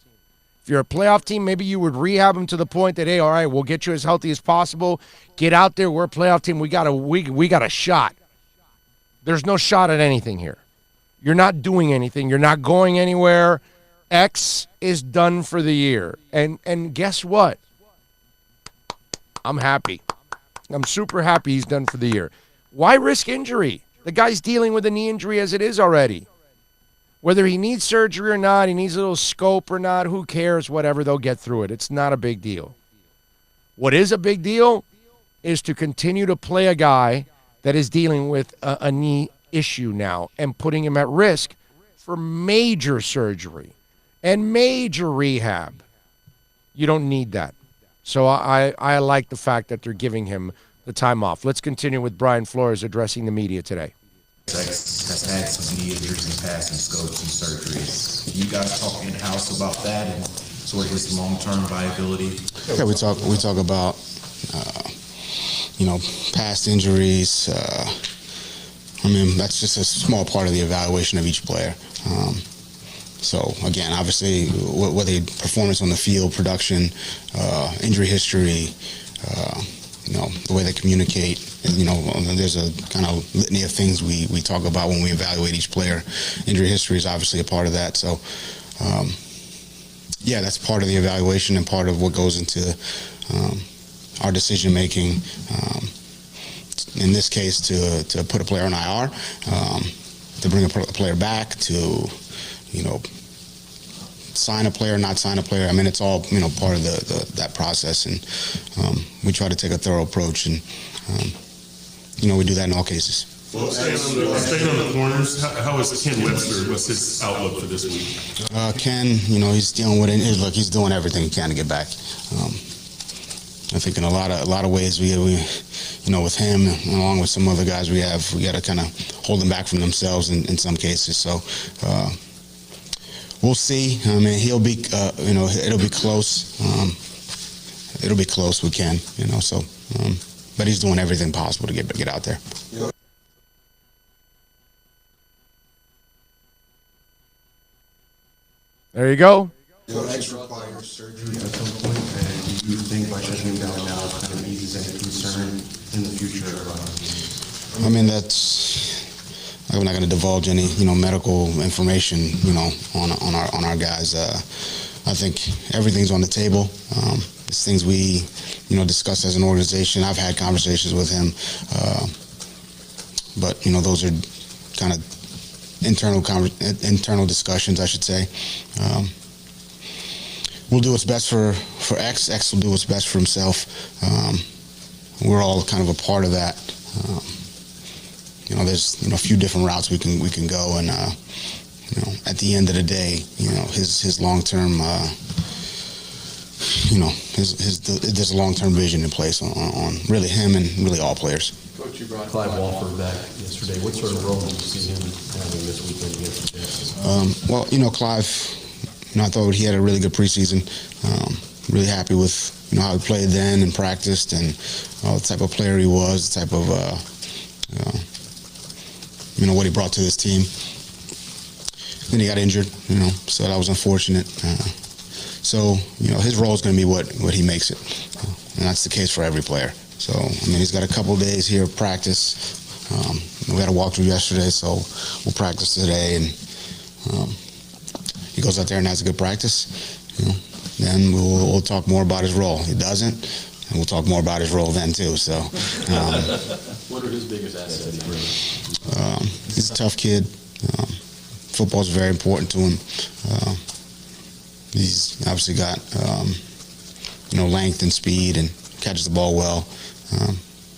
Speaker 5: If you're a playoff team, maybe you would rehab him to the point that, hey, all right, we'll get you as healthy as possible. Get out there. We're a playoff team. We got a shot. There's no shot at anything here. You're not doing anything. You're not going anywhere. X is done for the year. And guess what? I'm happy. I'm super happy he's done for the year. Why risk injury? The guy's dealing with a knee injury as it is already. Whether he needs surgery or not, he needs a little scope or not, who cares? Whatever, they'll get through it. It's not a big deal. What is a big deal is to continue to play a guy that is dealing with a knee issue now and putting him at risk for major surgery and major rehab. You don't need that. So I like the fact that they're giving him the time off. Let's continue with Brian Flores addressing the media today.
Speaker 15: X has had some knee injuries in the past and scopes and surgeries. You guys talk in-house about that and sort of his long-term viability?
Speaker 13: Yeah, we talk about, past injuries. That's just a small part of the evaluation of each player. So, again, obviously, whether performance on the field, production, injury history, the way they communicate, there's a kind of litany of things we talk about when we evaluate each player. Injury history is obviously a part of that. So, that's part of the evaluation and part of what goes into our decision-making. In this case, to put a player on IR, to bring a player back, to sign a player, not sign a player. It's all part of that process, and we try to take a thorough approach, and we do that in all cases.
Speaker 16: Well, staying on the corners, how is Ken Webster? What's his outlook for this week?
Speaker 13: Ken, he's dealing with it. Look, he's doing everything he can to get back. I think in a lot of ways we with him along with some other guys we got to kind of hold them back from themselves in some cases. So we'll see. He'll be it'll be close. It'll be close with Ken. So but he's doing everything possible to get out there.
Speaker 5: There you go.
Speaker 17: Will X require surgery at some point, and do you think by shutting him down now kind of eases any concern in the future?
Speaker 13: We're not going to divulge any medical information on our guys. I think everything's on the table. It's things we discuss as an organization. I've had conversations with him, but those are kind of internal discussions, I should say. We'll do what's best for X. X will do what's best for himself. We're all kind of a part of that. There's a few different routes we can go, and at the end of the day, his long term, there's a long term vision in place on really him and really all players.
Speaker 17: Coach, you brought Clive Walford back yesterday. What sort of role do you see him having this weekend against the Jets?
Speaker 13: Clive, I thought he had a really good preseason. Really happy with how he played then and practiced, and the type of player he was, the type of what he brought to this team. Then he got injured, so that was unfortunate. So his role is going to be what he makes it, and that's the case for every player. So he's got a couple of days here of practice. We had a walkthrough yesterday, so we'll practice today, and he goes out there and has a good practice. Then we'll talk more about his role. He doesn't, and we'll talk more about his role then too. So,
Speaker 18: what are his biggest assets he brings?
Speaker 13: He's a tough kid. Football's very important to him. He's obviously got length and speed and catches the ball well.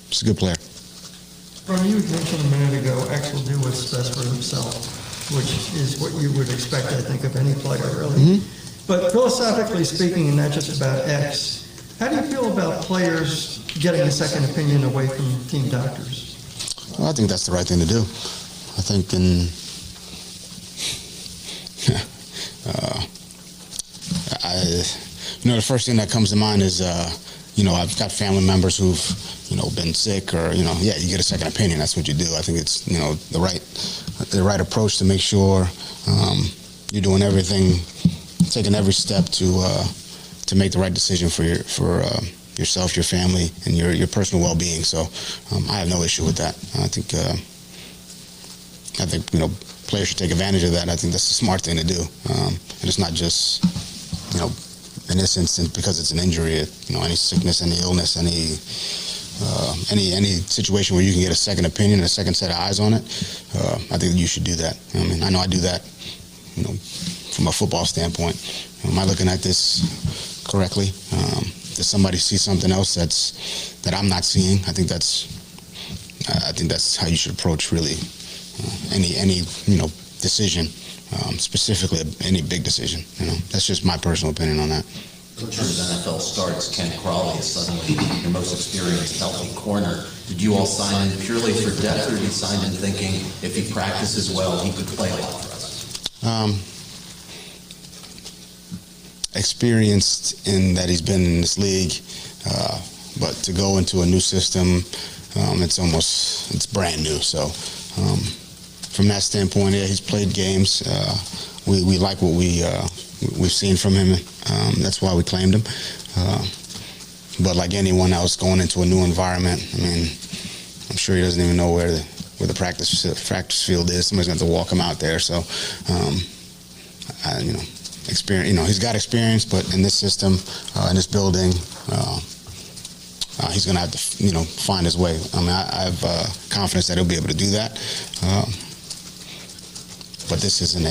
Speaker 13: He's a good player.
Speaker 14: Ron, you had mentioned a minute ago, X will do what's best for himself, which is what you would expect, I think, of any player, really.
Speaker 13: Mm-hmm.
Speaker 14: But philosophically speaking, and not just about X, how do you feel about players getting a second opinion away from team doctors?
Speaker 13: Well, I think that's the right thing to do. I think the first thing that comes to mind is, I've got family members who've, been sick or, you get a second opinion. That's what you do. I think it's, the right approach to make sure you're doing everything, taking every step to make the right decision for yourself, your family, and your personal well-being. So I have no issue with that. I think players should take advantage of that. I think that's a smart thing to do. And it's not just, in this instance, because it's an injury, any sickness, any illness, any situation where you can get a second opinion, a second set of eyes on it. I think you should do that. I know I do that, from a football standpoint. Am I looking at this correctly? Does somebody see something else that I'm not seeing? I think that's how you should approach really any decision, specifically any big decision. That's just my personal opinion on that.
Speaker 12: In terms of NFL starts, Ken Crawley is suddenly your most experienced healthy corner. Did you all sign in purely for depth, or did you sign in thinking if he practices well, he could play a lot for us?
Speaker 13: Experienced in that he's been in this league, but to go into a new system, it's brand new. So from that standpoint, yeah, he's played games. We like what we've seen from him. That's why we claimed him. But like anyone else going into a new environment, I'm sure he doesn't even know where the practice field is. Somebody's going to have to walk him out there. So, experience. He's got experience, but in this system, in this building, he's going to have to, find his way. I have confidence that he'll be able to do that. But this isn't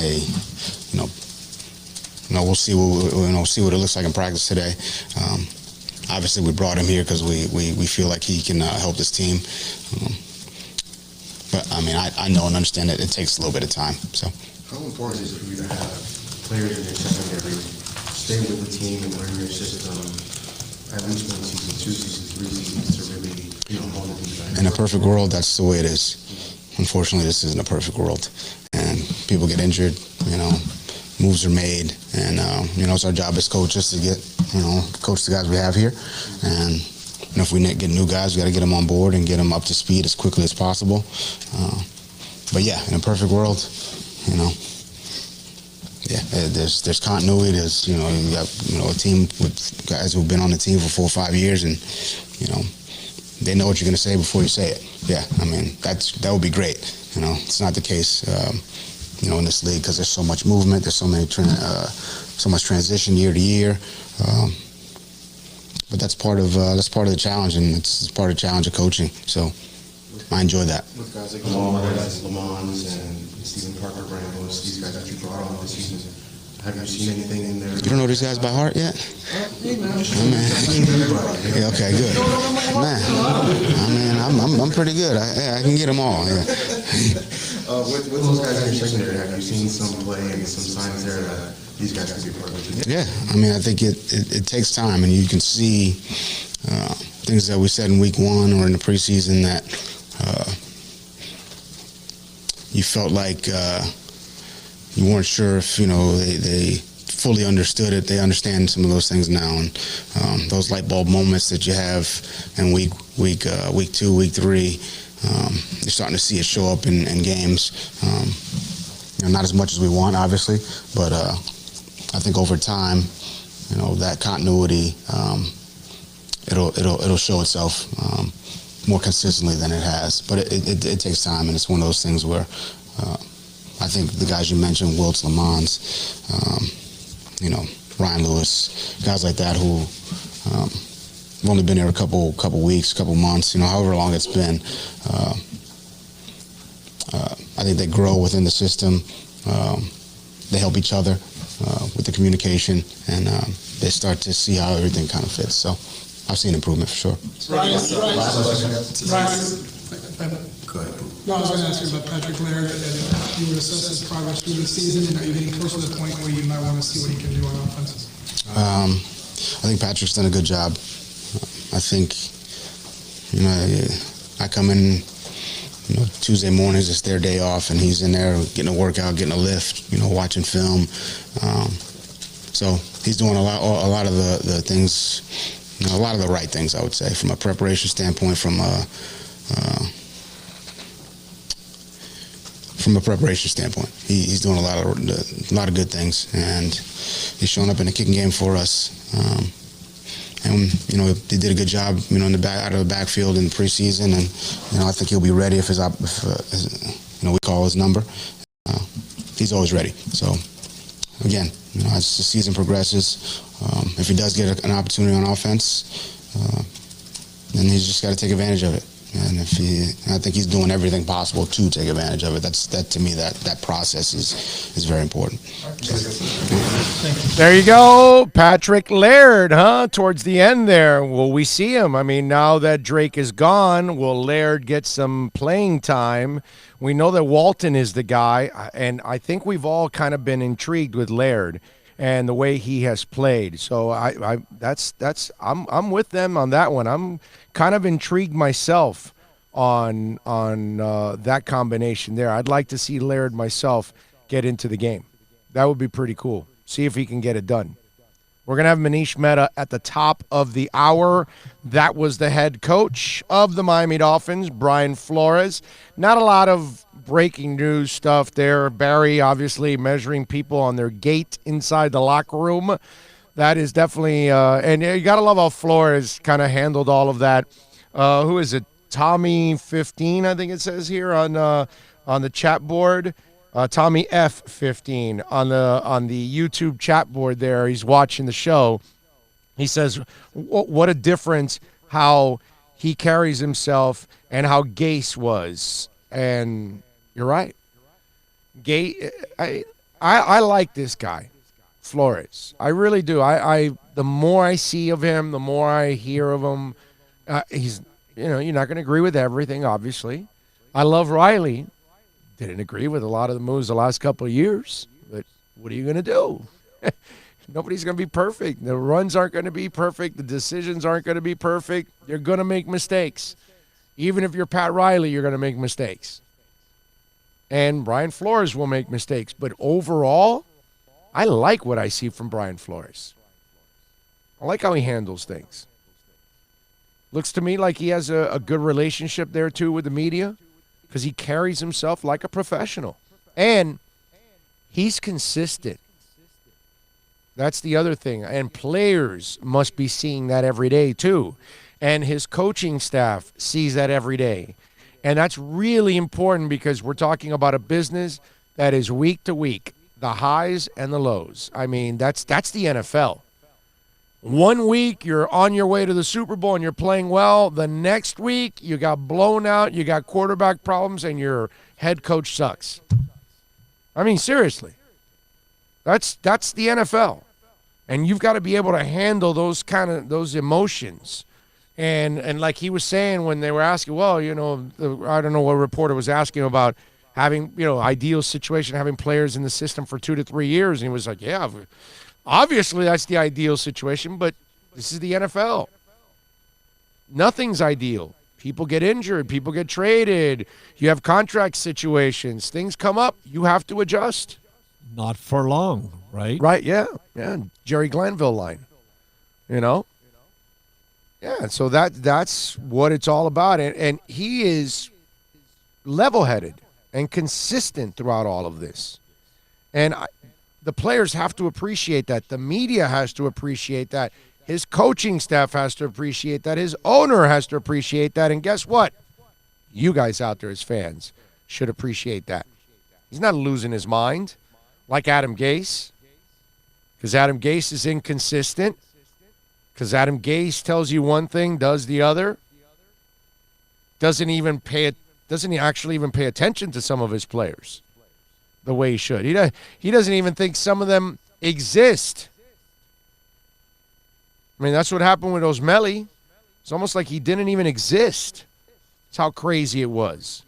Speaker 13: we'll see what it looks like in practice today. Obviously, we brought him here because we feel like he can help this team. But I know and understand that it takes a little bit of time. So,
Speaker 17: how important is it for you to have players in your secondary stay with the team and learn your system at least 1 season, 2 seasons, 3 seasons to really hone the defense?
Speaker 13: In a perfect world, that's the way it is. Unfortunately, this isn't a perfect world, and people get injured. Moves are made, and it's our job as coaches to coach the guys we have here, and if we get new guys, we got to get them on board and get them up to speed as quickly as possible. But yeah, in a perfect world, there's continuity. There's you got a team with guys who've been on the team for 4 or 5 years, and they know what you're going to say before you say it. Yeah, that would be great. It's not the case. In this league, because there's so much movement, there's so much transition year to year. But that's part of the challenge, and it's part of the challenge of coaching. So I enjoy that.
Speaker 17: With guys like Lamons and Stephen Parker, Brambos, these guys that you brought on this season, have you seen anything in there?
Speaker 13: You don't know these guys by heart yet? Yeah, okay, good. Man, I'm pretty good. I can get them all. Yeah.
Speaker 17: With those guys in your secondary, have you seen some play and some signs there that these guys could be part of the team?
Speaker 13: Yeah, I think it takes time, and you can see things that we said in week 1 or in the preseason that you felt like you weren't sure if they fully understood it. They understand some of those things now, and those light bulb moments that you have in week 2, week 3, you're starting to see it show up in games. Not as much as we want, obviously, but I think over time, that continuity, it'll show itself more consistently than it has. But it takes time, and it's one of those things where I think the guys you mentioned, Wilts, Lamons, Ryan Lewis, guys like that who have only been here a couple weeks, couple months, however long it's been. I think they grow within the system. They help each other with the communication, and they start to see how everything kind of fits. So I've seen improvement for sure.
Speaker 19: Ryan.
Speaker 15: Go ahead.
Speaker 19: No, I was going to ask you about Patrick Laird. You would assess his progress through the season, and are you getting close to the point where you might want to see what he can do on offense?
Speaker 13: I think Patrick's done a good job. I think, I come in, Tuesday mornings, it's their day off, and he's in there getting a workout, getting a lift, watching film. So he's doing a lot of the things, a lot of the right things, I would say, from a preparation standpoint, from a preparation standpoint. He's doing a lot of good things, and he's showing up in the kicking game for us. And they did a good job, in the back, out of the backfield in the preseason, and I think he'll be ready if we call his number. He's always ready. So again, as the season progresses, if he does get an opportunity on offense, then he's just got to take advantage of it. And I think he's doing everything possible to take advantage of it. That to me, that process is very important.
Speaker 5: There you go, Patrick Laird, towards the end there. Will we see him? I mean, now that Drake is gone, will Laird get some playing time? We know that Walton is the guy, and I think we've all kind of been intrigued with Laird and the way he has played. So I'm with them on that one. I'm kind of intrigued myself on that combination there. I'd like to see Laird myself get into the game. That would be pretty cool. See if he can get it done. We're going to have Manish Mehta at the top of the hour. That was the head coach of the Miami Dolphins, Brian Flores. Not a lot of breaking news stuff there. Barry obviously measuring people on their gait inside the locker room. That is definitely, and you got to love how Flores kind of handled all of that. Who is it? Tommy 15, I think it says here on the chat board. Tommy F15 on the YouTube chat board there. He's watching the show. He says, what a difference how he carries himself and how Gase was. And you're right. Gase, I like this guy, Flores. I really do. The more I see of him, the more I hear of him. He's, you're not going to agree with everything, obviously. I love Riley. Didn't agree with a lot of the moves the last couple of years, but what are you going to do? Nobody's going to be perfect. The runs aren't going to be perfect. The decisions aren't going to be perfect. You're going to make mistakes. Even if you're Pat Riley, you're going to make mistakes. And Brian Flores will make mistakes. But overall, I like what I see from Brian Flores. I like how he handles things. Looks to me like he has a good relationship there, too, with the media, because he carries himself like a professional. And he's consistent. That's the other thing. And players must be seeing that every day, too. And his coaching staff sees that every day. And that's really important because we're talking about a business that is week to week, the highs and the lows. I mean, that's the NFL. 1 week, you're on your way to the Super Bowl and you're playing well. The next week, you got blown out, you got quarterback problems, and your head coach sucks. I mean, seriously. That's the NFL. And you've got to be able to handle those emotions. And like he was saying when they were asking, well, I don't know what reporter was asking about having, ideal situation, having players in the system for 2 to 3 years. And he was like, yeah, obviously that's the ideal situation, but this is the NFL. Nothing's ideal. People get injured. People get traded. You have contract situations. Things come up. You have to adjust.
Speaker 6: Not for long, right?
Speaker 5: Right, yeah. Jerry Glanville line, Yeah, so that's what it's all about. And he is level-headed and consistent throughout all of this. And the players have to appreciate that. The media has to appreciate that. His coaching staff has to appreciate that. His owner has to appreciate that. And guess what? You guys out there as fans should appreciate that. He's not losing his mind like Adam Gase, because Adam Gase is inconsistent, because Adam Gase tells you one thing, does the other. Doesn't he actually even pay attention to some of his players the way he should? He doesn't even think some of them exist. I mean, that's what happened with Osmelli. It's almost like he didn't even exist. That's how crazy it was.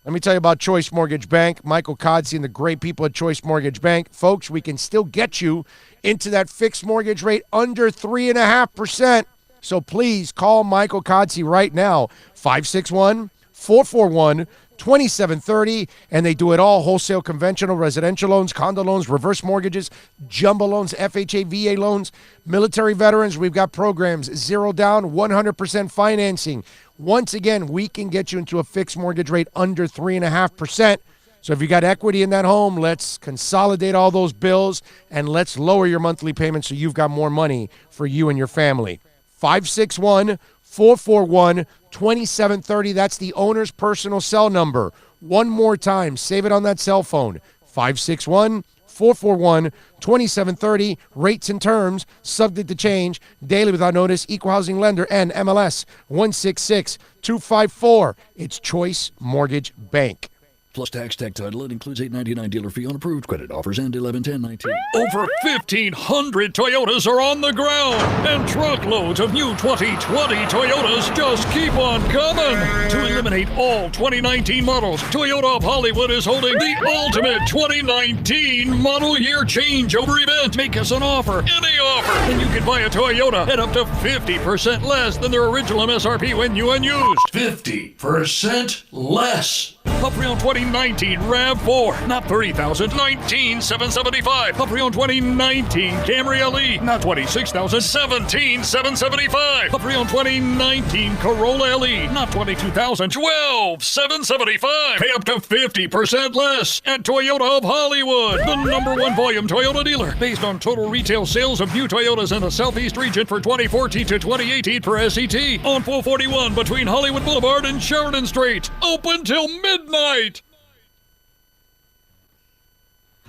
Speaker 5: Let me tell you about Choice Mortgage Bank. Michael Codsey and the great people at Choice Mortgage Bank. Folks, we can still get you into that fixed mortgage rate under 3.5%. So please call Michael Codsey right now, 561-441-2730. And they do it all: wholesale, conventional, residential loans, condo loans, reverse mortgages, jumbo loans, FHA, VA loans, military veterans. We've got programs, 0 down, 100% financing. Once again, we can get you into a fixed mortgage rate under 3.5%. So if you got equity in that home, let's consolidate all those bills and let's lower your monthly payments so you've got more money for you and your family. 561-441-2730. That's the owner's personal cell number. One more time, save it on that cell phone. 561-441-2730. Rates and terms subject to change. Daily without notice. Equal housing lender. NMLS 166254. It's Choice Mortgage Bank.
Speaker 7: Plus tax, tech title. It includes $8.99 dealer fee on approved credit offers and 11/10/19.
Speaker 8: Over 1,500 Toyotas are on the ground, and truckloads of new 2020 Toyotas just keep on coming. To eliminate all 2019 models, Toyota of Hollywood is holding the ultimate 2019 model year changeover event. Make us an offer, any offer, and you can buy a Toyota at up to 50% less than their original MSRP when new and used. 50% less. A pre-owned 2019 RAV4, not $30,000, $19,775. A pre-owned 2019 Camry LE, not $26,000, $17,775. A pre-owned 2019 Corolla LE, not $22,000, $12,775. Pay up to 50% less at Toyota of Hollywood, the #1 volume Toyota dealer, based on total retail sales of new Toyotas in the Southeast region for 2014 to 2018 per SET, on 441 between Hollywood Boulevard and Sheridan Street. Open till midnight.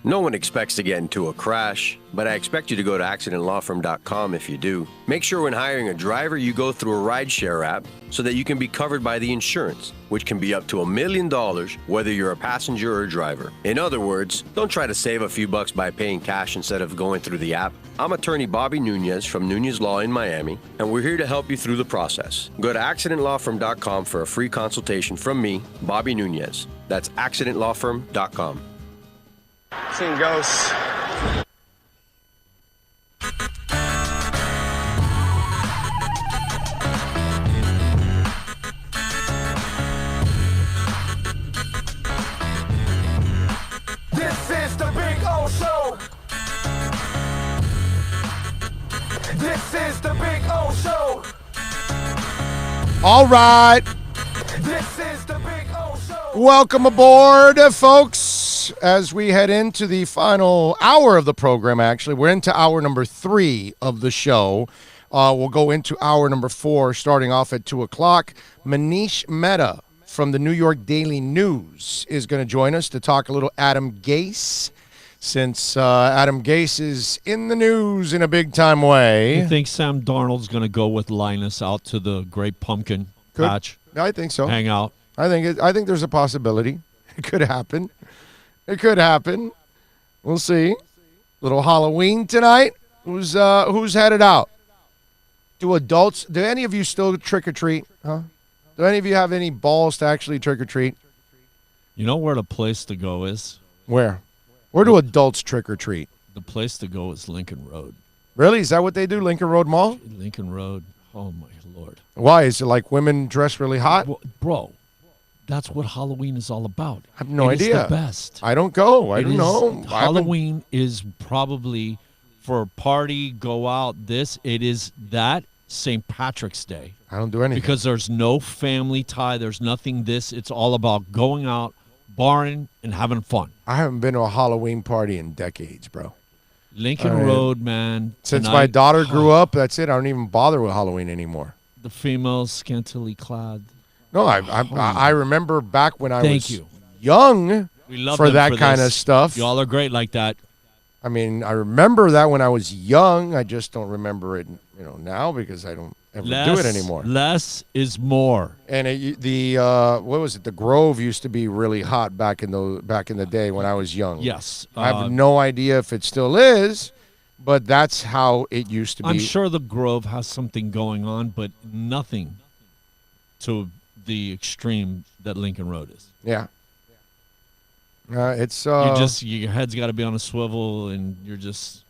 Speaker 9: No one expects to get into a crash, but I expect you to go to accidentlawfirm.com if you do. Make sure when hiring a driver, you go through a rideshare app so that you can be covered by the insurance, which can be up to $1 million whether you're a passenger or a driver. In other words, don't try to save a few bucks by paying cash instead of going through the app. I'm attorney Bobby Nunez from Nunez Law in Miami, and we're here to help you through the process. Go to accidentlawfirm.com for a free consultation from me, Bobby Nunez. That's accidentlawfirm.com.
Speaker 1: Seeing ghosts.
Speaker 2: This is the Big O Show. This is the Big O Show.
Speaker 5: All right.
Speaker 2: This is the Big O Show.
Speaker 5: Welcome aboard, folks. As we head into the final hour of the program, actually, we're into hour number 3 of the show. We'll go into hour number 4, starting off at 2 o'clock. Manish Mehta from the New York Daily News is going to join us to talk a little Adam Gase, since Adam Gase is in the news in a big-time way.
Speaker 6: You think Sam Darnold's going to go with Linus out to the Great Pumpkin Patch?
Speaker 5: I think so.
Speaker 6: Hang out.
Speaker 5: I think there's a possibility. It could happen. It could happen. We'll see. Little Halloween tonight. Who's headed out? Do any of you still trick or treat? Huh? Do any of you have any balls to actually trick or treat?
Speaker 6: You know where the place to go is?
Speaker 5: Where? Where do adults trick or treat?
Speaker 6: The place to go is Lincoln Road.
Speaker 5: Really? Is that what they do? Lincoln Road Mall?
Speaker 6: Lincoln Road. Oh my Lord.
Speaker 5: Why? Is it like women dress really hot?
Speaker 6: Bro, That's what Halloween is all about.
Speaker 5: I have no
Speaker 6: It is
Speaker 5: idea.
Speaker 6: the best.
Speaker 5: I don't go. I
Speaker 6: It
Speaker 5: don't
Speaker 6: is-
Speaker 5: know.
Speaker 6: Halloween is probably for a party, go out. It is that St. Patrick's Day.
Speaker 5: I don't do anything.
Speaker 6: Because there's no family tie. There's nothing this. It's all about going out, barring, and having fun.
Speaker 5: I haven't been to a Halloween party in decades, bro.
Speaker 6: Lincoln Road, man.
Speaker 5: Since
Speaker 6: tonight-
Speaker 5: my daughter grew up, that's it. I don't even bother with Halloween anymore.
Speaker 6: The females scantily clad.
Speaker 5: No, I remember back when I
Speaker 6: Thank
Speaker 5: was
Speaker 6: you.
Speaker 5: young
Speaker 6: We love
Speaker 5: for
Speaker 6: them
Speaker 5: that
Speaker 6: for
Speaker 5: kind of
Speaker 6: this.
Speaker 5: stuff.
Speaker 6: Y'all are great like that.
Speaker 5: I mean, I remember that when I was young. I just don't remember it, now because I don't ever do it anymore.
Speaker 6: Less is more.
Speaker 5: And what was it? The Grove used to be really hot back in the day when I was young.
Speaker 6: Yes.
Speaker 5: I have no idea if it still is, but that's how it used to be.
Speaker 6: I'm sure the Grove has something going on, but nothing to the extreme that Lincoln Road is.
Speaker 5: Yeah. It's
Speaker 6: your head's got to be on a swivel, and you're just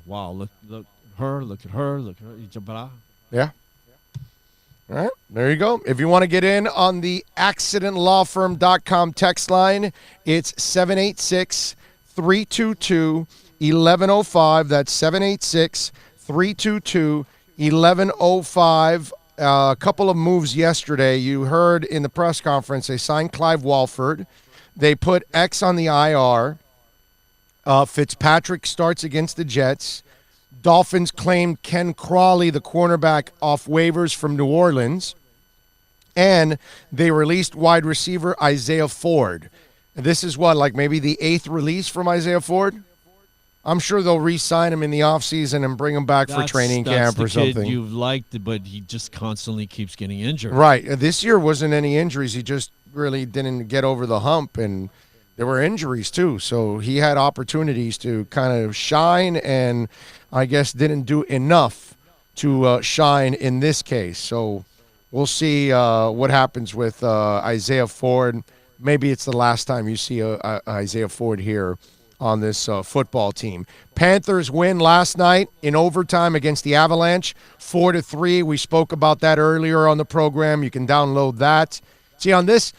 Speaker 6: wow. Look at her. Look at her.
Speaker 5: Yeah. All right, there you go. If you want to get in on the accidentlawfirm.com text line, it's 786-322-1105. That's 786-322-1105. A couple of moves yesterday. You heard in the press conference they signed Clive Walford. They put X on the IR. Fitzpatrick starts against the Jets. Dolphins claimed Ken Crawley, the cornerback, off waivers from New Orleans. And they released wide receiver Isaiah Ford. This is maybe the 8th release from Isaiah Ford? I'm sure they'll re-sign him in the offseason and bring him back for training camp or
Speaker 6: That's the kid
Speaker 5: something.
Speaker 6: you've liked, but he just constantly keeps getting injured.
Speaker 5: Right. This year wasn't any injuries. He just really didn't get over the hump, and there were injuries too. So he had opportunities to kind of shine, and I guess didn't do enough to shine in this case. So we'll see what happens with Isaiah Ford. Maybe it's the last time you see Isaiah Ford here on this football team. Panthers win last night in overtime against the Avalanche, 4-3. We spoke about that earlier on the program. You can download that. See, on this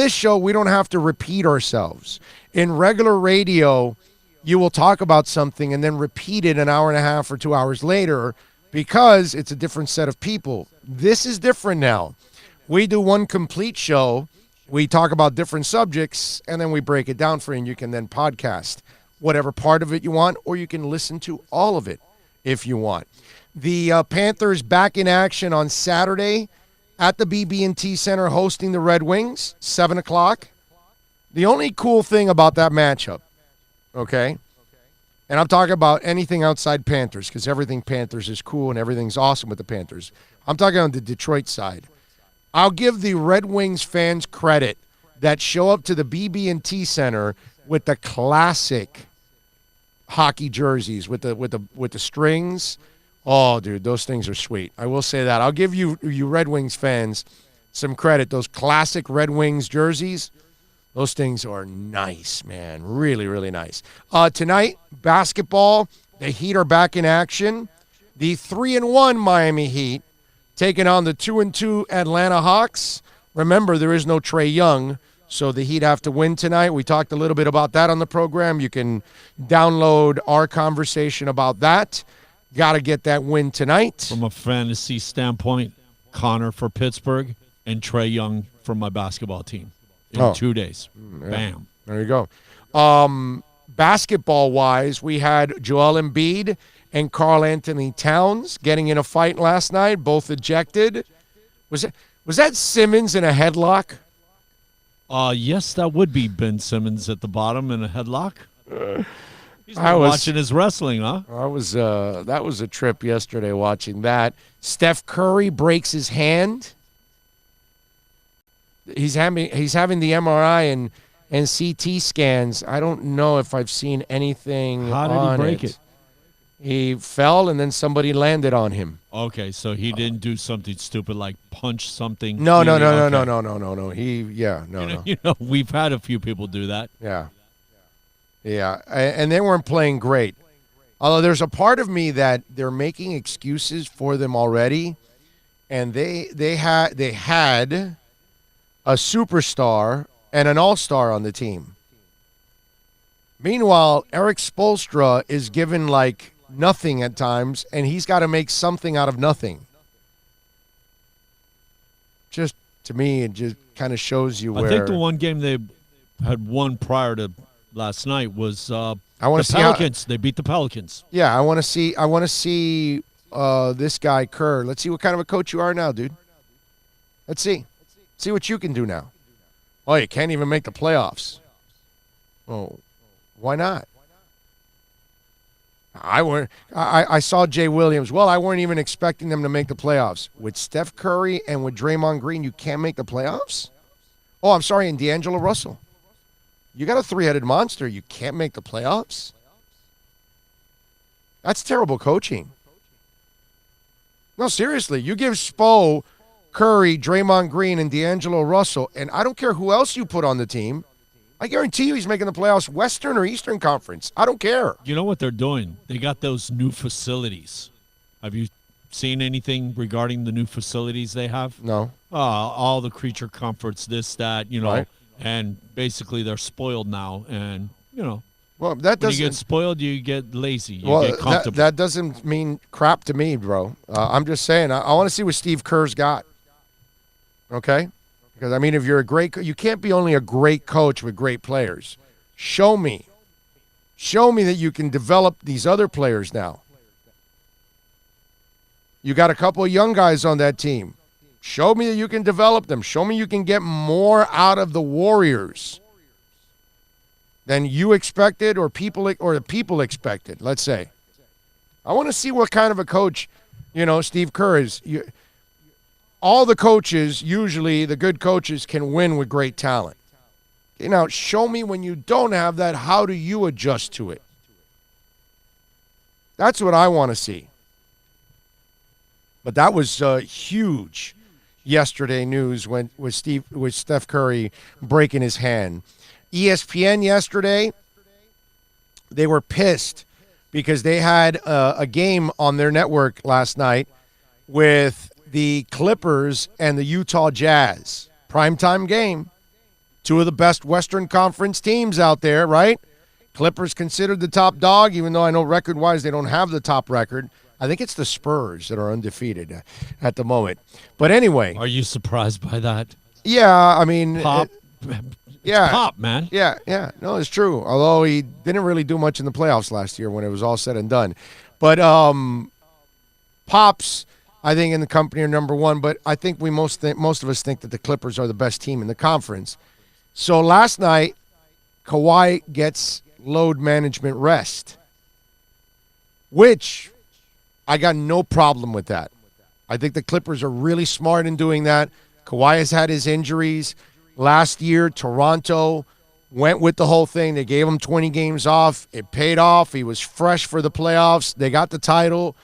Speaker 5: show, we don't have to repeat ourselves. In regular radio, you will talk about something and then repeat it an hour and a half or 2 hours later because it's a different set of people. This is different now. We do one complete show. We talk about different subjects, and then we break it down for you, and you can then podcast whatever part of it you want, or you can listen to all of it if you want. The Panthers back in action on Saturday at the BB&T Center hosting the Red Wings, 7 o'clock. The only cool thing about that matchup, okay, and I'm talking about anything outside Panthers because everything Panthers is cool and everything's awesome with the Panthers. I'm talking on the Detroit side. I'll give the Red Wings fans credit that show up to the BB&T Center with the classic hockey jerseys with the strings. Oh, dude, those things are sweet. I will say that. I'll give you Red Wings fans some credit. Those classic Red Wings jerseys, those things are nice, man. Really, really nice. Tonight, basketball, the Heat are back in action. The 3-1 Miami Heat taking on the 2-2 Atlanta Hawks. Remember, there is no Trae Young, so the Heat have to win tonight. We talked a little bit about that on the program. You can download our conversation about that. Got to get that win tonight.
Speaker 6: From a fantasy standpoint, Connor for Pittsburgh and Trae Young for my basketball team in 2 days.
Speaker 5: Yeah.
Speaker 6: Bam.
Speaker 5: There you go. Basketball-wise, we had Joel Embiid and Karl Anthony Towns getting in a fight last night, both ejected. Was that Simmons in a headlock?
Speaker 6: Yes, that would be Ben Simmons at the bottom in a headlock. He's
Speaker 5: I was
Speaker 6: watching his wrestling, huh?
Speaker 5: That was a trip yesterday watching that. Steph Curry breaks his hand. He's having the MRI and CT scans. I don't know if I've seen anything.
Speaker 6: How did he break it?
Speaker 5: He fell and then somebody landed on him.
Speaker 6: Okay, so he didn't do something stupid like punch something.
Speaker 5: No.
Speaker 6: Okay.
Speaker 5: No.
Speaker 6: We've had a few people do that.
Speaker 5: Yeah. Yeah, and they weren't playing great. Although there's a part of me that they're making excuses for them already, and they had a superstar, and an all-star on the team. Meanwhile, Eric Spoelstra is given like nothing at times, and he's got to make something out of nothing. Just, to me, it just kind of shows you where...
Speaker 6: I think the one game they had won prior to last night was
Speaker 5: I want
Speaker 6: the
Speaker 5: to see
Speaker 6: Pelicans. They beat the Pelicans.
Speaker 5: Yeah, I want to see this guy Kerr. Let's see what kind of a coach you are now, dude. Let's see. See what you can do now. Oh, you can't even make the playoffs. Oh, why not? I saw Jay Williams. Well, I weren't even expecting them to make the playoffs. With Steph Curry and with Draymond Green, you can't make the playoffs? Oh, I'm sorry, and D'Angelo Russell. You got a three-headed monster. You can't make the playoffs? That's terrible coaching. No, seriously. You give Spo, Curry, Draymond Green, and D'Angelo Russell, and I don't care who else you put on the team. I guarantee you he's making the playoffs, Western or Eastern Conference. I don't care.
Speaker 6: You know what they're doing? They got those new facilities. Have you seen anything regarding the new facilities they have?
Speaker 5: No.
Speaker 6: All the creature comforts, this, that,
Speaker 5: Right.
Speaker 6: And basically they're spoiled now. And,
Speaker 5: well, that
Speaker 6: when
Speaker 5: doesn't,
Speaker 6: you get spoiled, you get lazy. You get comfortable.
Speaker 5: that doesn't mean crap to me, bro. I'm just saying, I want to see what Steve Kerr's got. Okay? Because, I mean, if you're a great you can't be only a great coach with great players. Show me. Show me that you can develop these other players now. You got a couple of young guys on that team. Show me that you can develop them. Show me you can get more out of the Warriors than you expected or the people expected, let's say. I want to see what kind of a coach, Steve Kerr is. All the coaches, usually the good coaches, can win with great talent. Okay, now, show me when you don't have that, how do you adjust to it? That's what I want to see. But that was huge yesterday news with Steph Curry breaking his hand. ESPN yesterday, they were pissed because they had a game on their network last night with the Clippers and the Utah Jazz. Primetime game. Two of the best Western Conference teams out there, right? Clippers considered the top dog, even though I know record-wise they don't have the top record. I think it's the Spurs that are undefeated at the moment. But anyway.
Speaker 6: Are you surprised by that?
Speaker 5: Yeah, I mean.
Speaker 6: Pop.
Speaker 5: Yeah.
Speaker 6: Pop, man.
Speaker 5: Yeah. No, it's true. Although he didn't really do much in the playoffs last year when it was all said and done. But Pops, I think, in the company are number one. But I think most of us think that the Clippers are the best team in the conference. So last night, Kawhi gets load management rest, which I got no problem with that. I think the Clippers are really smart in doing that. Kawhi has had his injuries. Last year, Toronto went with the whole thing. They gave him 20 games off. It paid off. He was fresh for the playoffs. They got the title.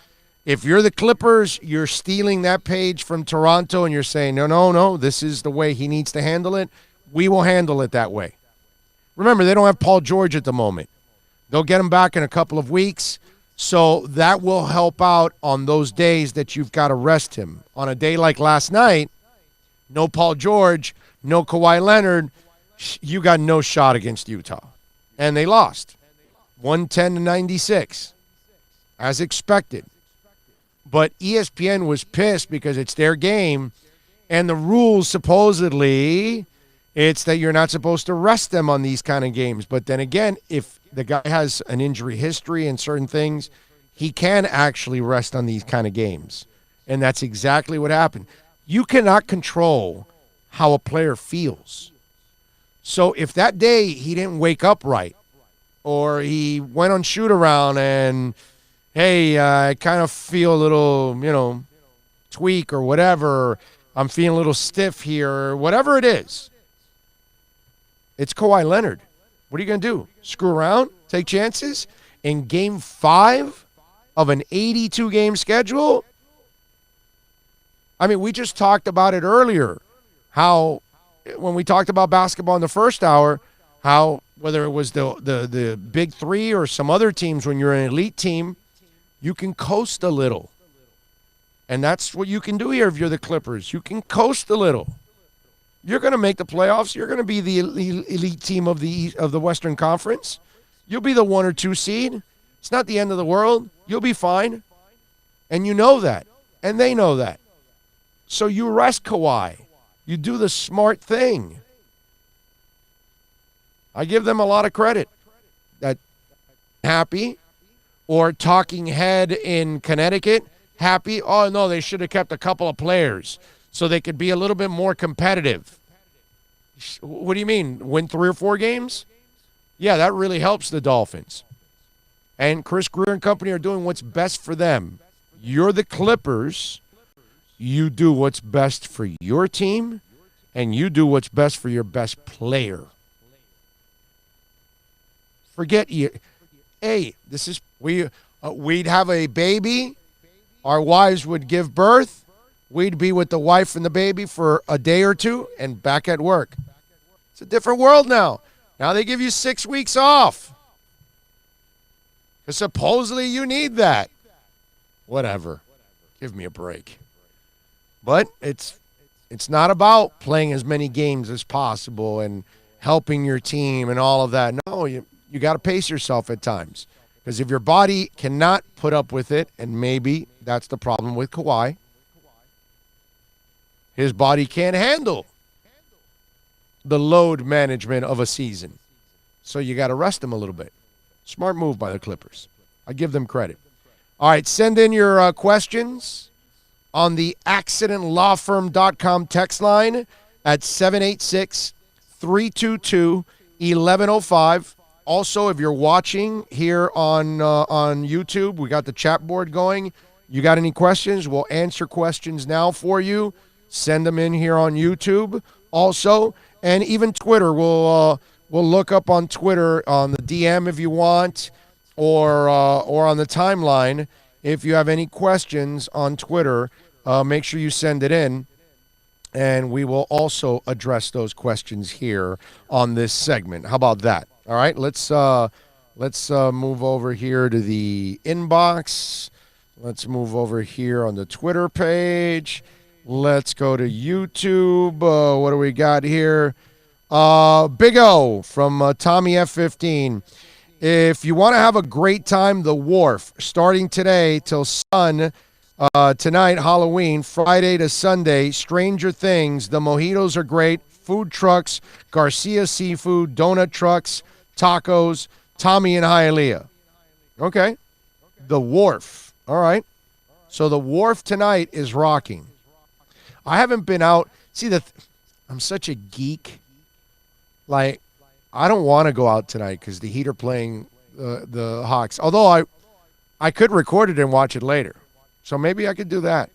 Speaker 5: If you're the Clippers, you're stealing that page from Toronto and you're saying, no, this is the way he needs to handle it. We will handle it that way. Remember, they don't have Paul George at the moment. They'll get him back in a couple of weeks. So that will help out on those days that you've got to rest him. On a day like last night, no Paul George, no Kawhi Leonard, you got no shot against Utah. And they lost, 110-96, as expected. But ESPN was pissed because it's their game, and the rules supposedly, it's that you're not supposed to rest them on these kind of games. But then again, if the guy has an injury history and certain things, he can actually rest on these kind of games. And that's exactly what happened. You cannot control how a player feels. So if that day he didn't wake up right, or he went on shoot around and, hey, I kind of feel a little, tweak or whatever, I'm feeling a little stiff here, or whatever it is, it's Kawhi Leonard. What are you going to do? Screw around? Take chances? In Game 5 of an 82-game schedule? I mean, we just talked about it earlier, how when we talked about basketball in the first hour, how whether it was the Big Three or some other teams, when you're an elite team, you can coast a little. And that's what you can do here if you're the Clippers. You can coast a little. You're going to make the playoffs. You're going to be the elite team of the Western Conference. You'll be the 1 or 2 seed. It's not the end of the world. You'll be fine. And you know that. And they know that. So you rest Kawhi. You do the smart thing. I give them a lot of credit. That happy, or talking head in Connecticut, happy. Oh, no, they should have kept a couple of players so they could be a little bit more competitive. What do you mean? Win 3 or 4 games? Yeah, that really helps the Dolphins. And Chris Greer and company are doing what's best for them. You're the Clippers. You do what's best for your team, and you do what's best for your best player. Forget you. Hey, this is we'd have a baby. Our wives would give birth. We'd be with the wife and the baby for a day or 2 and back at work. It's a different world now. Now they give you 6 weeks off. Because supposedly you need that. Whatever. Give me a break. But it's not about playing as many games as possible and helping your team and all of that. No, you got to pace yourself at times. Because if your body cannot put up with it, and maybe that's the problem with Kawhi, his body can't handle the load management of a season. So you got to rest him a little bit. Smart move by the Clippers. I give them credit. All right, send in your questions on the accidentlawfirm.com text line at 786-322-1105. Also, if you're watching here on YouTube, we got the chat board going. You got any questions? We'll answer questions now for you. Send them in here on YouTube also. And even Twitter. We'll look up on Twitter on the DM if you want, or on the timeline. If you have any questions on Twitter, make sure you send it in, and we will also address those questions here on this segment. How about that? All right, let's move over here to the inbox. Let's move over here on the Twitter page. Let's go to YouTube. What do we got here? Big O from Tommy F15. If you want to have a great time, The Wharf, starting today till tonight, Halloween, Friday to Sunday, Stranger Things. The mojitos are great. Food trucks, Garcia Seafood, donut trucks, tacos, Tommy and Hialeah. Okay. The Wharf. All right. So The Wharf tonight is rocking. I haven't been out. See, I'm such a geek. Like, I don't want to go out tonight because the Heat are playing the Hawks. Although I could record it and watch it later. So maybe I could do that.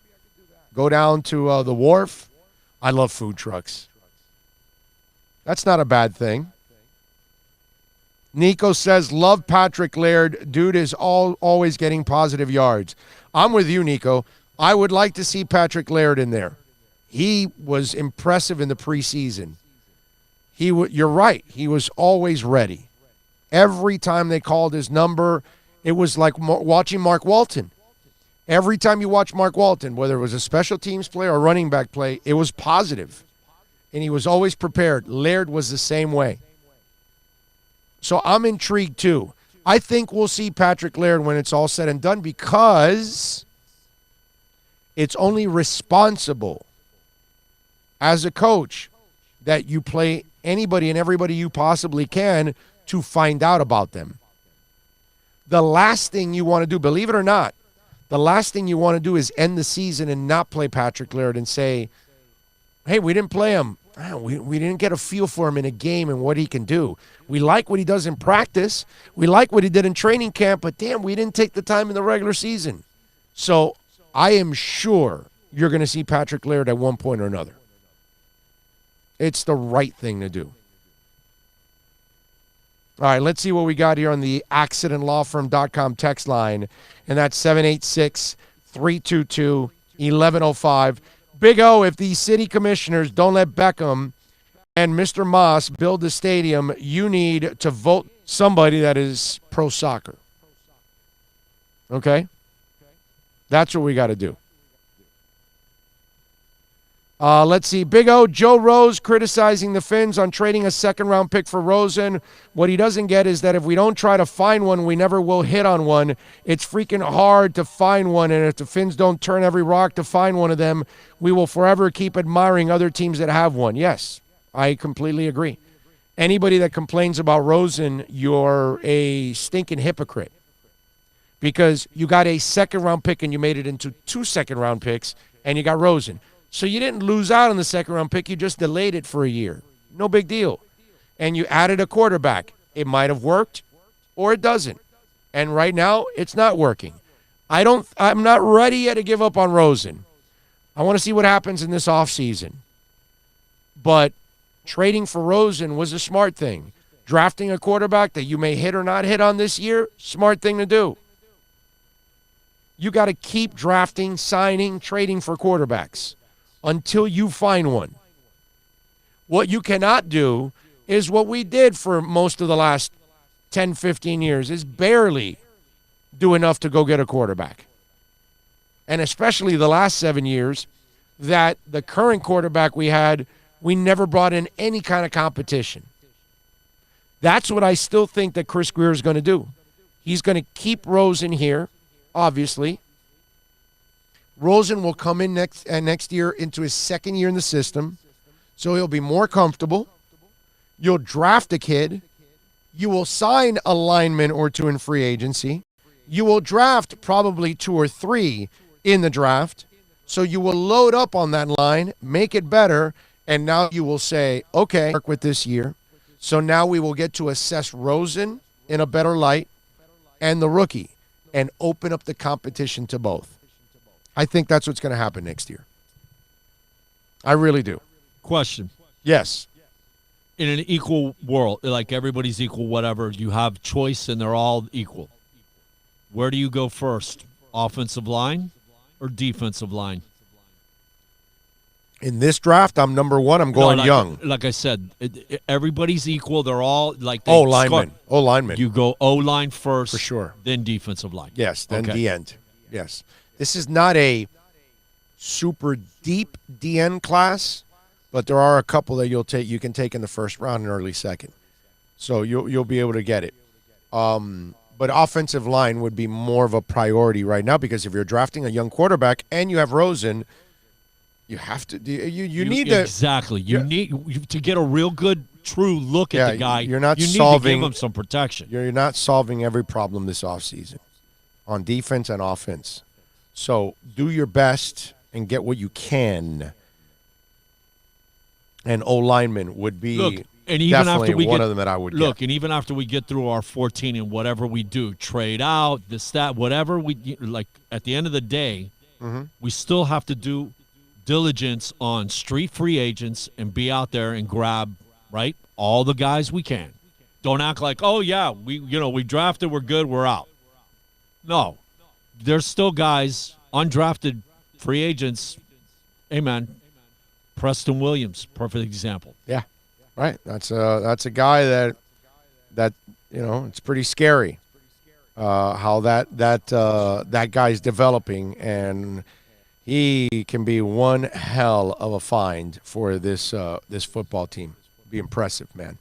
Speaker 5: Go down to the Wharf. I love food trucks. That's not a bad thing. Nico says, love Patrick Laird. Dude is always getting positive yards. I'm with you, Nico. I would like to see Patrick Laird in there. He was impressive in the preseason. You're right. He was always ready. Every time they called his number, it was like watching Mark Walton. Every time you watch Mark Walton, whether it was a special teams play or a running back play, it was positive. And he was always prepared. Laird was the same way. So I'm intrigued too. I think we'll see Patrick Laird when it's all said and done, because it's only responsible as a coach that you play anybody and everybody you possibly can to find out about them. The last thing you want to do, believe it or not, the last thing you want to do is end the season and not play Patrick Laird and say, hey, we didn't play him. We didn't get a feel for him in a game and what he can do. We like what he does in practice. We like what he did in training camp, but damn, we didn't take the time in the regular season. So I am sure you're going to see Patrick Laird at one point or another. It's the right thing to do. All right, let's see what we got here on the accidentlawfirm.com text line, and that's 786-322-1105. Big O, if the city commissioners don't let Beckham and Mr. Moss build the stadium, you need to vote somebody that is pro-soccer. Okay? That's what we got to do. Let's see. Big O, Joe Rose criticizing the Finns on trading a second-round pick for Rosen. What he doesn't get is that if we don't try to find one, we never will hit on one. It's freaking hard to find one, and if the Finns don't turn every rock to find one of them, we will forever keep admiring other teams that have one. Yes, I completely agree. Anybody that complains about Rosen, you're a stinking hypocrite because you got a second-round pick and you made it into 2 second-round picks, and you got Rosen. So you didn't lose out on the second-round pick. You just delayed it for a year. No big deal. And you added a quarterback. It might have worked or it doesn't. And right now, it's not working. I'm not ready yet to give up on Rosen. I want to see what happens in this offseason. But trading for Rosen was a smart thing. Drafting a quarterback that you may hit or not hit on this year, smart thing to do. You got to keep drafting, signing, trading for quarterbacks until you find one. What you cannot do is what we did for most of the last 10, 15 years, is barely do enough to go get a quarterback. And especially the last 7 years, that the current quarterback we had, we never brought in any kind of competition. That's what I still think that Chris Grier is going to do. He's going to keep Rosen here, obviously. Rosen will come in next year into his second year in the system, so he'll be more comfortable. You'll draft a kid. You will sign a lineman or two in free agency. You will draft probably 2 or 3 in the draft. So you will load up on that line, make it better, and now you will say, okay, work with this year. So now we will get to assess Rosen in a better light and the rookie and open up the competition to both. I think that's what's going to happen next year. I really do.
Speaker 6: Question.
Speaker 5: Yes.
Speaker 6: In an equal world, like everybody's equal, whatever, you have choice and they're all equal. Where do you go first? Offensive line or defensive line?
Speaker 5: In this draft, I'm number 1. I'm going young.
Speaker 6: Like I said, everybody's equal. They're all like
Speaker 5: O-lineman.
Speaker 6: You go O-line first.
Speaker 5: For sure.
Speaker 6: Then defensive line.
Speaker 5: Yes, then the end. Yes. This is not a super deep DN class, but there are a couple that you can take in the first round and early second. So you'll be able to get it. But offensive line would be more of a priority right now because if you're drafting a young quarterback and you have Rosen, you have to you need to
Speaker 6: exactly. You need to get a real good true look at the guy.
Speaker 5: You're not
Speaker 6: you
Speaker 5: solving,
Speaker 6: need to give him some protection.
Speaker 5: You're not solving every problem this offseason on defense and offense. So do your best and get what you can. And O-lineman would be
Speaker 6: and even
Speaker 5: definitely
Speaker 6: after we
Speaker 5: one
Speaker 6: get,
Speaker 5: of them that I would
Speaker 6: look,
Speaker 5: get.
Speaker 6: And even after we get through our 14 and whatever we do, trade out, whatever we like, at the end of the day, we still have to do diligence on street free agents and be out there and grab, right, all the guys we can. Don't act like, oh, yeah, we drafted, we're good, we're out. No. There's still guys, undrafted free agents. Hey, man, Preston Williams, perfect example.
Speaker 5: Yeah, right. That's a guy that it's pretty scary how that guy's developing, and he can be one hell of a find for this football team. Be impressive, man.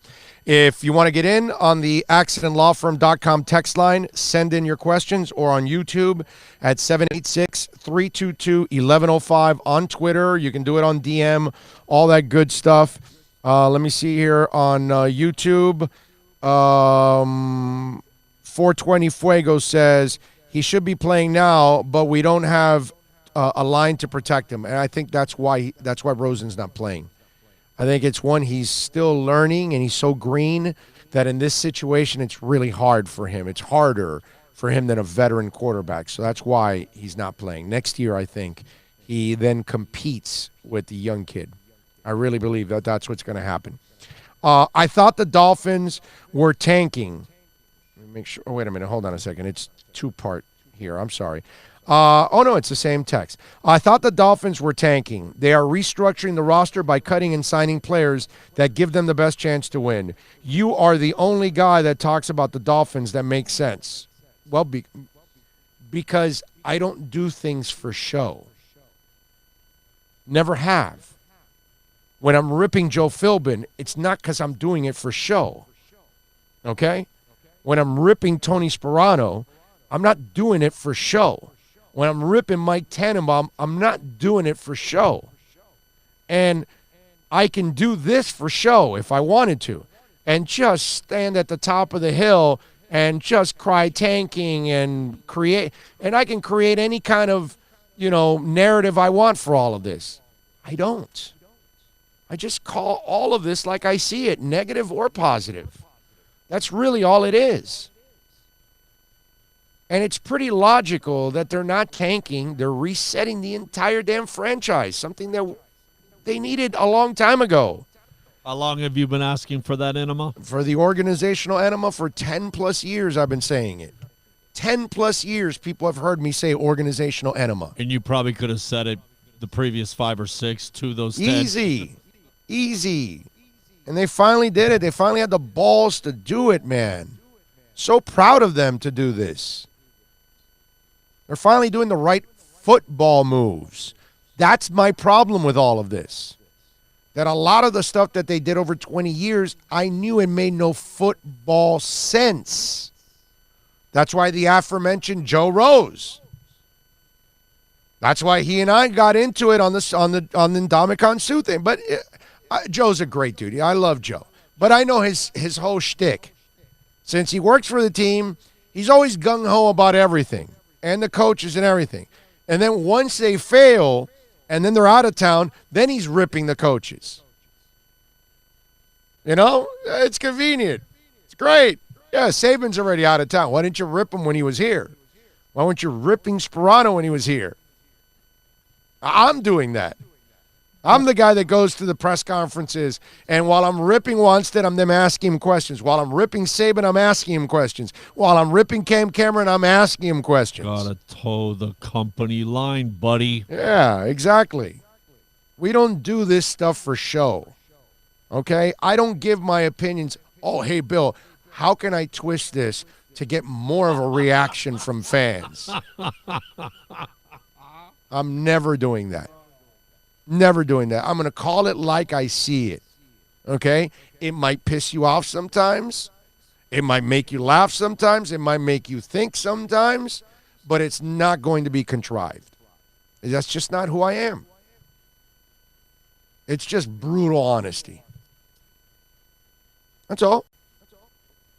Speaker 5: If you want to get in on the accidentlawfirm.com text line, send in your questions, or on YouTube at 786-322-1105. On Twitter, you can do it on DM, all that good stuff. Let me see here on YouTube. 420 Fuego says he should be playing now, but we don't have a line to protect him, and I think that's why Rosen's not playing. I think it's one, he's still learning, and he's so green that in this situation it's really hard for him. It's harder for him than a veteran quarterback, so that's why he's not playing. Next year, I think, he then competes with the young kid. I really believe that that's what's going to happen. I thought the Dolphins were tanking. Let me make sure. Oh, wait a minute. Hold on a second. It's 2-part here. I'm sorry. No, it's the same text. I thought the Dolphins were tanking. They are restructuring the roster by cutting and signing players that give them the best chance to win. You are the only guy that talks about the Dolphins that makes sense. Well, because I don't do things for show. Never have. When I'm ripping Joe Philbin, it's not because I'm doing it for show. Okay? When I'm ripping Tony Sperano, I'm not doing it for show. When I'm ripping Mike Tannenbaum, I'm not doing it for show. And I can do this for show if I wanted to, and just stand at the top of the hill and just cry tanking and create, and I can create any kind of, narrative I want for all of this. I don't. I just call all of this like I see it, negative or positive. That's really all it is. And it's pretty logical that they're not tanking. They're resetting the entire damn franchise, something that they needed a long time ago.
Speaker 6: How long have you been asking for that enema?
Speaker 5: For the organizational enema, for 10 plus years I've been saying it. 10 plus years people have heard me say organizational enema.
Speaker 6: And you probably could have said it the previous 5 or 6 to those 10.
Speaker 5: Easy. And they finally did it. They finally had the balls to do it, man. So proud of them to do this. They're finally doing the right football moves. That's my problem with all of this. That a lot of the stuff that they did over 20 years, I knew it made no football sense. That's why the aforementioned Joe Rose. That's why he and I got into it on the Ndamukong Suh thing. But Joe's a great dude. I love Joe. But I know his whole shtick. Since he works for the team, he's always gung-ho about everything. And the coaches and everything. And then once they fail, and then they're out of town, then he's ripping the coaches. It's convenient. It's great. Yeah, Saban's already out of town. Why didn't you rip him when he was here? Why weren't you ripping Sperano when he was here? I'm doing that. I'm the guy that goes to the press conferences, and while I'm ripping Wannstedt, I'm them asking him questions. While I'm ripping Saban, I'm asking him questions. While I'm ripping Cam Cameron, I'm asking him questions.
Speaker 6: Gotta toe the company line, buddy.
Speaker 5: Yeah, exactly. We don't do this stuff for show, okay? I don't give my opinions. Oh, hey, Bill, how can I twist this to get more of a reaction from fans? I'm never doing that. Never doing that. I'm going to call it like I see it, okay? It might piss you off sometimes. It might make you laugh sometimes. It might make you think sometimes, but it's not going to be contrived. That's just not who I am. It's just brutal honesty. That's all.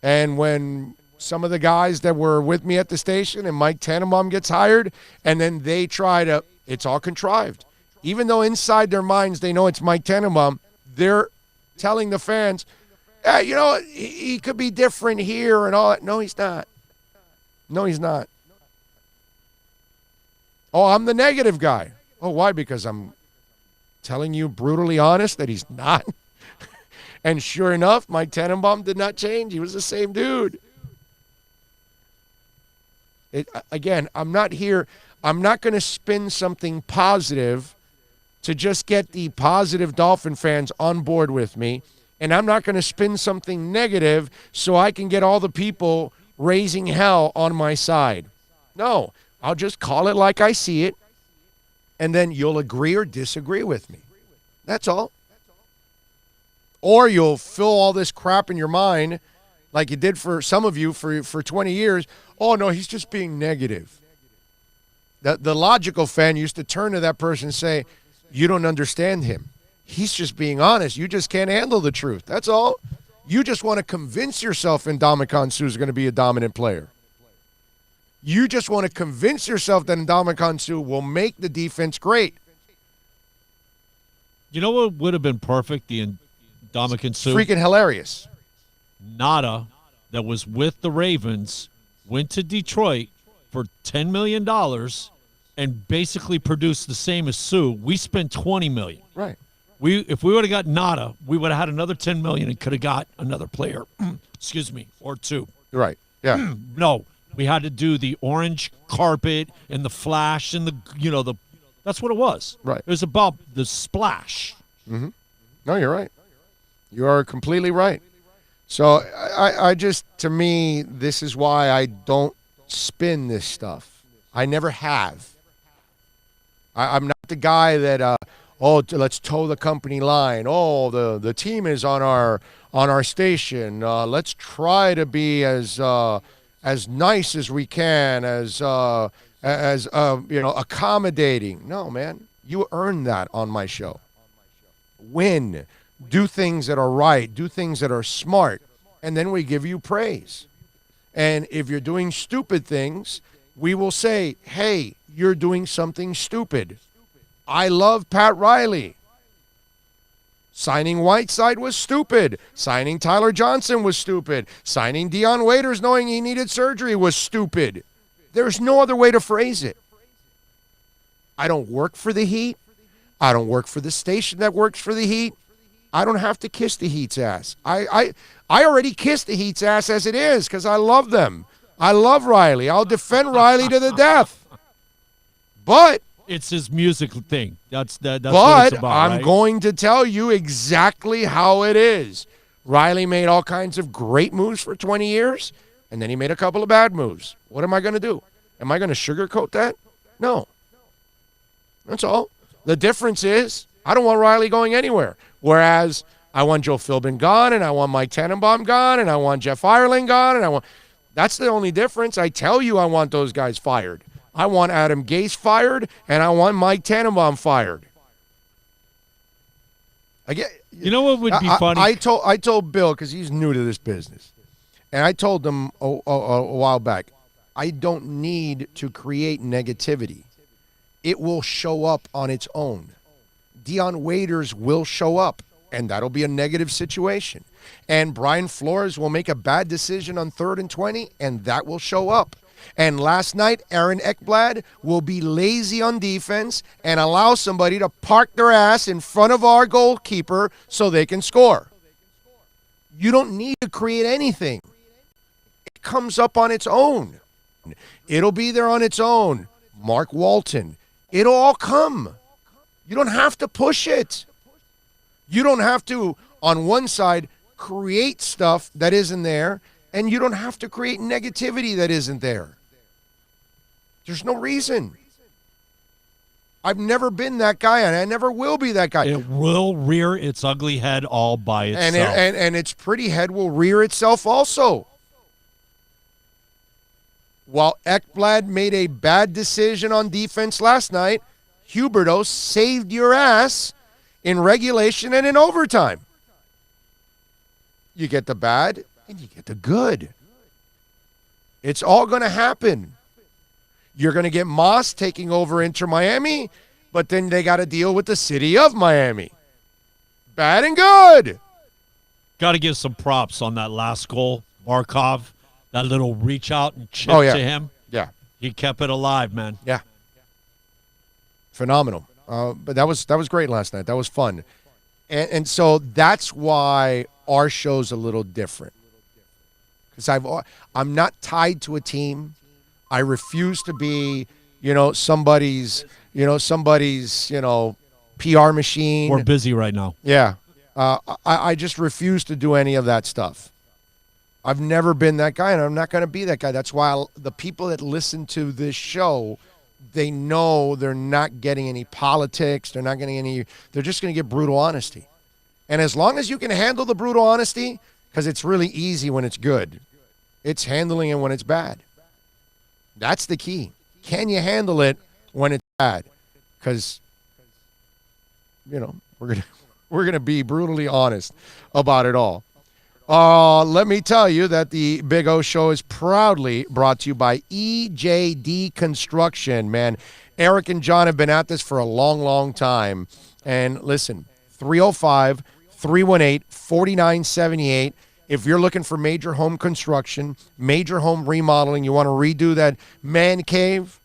Speaker 5: And when some of the guys that were with me at the station and Mike Tannenbaum gets hired, and then they try to, it's all contrived. Even though inside their minds they know it's Mike Tannenbaum, they're telling the fans, yeah, he could be different here and all that. No, he's not. No, he's not. Oh, I'm the negative guy. Oh, why? Because I'm telling you brutally honest that he's not. And sure enough, Mike Tannenbaum did not change. He was the same dude. Again, I'm not here. I'm not going to spin something positive to just get the positive Dolphin fans on board with me. And I'm not going to spin something negative so I can get all the people raising hell on my side. No, I'll just call it like I see it, and then you'll agree or disagree with me. That's all. Or you'll fill all this crap in your mind like you did for some of you for 20 years. Oh, no, he's just being negative. The logical fan used to turn to that person and say, you don't understand him. He's just being honest. You just can't handle the truth. That's all. You just want to convince yourself Ndamukong Suh is going to be a dominant player. You just want to convince yourself that Ndamukong Suh will make the defense great.
Speaker 6: You know what would have been perfect? The Ndamukong Suh.
Speaker 5: Freaking hilarious.
Speaker 6: Nada, that was with the Ravens, went to Detroit for $10 million and basically produced the same as Suh. We spent $20 million.
Speaker 5: Right.
Speaker 6: If we would have got Nada, we would have had another $10 million and could have got another player. Excuse me, or two.
Speaker 5: Right. Yeah.
Speaker 6: No, we had to do the orange carpet and the flash and the that's what it was.
Speaker 5: Right.
Speaker 6: It was about the splash.
Speaker 5: Mm-hmm. No, you're right. You are completely right. So I just, to me, this is why I don't spin this stuff. I never have. I'm not the guy that, let's toe the company line. Oh, the team is on our station. Let's try to be as nice as we can, as accommodating. No, man, you earn that on my show. Win, do things that are right, do things that are smart, and then we give you praise. And if you're doing stupid things, we will say, hey, you're doing something stupid. I love Pat Riley. Signing Whiteside was stupid. Signing Tyler Johnson was stupid. Signing Dion Waiters knowing he needed surgery was stupid. There's no other way to phrase it. I don't work for the Heat. I don't work for the station that works for the Heat. I don't have to kiss the Heat's ass. I already kissed the Heat's ass as it is because I love them. I love Riley. I'll defend Riley to the death. But
Speaker 6: it's his music thing. That's what
Speaker 5: But
Speaker 6: it's about,
Speaker 5: I'm
Speaker 6: right?
Speaker 5: going to tell you exactly how it is. Riley made all kinds of great moves for 20 years, and then he made a couple of bad moves. What am I going to do? Am I going to sugarcoat that? No. That's all. The difference is I don't want Riley going anywhere. Whereas I want Joe Philbin gone, and I want Mike Tannenbaum gone, and I want Jeff Ireland gone, and that's the only difference. I tell you I want those guys fired. I want Adam Gase fired, and I want Mike Tannenbaum fired.
Speaker 6: You know what would be funny?
Speaker 5: I told Bill, because he's new to this business, and I told him a while back, I don't need to create negativity. It will show up on its own. Dion Waiters will show up, and that'll be a negative situation. And Brian Flores will make a bad decision on 3rd and 20, and that will show up. And last night, Aaron Ekblad will be lazy on defense and allow somebody to park their ass in front of our goalkeeper so they can score. You don't need to create anything. It comes up on its own. It'll be there on its own. Mark Walton. It'll all come. You don't have to push it. You don't have to, on one side, create stuff that isn't there, and you don't have to create negativity that isn't there. There's no reason. I've never been that guy, and I never will be that guy.
Speaker 6: It will rear its ugly head all by itself.
Speaker 5: And its pretty head will rear itself also. While Ekblad made a bad decision on defense last night, Huberdeau saved your ass in regulation and in overtime. You get the bad and you get the good. It's all going to happen. You're going to get Moss taking over Inter Miami, but then they got to deal with the city of Miami. Bad and good.
Speaker 6: Got to give some props on that last goal. Barkov, that little reach out and chip to him.
Speaker 5: Yeah.
Speaker 6: He kept it alive, man.
Speaker 5: Yeah. Phenomenal. But that was great last night. That was fun. And so that's why our show's a little different. Because I'm not tied to a team. I refuse to be, somebody's PR machine.
Speaker 6: We're busy right now.
Speaker 5: Yeah. I just refuse to do any of that stuff. I've never been that guy, and I'm not going to be that guy. That's why the people that listen to this show, they know they're not getting any politics. They're not getting any – they're just going to get brutal honesty. And as long as you can handle the brutal honesty, because it's really easy when it's good, it's handling it when it's bad. That's the key. Can you handle it when it's bad? Because, we're gonna be brutally honest about it all. Let me tell you that the Big O Show is proudly brought to you by EJD Construction. Man, Eric and John have been at this for a long, long time. And listen, 305-318-4978. If you're looking for major home construction, major home remodeling, you want to redo that man cave,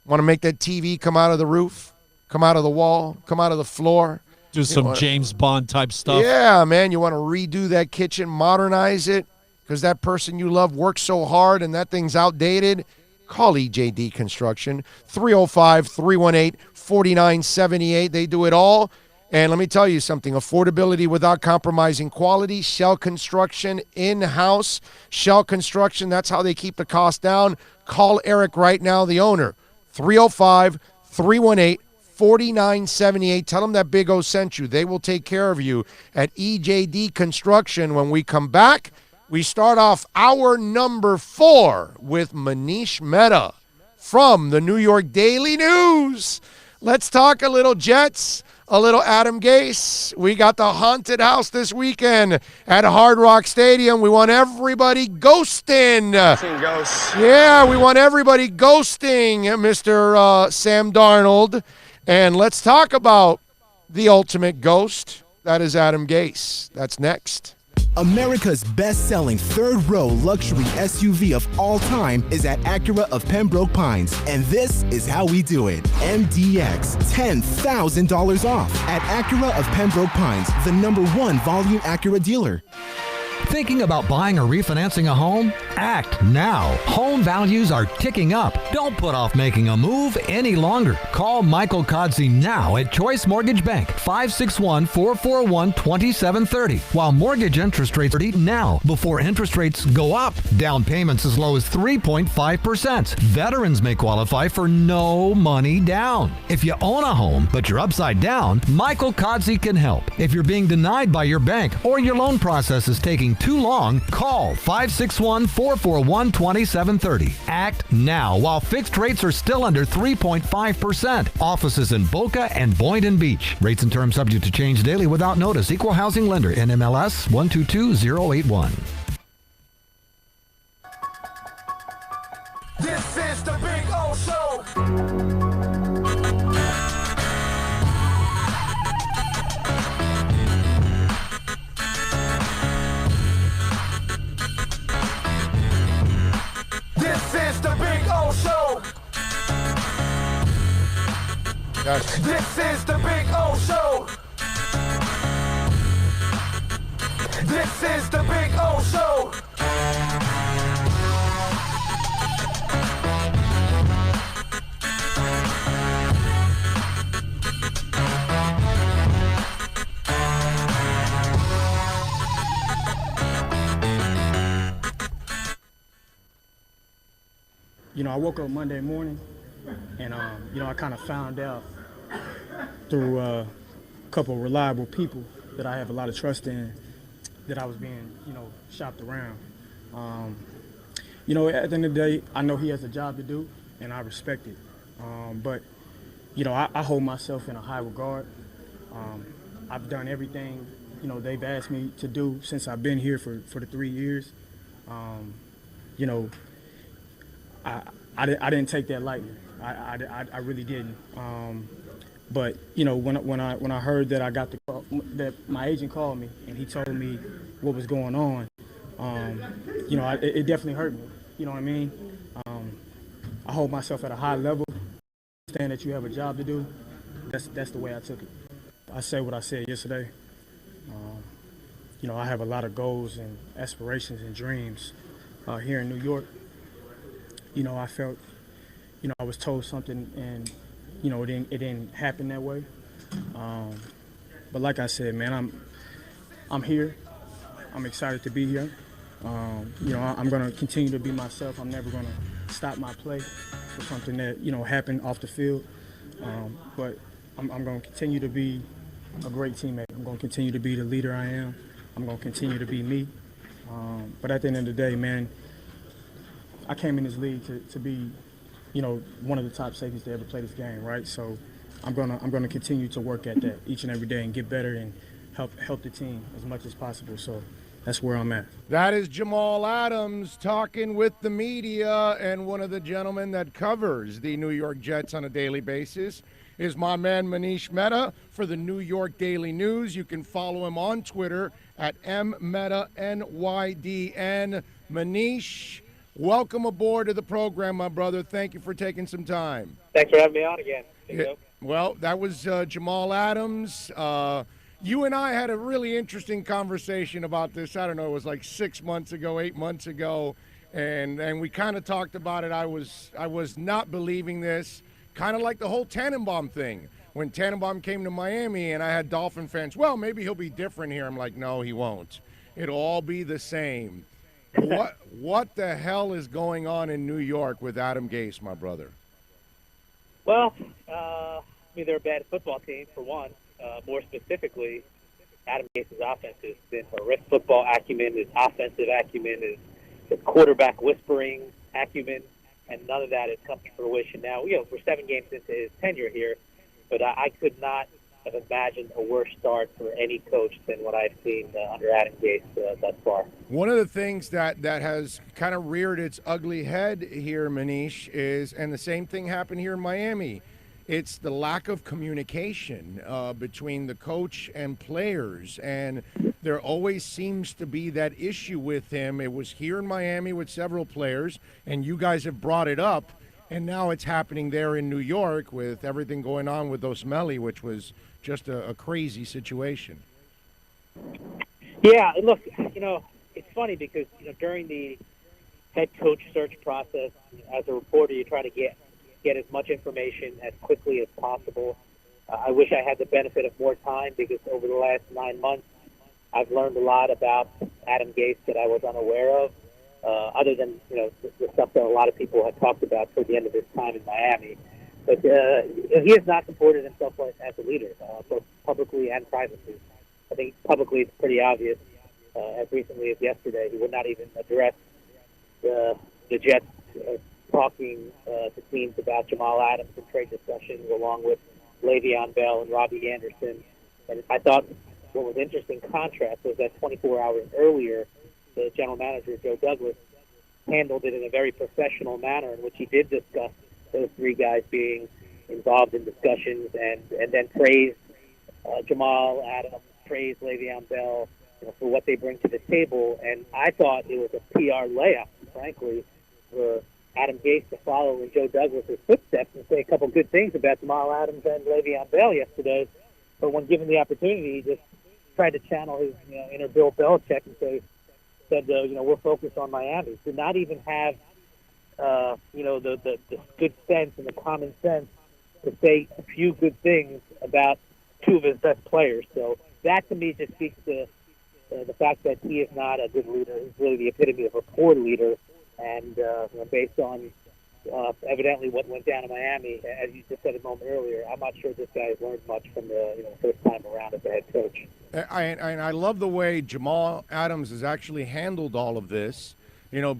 Speaker 5: want to make that TV come out of the roof, come out of the wall, come out of the floor.
Speaker 6: Do some James Bond type stuff.
Speaker 5: Yeah, man. You want to redo that kitchen, modernize it, because that person you love works so hard and that thing's outdated. Call EJD Construction, 305-318-4978. They do it all. And let me tell you something, affordability without compromising quality. Shell Construction, in-house. Shell Construction, that's how they keep the cost down. Call Eric right now, the owner, 305-318-4978. 4978. Tell them that Big O sent you. They will take care of you at EJD Construction. When we come back, we start off hour number 4 with Manish Mehta from the New York Daily News. Let's talk a little Jets, a little Adam Gase. We got the haunted house this weekend at Hard Rock Stadium. We want everybody ghosting.
Speaker 1: Seeing ghosts.
Speaker 5: Yeah, we want everybody ghosting Mr. Sam Darnold. And let's talk about the ultimate ghost. That is Adam Gase. That's next.
Speaker 20: America's best-selling third-row luxury SUV of all time is at Acura of Pembroke Pines, and this is how we do it. MDX, $10,000 off at Acura of Pembroke Pines, the #1 volume Acura dealer.
Speaker 10: Thinking about buying or refinancing a home? Act now. Home values are ticking up. Don't put off making a move any longer. Call Michael Kodsey now at Choice Mortgage Bank, 561-441-2730. While mortgage interest rates are now before interest rates go up. Down payments as low as 3.5%. Veterans may qualify for no money down. If you own a home but you're upside down, Michael Kodsey can help. If you're being denied by your bank or your loan process is taking too long, call 561-441-2730. Act now while fixed rates are still under 3.5%. Offices in Boca and Boynton Beach. Rates and terms subject to change daily without notice. Equal housing lender. NMLS 122081.
Speaker 2: This is the Big O Show. This is the Big O Show.
Speaker 5: Yes.
Speaker 2: This is the Big O Show. This is the Big O Show.
Speaker 21: You know, I woke up Monday morning, and you know, I kind of found out through a couple of reliable people that I have a lot of trust in that I was being, you know, shopped around. You know, at the end of the day, I know he has a job to do, and I respect it. But, you know, I hold myself in a high regard. I've done everything, you know, they've asked me to do since I've been here for the 3 years. You know, I didn't take that lightly. I really didn't. But you know, when I heard that I got the call, that my agent called me and he told me what was going on, you know, it definitely hurt me. You know what I mean? I hold myself at a high level. Understand that you have a job to do. That's the way I took it. I said what I said yesterday. You know, I have a lot of goals and aspirations and dreams here in New York. You know, I felt, you know, I was told something, and you know, it didn't happen that way. But like I said, man, I'm here. I'm excited to be here. You know, I'm gonna continue to be myself. I'm never gonna stop my play for something that, you know, happened off the field. But I'm gonna continue to be a great teammate. I'm gonna continue to be the leader I am. I'm gonna continue to be me. But at the end of the day, man, I came in this league to be, you know, one of the top safeties to ever play this game, right? So I'm gonna continue to work at that each and every day and get better and help the team as much as possible. So that's where I'm at.
Speaker 5: That is Jamal Adams talking with the media, and one of the gentlemen that covers the New York Jets on a daily basis is my man Manish Mehta for the New York Daily News. You can follow him on Twitter at MMetaNYDN. Manish, welcome aboard to the program, my brother. Thank you for taking some time.
Speaker 22: Thanks for having me on again.
Speaker 5: Well, that was Jamal Adams. You and I had a really interesting conversation about this. I don't know, it was like 6 months ago, 8 months ago, and we kind of talked about it. I was not believing this, kind of like the whole Tannenbaum thing. When Tannenbaum came to Miami and I had Dolphin fans, well, maybe he'll be different here. I'm like, no, he won't. It'll all be the same. What the hell is going on in New York with Adam Gase, my brother?
Speaker 22: Well,
Speaker 3: me they're a bad football team, for one. More specifically, Adam Gase's offense has been horrific. Football acumen, his offensive acumen, his quarterback whispering acumen, and none of that has come to fruition. Now, we're 7 games into his tenure here, but I could not have imagined a worse start for any coach than what I've seen under Adam Gase thus far.
Speaker 5: One of the things that has kind of reared its ugly head here, Manish, is, and the same thing happened here in Miami, it's the lack of communication between the coach and players, and there always seems to be that issue with him. It was here in Miami with several players, and you guys have brought it up, and now it's happening there in New York with everything going on with Osmelli, which was just a crazy situation.
Speaker 3: Yeah, look, it's funny because, during the head coach search process, as a reporter, you try to get as much information as quickly as possible. I wish I had the benefit of more time because over the last 9 months, I've learned a lot about Adam Gase that I was unaware of, other than, the stuff that a lot of people have talked about toward the end of his time in Miami. But he has not comported himself as a leader, both publicly and privately. I think publicly it's pretty obvious. As recently as yesterday, he would not even address the Jets talking to teams about Jamal Adams and trade discussions, along with Le'Veon Bell and Robbie Anderson. And I thought what was interesting contrast was that 24 hours earlier, the general manager, Joe Douglas, handled it in a very professional manner in which he did discuss those 3 guys being involved in discussions and then praised Jamal Adams, praised Le'Veon Bell for what they bring to the table. And I thought it was a PR layup, frankly, for Adam Gase to follow in Joe Douglas' footsteps and say a couple good things about Jamal Adams and Le'Veon Bell yesterday. But when given the opportunity, he just tried to channel his inner Bill Belichick and said, we're focused on Miami. Did not even have, the good sense and the common sense to say a few good things about 2 of his best players. So that, to me, just speaks to the fact that he is not a good leader. He's really the epitome of a poor leader. And based on evidently what went down in Miami, as you just said a moment earlier, I'm not sure this guy has learned much from the first time around as a head coach.
Speaker 5: I love the way Jamal Adams has actually handled all of this,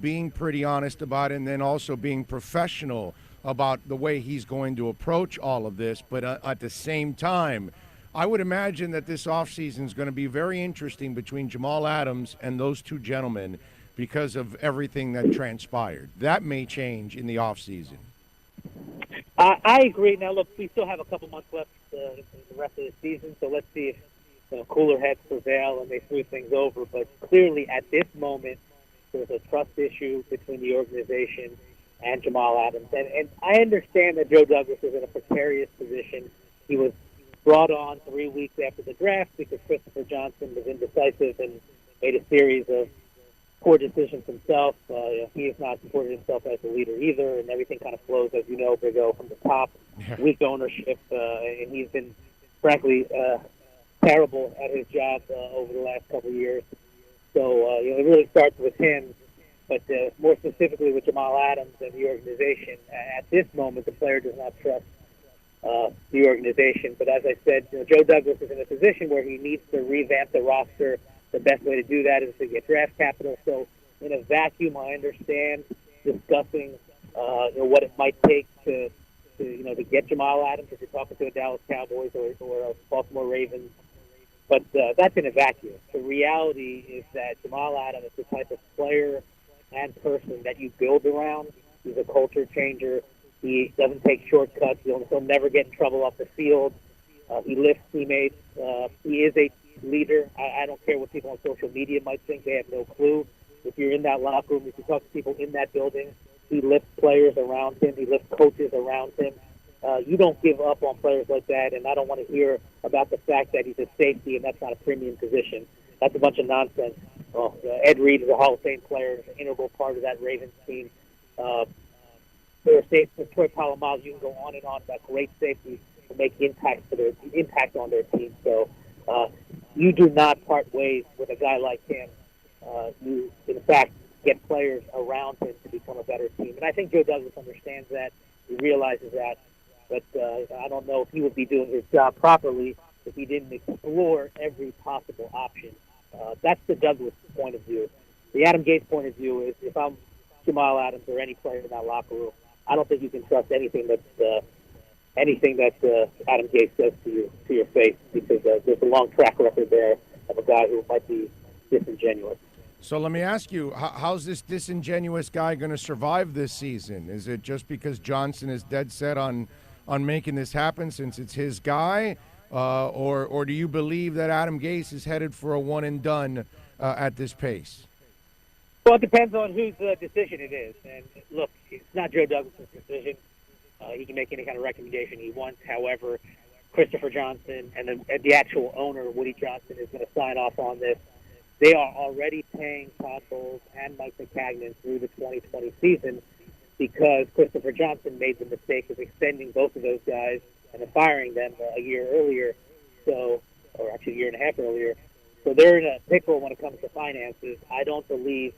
Speaker 5: being pretty honest about it, and then also being professional about the way he's going to approach all of this. But at the same time, I would imagine that this offseason is going to be very interesting between Jamal Adams and those 2 gentlemen because of everything that transpired. That may change in the offseason.
Speaker 3: I agree. Now, look, we still have a couple months left in the rest of the season, so let's see if cooler heads prevail and they smooth things over. But clearly, at this moment, there's a trust issue between the organization and Jamal Adams. And I understand that Joe Douglas is in a precarious position. He was brought on 3 weeks after the draft because Christopher Johnson was indecisive and made a series of poor decisions himself. He has not supported himself as a leader either, and everything kind of flows, as you know, Big O, from the top. Weak ownership, and he's been, frankly, terrible at his job over the last couple of years. So it really starts with him. But more specifically with Jamal Adams and the organization, at this moment, the player does not trust the organization. But as I said, Joe Douglas is in a position where he needs to revamp the roster. The best way to do that is to get draft capital. So in a vacuum, I understand discussing what it might take to get Jamal Adams if you're talking to a Dallas Cowboys or a Baltimore Ravens. But that's in a vacuum. The reality is that Jamal Adams is the type of player and person that you build around. He's a culture changer. He doesn't take shortcuts. He'll never get in trouble off the field. He lifts teammates. He is a leader. I don't care what people on social media might think. They have no clue. If you're in that locker room, if you talk to people in that building, he lifts players around him. He lifts coaches around him. You don't give up on players like that, and I don't want to hear about the fact that he's a safety and that's not a premium position. That's a bunch of nonsense. Well, Ed Reed is a Hall of Fame player, an integral part of that Ravens team. There are safeties, Troy Polamalu, you can go on and on about great safety to make impact on their team. So you do not part ways with a guy like him. You, in fact, get players around him to become a better team. And I think Joe Douglas understands that. He realizes that. But I don't know if he would be doing his job properly if he didn't explore every possible option. That's the Douglas point of view. The Adam Gase point of view is if I'm Jamal Adams or any player in that locker room, I don't think you can trust anything that Adam Gase says to your face, because there's a long track record there of a guy who might be disingenuous.
Speaker 5: So let me ask you, how's this disingenuous guy going to survive this season? Is it just because Johnson is dead set on making this happen since it's his guy, or do you believe that Adam Gase is headed for a one and done at this pace?
Speaker 3: Well, it depends on whose decision it is. And look, it's not Joe Douglas' decision. He can make any kind of recommendation he wants. However, Christopher Johnson and the actual owner, Woody Johnson, is going to sign off on this. They are already paying Todd Bowles and Mike McCagnon through the 2020 season because Christopher Johnson made the mistake of extending both of those guys and then firing them a year earlier, or actually a year and a half earlier. So they're in a pickle when it comes to finances. I don't believe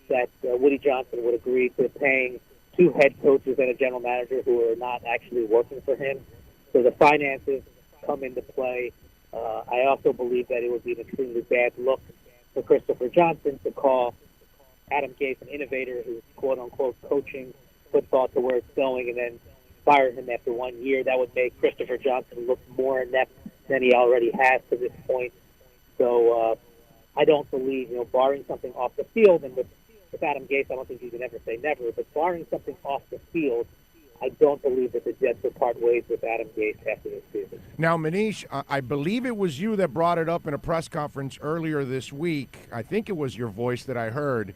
Speaker 3: that Woody Johnson would agree to paying two head coaches and a general manager who are not actually working for him. So the finances come into play. I also believe that it would be an extremely bad look for Christopher Johnson to call Adam Gase an innovator who's quote-unquote coaching football to where it's going and then fire him after 1 year. That would make Christopher Johnson look more inept than he already has to this point. So I don't believe, barring something off the field, and with Adam Gase, I don't think you can ever say never, but barring something off the field, I don't believe that the Jets will part ways with Adam Gase after this season.
Speaker 5: Now, Manish, I believe it was you that brought it up in a press conference earlier this week. I think it was your voice that I heard.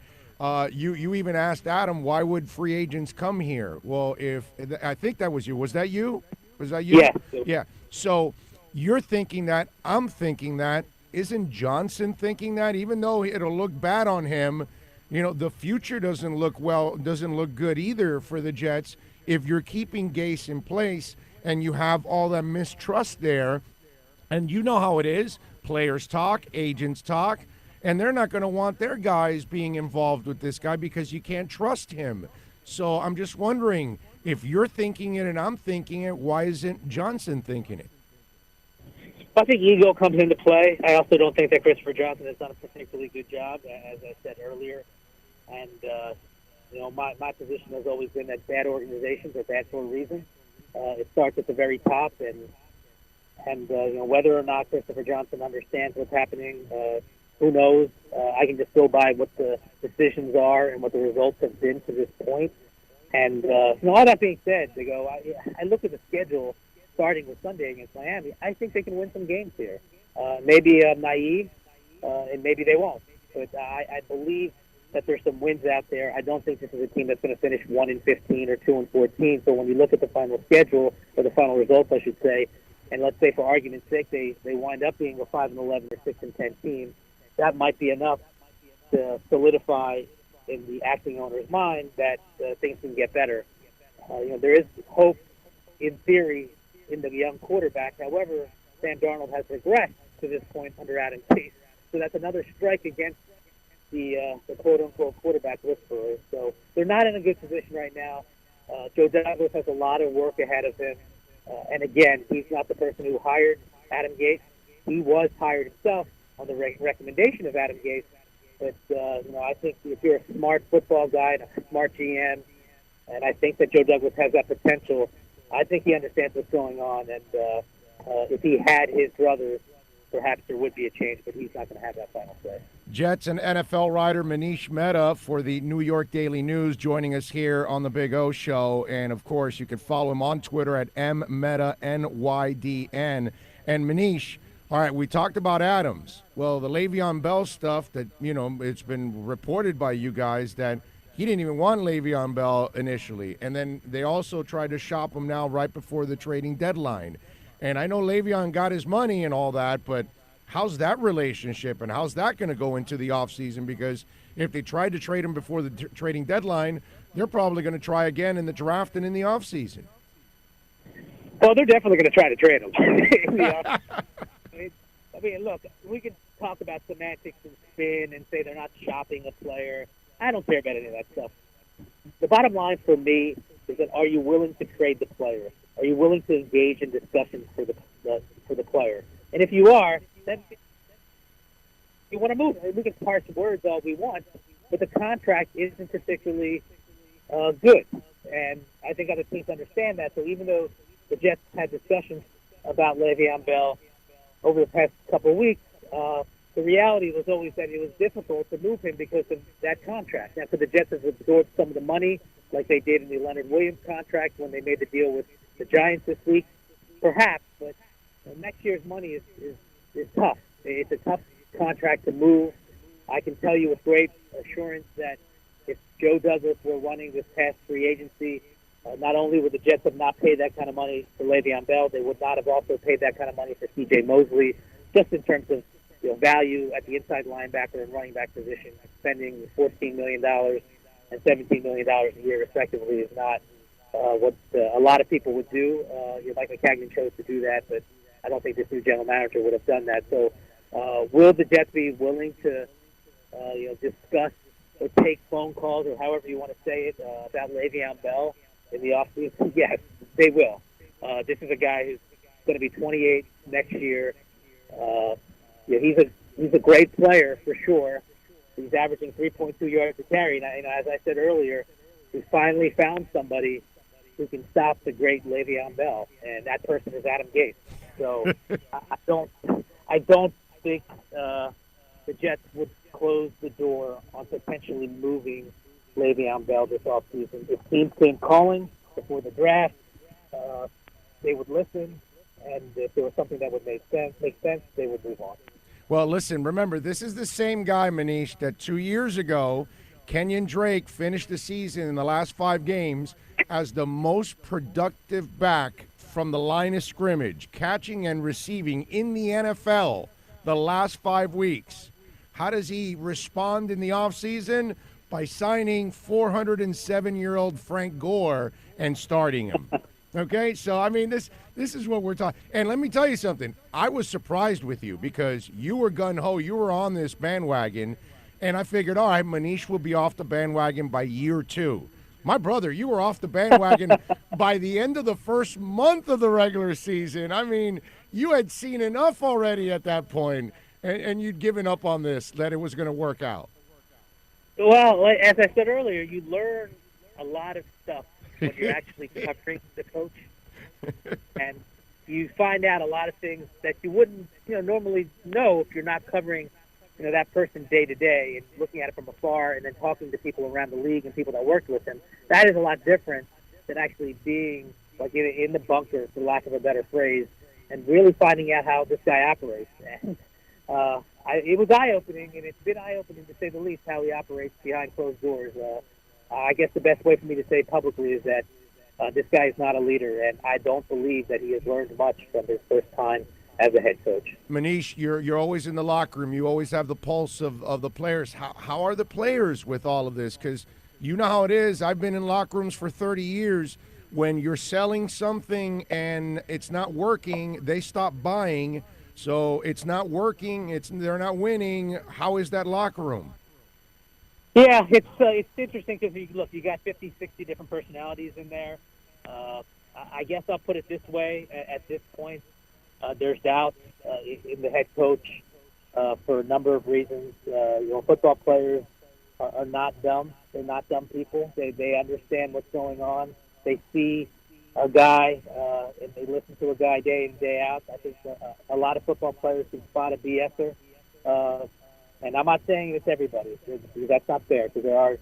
Speaker 5: You even asked Adam, why would free agents come here? Well, I think that was you. Was that you? Was that you?
Speaker 3: Yeah.
Speaker 5: Yeah. So you're thinking that. I'm thinking that. Isn't Johnson thinking that? Even though it'll look bad on him, the future doesn't look good either for the Jets if you're keeping Gase in place and you have all that mistrust there. And you know how it is. Players talk, agents talk, and they're not going to want their guys being involved with this guy because you can't trust him. So I'm just wondering, if you're thinking it and I'm thinking it, why isn't Johnson thinking it?
Speaker 3: I think ego comes into play. I also don't think that Christopher Johnson has done a particularly good job, as I said earlier. And, my position has always been that bad organizations are bad for a reason. It starts at the very top, and whether or not Christopher Johnson understands what's happening, who knows? I can just go by what the decisions are and what the results have been to this point. And all that being said, I look at the schedule starting with Sunday against Miami. I think they can win some games here. Maybe I'm naive, and maybe they won't. But I believe that there's some wins out there. I don't think this is a team that's going to finish 1-15 or 2-14. So when you look at the final schedule, or the final results, I should say, and let's say for argument's sake they wind up being a 5-11 or 6-10 team, that might be enough to solidify in the acting owner's mind that things can get better. There is hope, in theory, in the young quarterback. However, Sam Darnold has regressed to this point under Adam Gase. So that's another strike against the quote-unquote quarterback whisperer. So they're not in a good position right now. Joe Douglas has a lot of work ahead of him. And again, he's not the person who hired Adam Gase. He was hired himself on the recommendation of Adam Gase. But, I think if you're a smart football guy and a smart GM, and I think that Joe Douglas has that potential, I think he understands what's going on. And if he had his druthers, perhaps there would be a change, but he's not going to have that final say.
Speaker 5: Jets and NFL writer Manish Mehta for the New York Daily News joining us here on the Big O Show. And, of course, you can follow him on Twitter at mmeta, NYDN. And, Manish, all right, we talked about Adams. Well, the Le'Veon Bell stuff that, it's been reported by you guys that he didn't even want Le'Veon Bell initially. And then they also tried to shop him now right before the trading deadline. And I know Le'Veon got his money and all that, but how's that relationship and how's that going to go into the offseason? Because if they tried to trade him before the trading deadline, they're probably going to try again in the draft and in the offseason.
Speaker 3: Well, they're definitely going to try to trade him. I mean, look, we can talk about semantics and spin and say they're not shopping a player. I don't care about any of that stuff. The bottom line for me is that are you willing to trade the player? Are you willing to engage in discussions for the player? And if you are, then you want to move. We can parse words all we want, but the contract isn't particularly good. And I think other teams understand that. So even though the Jets had discussions about Le'Veon Bell over the past couple of weeks, the reality was always that it was difficult to move him because of that contract. Now, could the Jets have absorbed some of the money like they did in the Leonard Williams contract when they made the deal with the Giants this week? Perhaps, but next year's money is tough. It's a tough contract to move. I can tell you with great assurance that if Joe Douglas were running this past free agency, not only would the Jets have not paid that kind of money for Le'Veon Bell, they would not have also paid that kind of money for C.J. Mosley, just in terms of value at the inside linebacker and running back position. Spending $14 million and $17 million a year, respectively, is not what a lot of people would do. Mike McCagnon chose to do that, but I don't think this new general manager would have done that. So, will the Jets be willing to, discuss or take phone calls or however you want to say it about Le'Veon Bell in the offseason? Yes, they will. This is a guy who's going to be 28 next year. He's a great player for sure. He's averaging 3.2 yards a carry. And as I said earlier, we finally found somebody who can stop the great Le'Veon Bell, and that person is Adam Gase. So I don't think the Jets would close the door on potentially moving Le'Veon Bell this offseason. If teams came calling before the draft, they would listen, and if there was something that would make sense, they would move on.
Speaker 5: Well, listen, remember, this is the same guy, Manish, that 2 years ago, Kenyon Drake finished the season in the last 5 games as the most productive back from the line of scrimmage, catching and receiving in the NFL the last 5 weeks. How does he respond in the offseason? By signing 407-year-old Frank Gore and starting him. Okay, so, I mean, this is what we're talking. And let me tell you something. I was surprised with you because you were gung-ho. You were on this bandwagon, and I figured, all right, Manish will be off the bandwagon by year 2. My brother, you were off the bandwagon by the end of the first month of the regular season. I mean, you had seen enough already at that point, and you'd given up on this, that it was going to work out.
Speaker 3: Well, as I said earlier, you learn a lot of stuff when you're actually covering the coach, and you find out a lot of things that you wouldn't, normally know if you're not covering, that person day to day and looking at it from afar, and then talking to people around the league and people that worked with him. That is a lot different than actually being like in the bunker, for lack of a better phrase, and really finding out how this guy operates. And it was eye-opening, and it's been eye-opening to say the least how he operates behind closed doors. I guess the best way for me to say publicly is that this guy is not a leader, and I don't believe that he has learned much from his first time as a head coach.
Speaker 5: Manish, you're always in the locker room. You always have the pulse of the players. How are the players with all of this? Because you know how it is. I've been in locker rooms for 30 years. When you're selling something and it's not working, they stop buying. So it's not working. They're not winning. How is that locker room?
Speaker 3: Yeah, it's interesting because you got 50, 60 different personalities in there. I guess I'll put it this way: at this point, there's doubt in the head coach for a number of reasons. Football players are not dumb. They're not dumb people. They understand what's going on. They see a guy and they listen to a guy day in, day out. I think a lot of football players can spot a BSer. And I'm not saying it's everybody, because that's not fair, because there are,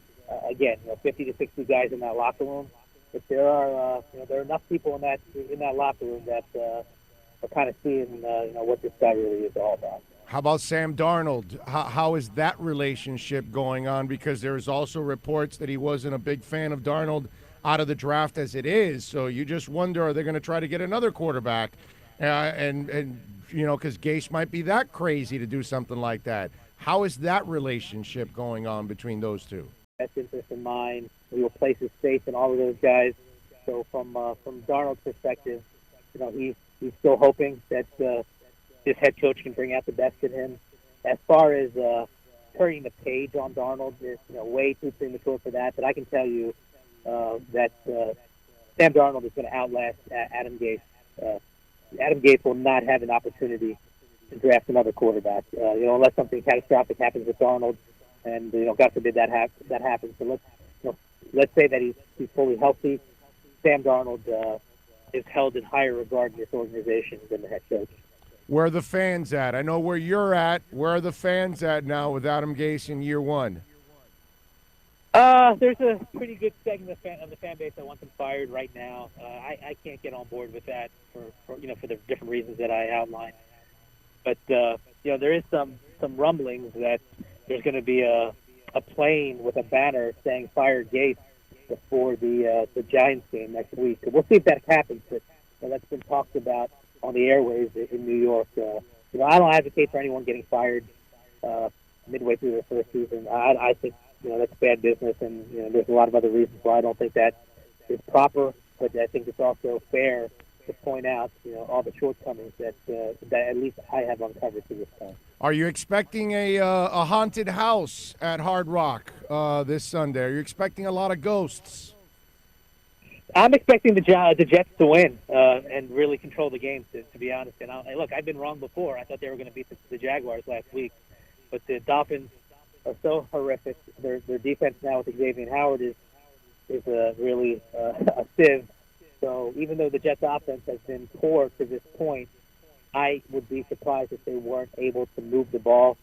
Speaker 3: again, 50 to 60 guys in that locker room. But there are enough people in that locker room that are kind of seeing, what this guy really is all about.
Speaker 5: How about Sam Darnold? How is that relationship going on? Because there's also reports that he wasn't a big fan of Darnold out of the draft as it is. So you just wonder, are they going to try to get another quarterback? And because Gase might be that crazy to do something like that. How is that relationship going on between those two?
Speaker 3: Best interest in mind. We will place his faith in all of those guys. So from Darnold's perspective, he's still hoping that this head coach can bring out the best in him. As far as turning the page on Darnold, it's way too premature for that. But I can tell you that Sam Darnold is going to outlast Adam Gase. Adam Gase will not have an opportunity to draft another quarterback. Unless something catastrophic happens with Darnold, and God forbid that happens. So let's say that he's fully healthy. Sam Darnold is held in higher regard in this organization than the head coach.
Speaker 5: Where are the fans at? I know where you're at. Where are the fans at now with Adam Gase in year one?
Speaker 3: There's a pretty good segment of the fan base that wants him fired right now. I can't get on board with that for the different reasons that I outlined. But there is some rumblings that there's going to be a plane with a banner saying "Fire Gase" before the Giants game next week. So we'll see if that happens. But that's been talked about on the airwaves in New York. I don't advocate for anyone getting fired midway through their first season. I think that's bad business, and there's a lot of other reasons why I don't think that is proper. But I think it's also fair to point out all the shortcomings that at least I have uncovered to this point.
Speaker 5: Are you expecting a haunted house at Hard Rock this Sunday? Are you expecting a lot of ghosts?
Speaker 3: I'm expecting the Jets to win and really control the game, to be honest. And look, I've been wrong before. I thought they were going to beat the Jaguars last week. But the Dolphins are so horrific. Their defense now with Xavier Howard is really a sieve. So even though the Jets' offense has been poor to this point, I would be surprised if they weren't able to move the ball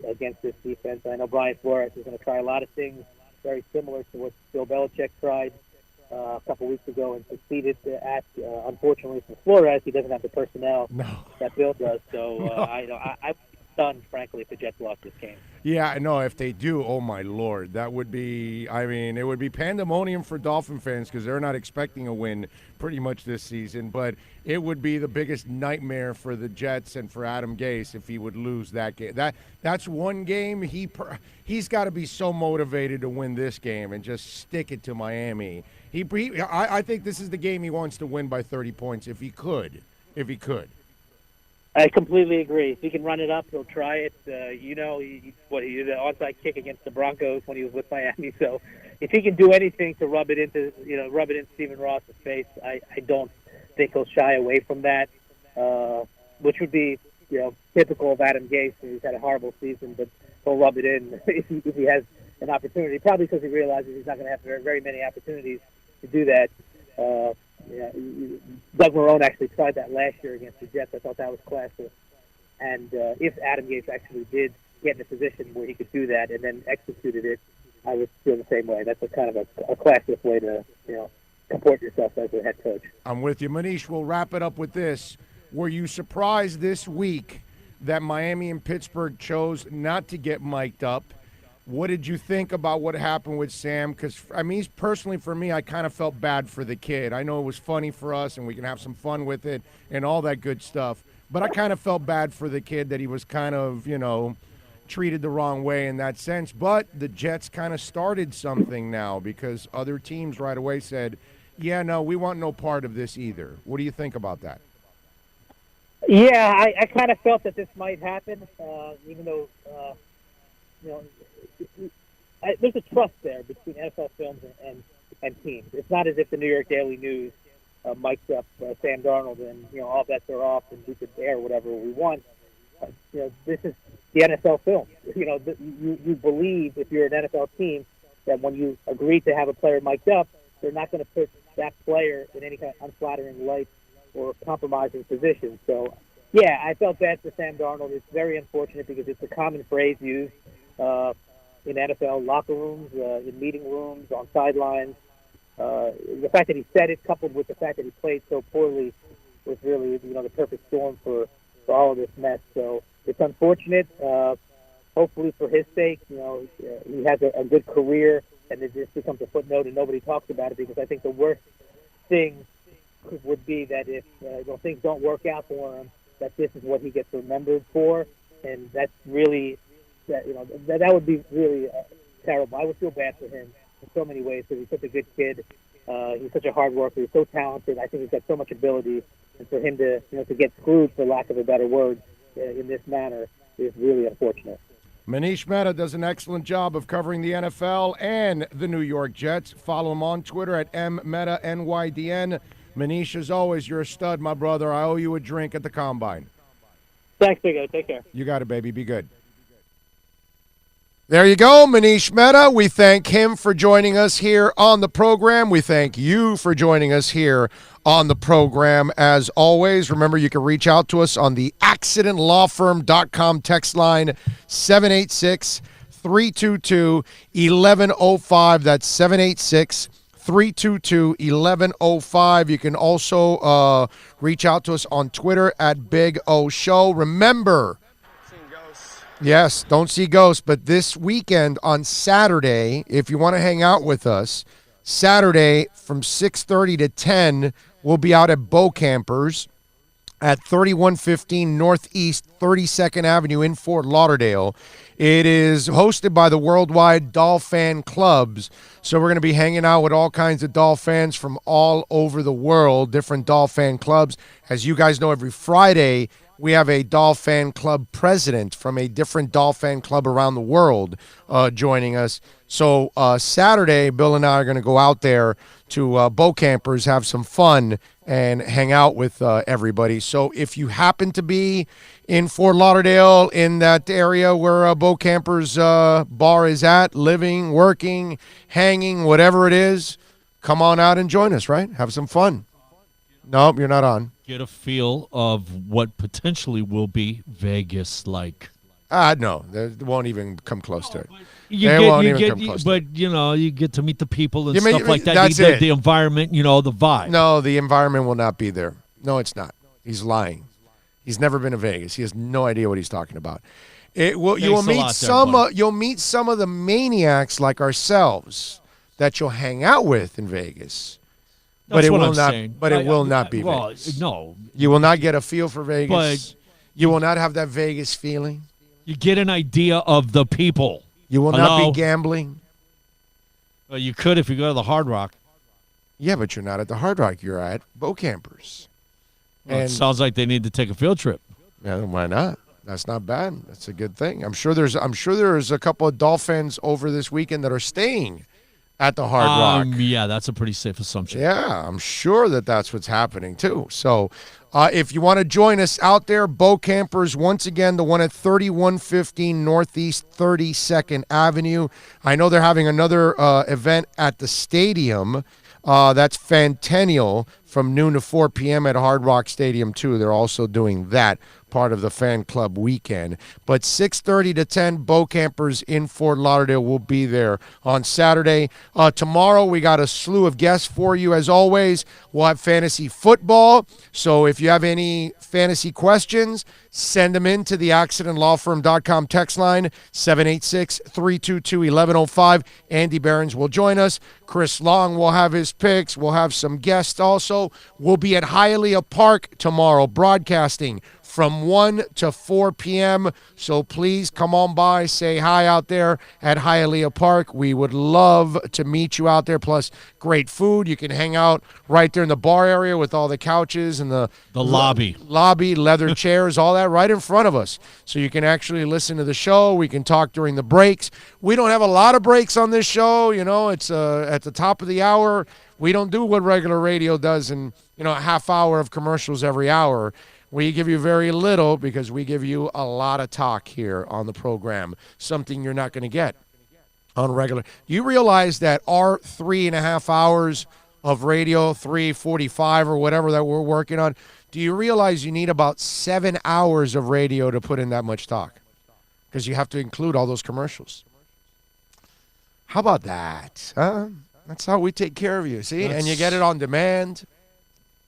Speaker 3: against this defense. I know Brian Flores is going to try a lot of things very similar to what Bill Belichick tried a couple weeks ago and succeeded at. Unfortunately for Flores, he doesn't have the personnel that Bill does. So I'm stunned, frankly, if the Jets lost this game.
Speaker 5: Yeah, no, if they do, oh my Lord, that would be, it would be pandemonium for Dolphin fans because they're not expecting a win pretty much this season, but it would be the biggest nightmare for the Jets and for Adam Gase if he would lose that game. That's one game he's got to be so motivated to win this game and just stick it to Miami. I think this is the game he wants to win by 30 points if he could.
Speaker 3: I completely agree. If he can run it up, he'll try it. He did an onside kick against the Broncos when he was with Miami. So if he can do anything to rub it in Stephen Ross's face, I don't think he'll shy away from that, which would be typical of Adam Gase. He's had a horrible season, but he'll rub it in if he has an opportunity. Probably because he realizes he's not going to have very many opportunities to do that. Doug Marrone actually tried that last year against the Jets. I thought that was classic. And if Adam Gase actually did get in a position where he could do that and then executed it, I would feel the same way. That's a kind of a classic way to comport yourself as a head coach.
Speaker 5: I'm with you. Manish, we'll wrap it up with this. Were you surprised this week that Miami and Pittsburgh chose not to get mic'd up? What did you think about what happened with Sam? Because, personally for me, I kind of felt bad for the kid. I know it was funny for us and we can have some fun with it and all that good stuff. But I kind of felt bad for the kid that he was kind of, treated the wrong way in that sense. But the Jets kind of started something now because other teams right away said, yeah, no, we want no part of this either. What do you think about that?
Speaker 3: Yeah, I kind of felt that this might happen, even though, there's a trust there between NFL Films and teams. It's not as if the New York Daily News mic'd up Sam Darnold and all bets are off and we could air whatever we want. This is the NFL Films. You believe if you're an NFL team that when you agree to have a player mic'd up, they're not going to put that player in any kind of unflattering light or compromising position. So, yeah, I felt bad for Sam Darnold. It's very unfortunate because it's a common phrase used in NFL locker rooms, in meeting rooms, on sidelines. The fact that he said it, coupled with the fact that he played so poorly, was really the perfect storm for all of this mess. So it's unfortunate. Hopefully for his sake, he has a good career, and it just becomes a footnote and nobody talks about it, because I think the worst thing would be that if things don't work out for him, that this is what he gets remembered for, and that's really that would be really terrible. I would feel bad for him in so many ways because he's such a good kid. He's such a hard worker. He's so talented. I think he's got so much ability, and for him to get screwed, for lack of a better word, in this manner is really unfortunate.
Speaker 5: Manish Mehta does an excellent job of covering the NFL and the New York Jets. Follow him on Twitter at MMetaNYDN. Manish, as always, you're a stud, my brother. I owe you a drink at the Combine.
Speaker 3: Thanks, Big O. Take care.
Speaker 5: You got it, baby. Be good. There you go, Manish Mehta. We thank him for joining us here on the program. We thank you for joining us here on the program. As always, remember you can reach out to us on the accidentlawfirm.com text line, 786-322-1105. That's 786-322-1105. You can also reach out to us on Twitter at Big O Show. Remember, yes, don't see ghosts, but this weekend on Saturday, if you want to hang out with us, Saturday from 6:30 to 10, we'll be out at Bow Campers at 3115 Northeast 32nd Avenue in Fort Lauderdale. It is hosted by the Worldwide Doll Fan Clubs, so we're going to be hanging out with all kinds of doll fans from all over the world, different doll fan clubs. As you guys know, every Friday, we have a doll fan club president from a different doll fan club around the world joining us. So Saturday, Bill and I are going to go out there to Bow Campers, have some fun, and hang out with everybody. So if you happen to be in Fort Lauderdale, in that area where Bow Campers bar is at, living, working, hanging, whatever it is, come on out and join us, right? Have some fun. Nope, you're not on.
Speaker 6: Get a feel of what potentially will be Vegas-like.
Speaker 5: No, it won't even come close to it.
Speaker 6: But you get to meet the people and
Speaker 5: You mean-
Speaker 6: stuff like that.
Speaker 5: that's
Speaker 6: the,
Speaker 5: it.
Speaker 6: the environment, the vibe.
Speaker 5: No, the environment will not be there. No, it's not. He's lying. He's never been to Vegas. He has no idea what he's talking about. You will
Speaker 6: Thanks a
Speaker 5: meet
Speaker 6: lot there,
Speaker 5: some.
Speaker 6: buddy.
Speaker 5: You'll meet some of the maniacs like ourselves that you'll hang out with in Vegas. But
Speaker 6: That's
Speaker 5: it
Speaker 6: what
Speaker 5: will
Speaker 6: I'm
Speaker 5: not.
Speaker 6: saying.
Speaker 5: But it will not be
Speaker 6: well,
Speaker 5: Vegas.
Speaker 6: no.
Speaker 5: You will not get a feel for Vegas.
Speaker 6: But
Speaker 5: you will not have that Vegas feeling.
Speaker 6: You get an idea of the people.
Speaker 5: You will not be gambling.
Speaker 6: Well, you could if you go to the Hard Rock.
Speaker 5: Yeah, but you're not at the Hard Rock. You're at Bow Campers.
Speaker 6: Well, it sounds like they need to take a field trip.
Speaker 5: Yeah, why not? That's not bad. That's a good thing. I'm sure there's a couple of Dolphins over this weekend that are staying at the Hard Rock.
Speaker 6: Yeah, that's a pretty safe assumption.
Speaker 5: Yeah, I'm sure that's what's happening too. So if you want to join us out there, Bow Campers, once again, the one at 3115 Northeast 32nd Avenue. I know they're having another event at the stadium. That's Fantennial from noon to 4 p.m. at Hard Rock Stadium, too. They're also doing that part of the fan club weekend. But 6:30 to 10, Bow Campers in Fort Lauderdale will be there on Saturday. Tomorrow, we got a slew of guests for you. As always, we'll have fantasy football. So if you have any fantasy questions, send them in to the accidentlawfirm.com text line, 786-322-1105. Andy Behrens will join us. Chris Long will have his picks. We'll have some guests also. We'll be at Hialeah Park tomorrow broadcasting from 1 to 4 p.m. So please come on by, say hi out there at Hialeah Park. We would love to meet you out there, plus great food. You can hang out right there in the bar area with all the couches and the
Speaker 6: lobby,
Speaker 5: leather chairs, all that right in front of us. So you can actually listen to the show. We can talk during the breaks. We don't have a lot of breaks on this show. It's at the top of the hour. We don't do what regular radio does in, a half hour of commercials every hour. We give you very little because we give you a lot of talk here on the program, something you're not going to get on regular. Do you realize that our 3.5 hours of radio, 3:45 or whatever that we're working on, do you realize you need about 7 hours of radio to put in that much talk? Because you have to include all those commercials. How about that? That's how we take care of you, see? And you get it on demand.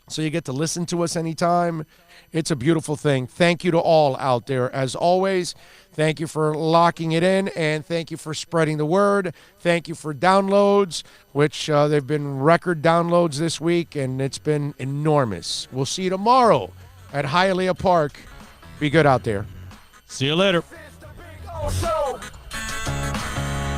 Speaker 5: So you get to listen to us anytime. It's a beautiful thing. Thank you to all out there. As always, thank you for locking it in, and thank you for spreading the word. Thank you for downloads, which they've been record downloads this week, and it's been enormous. We'll see you tomorrow at Hialeah Park. Be good out there.
Speaker 6: See you later.
Speaker 2: Show.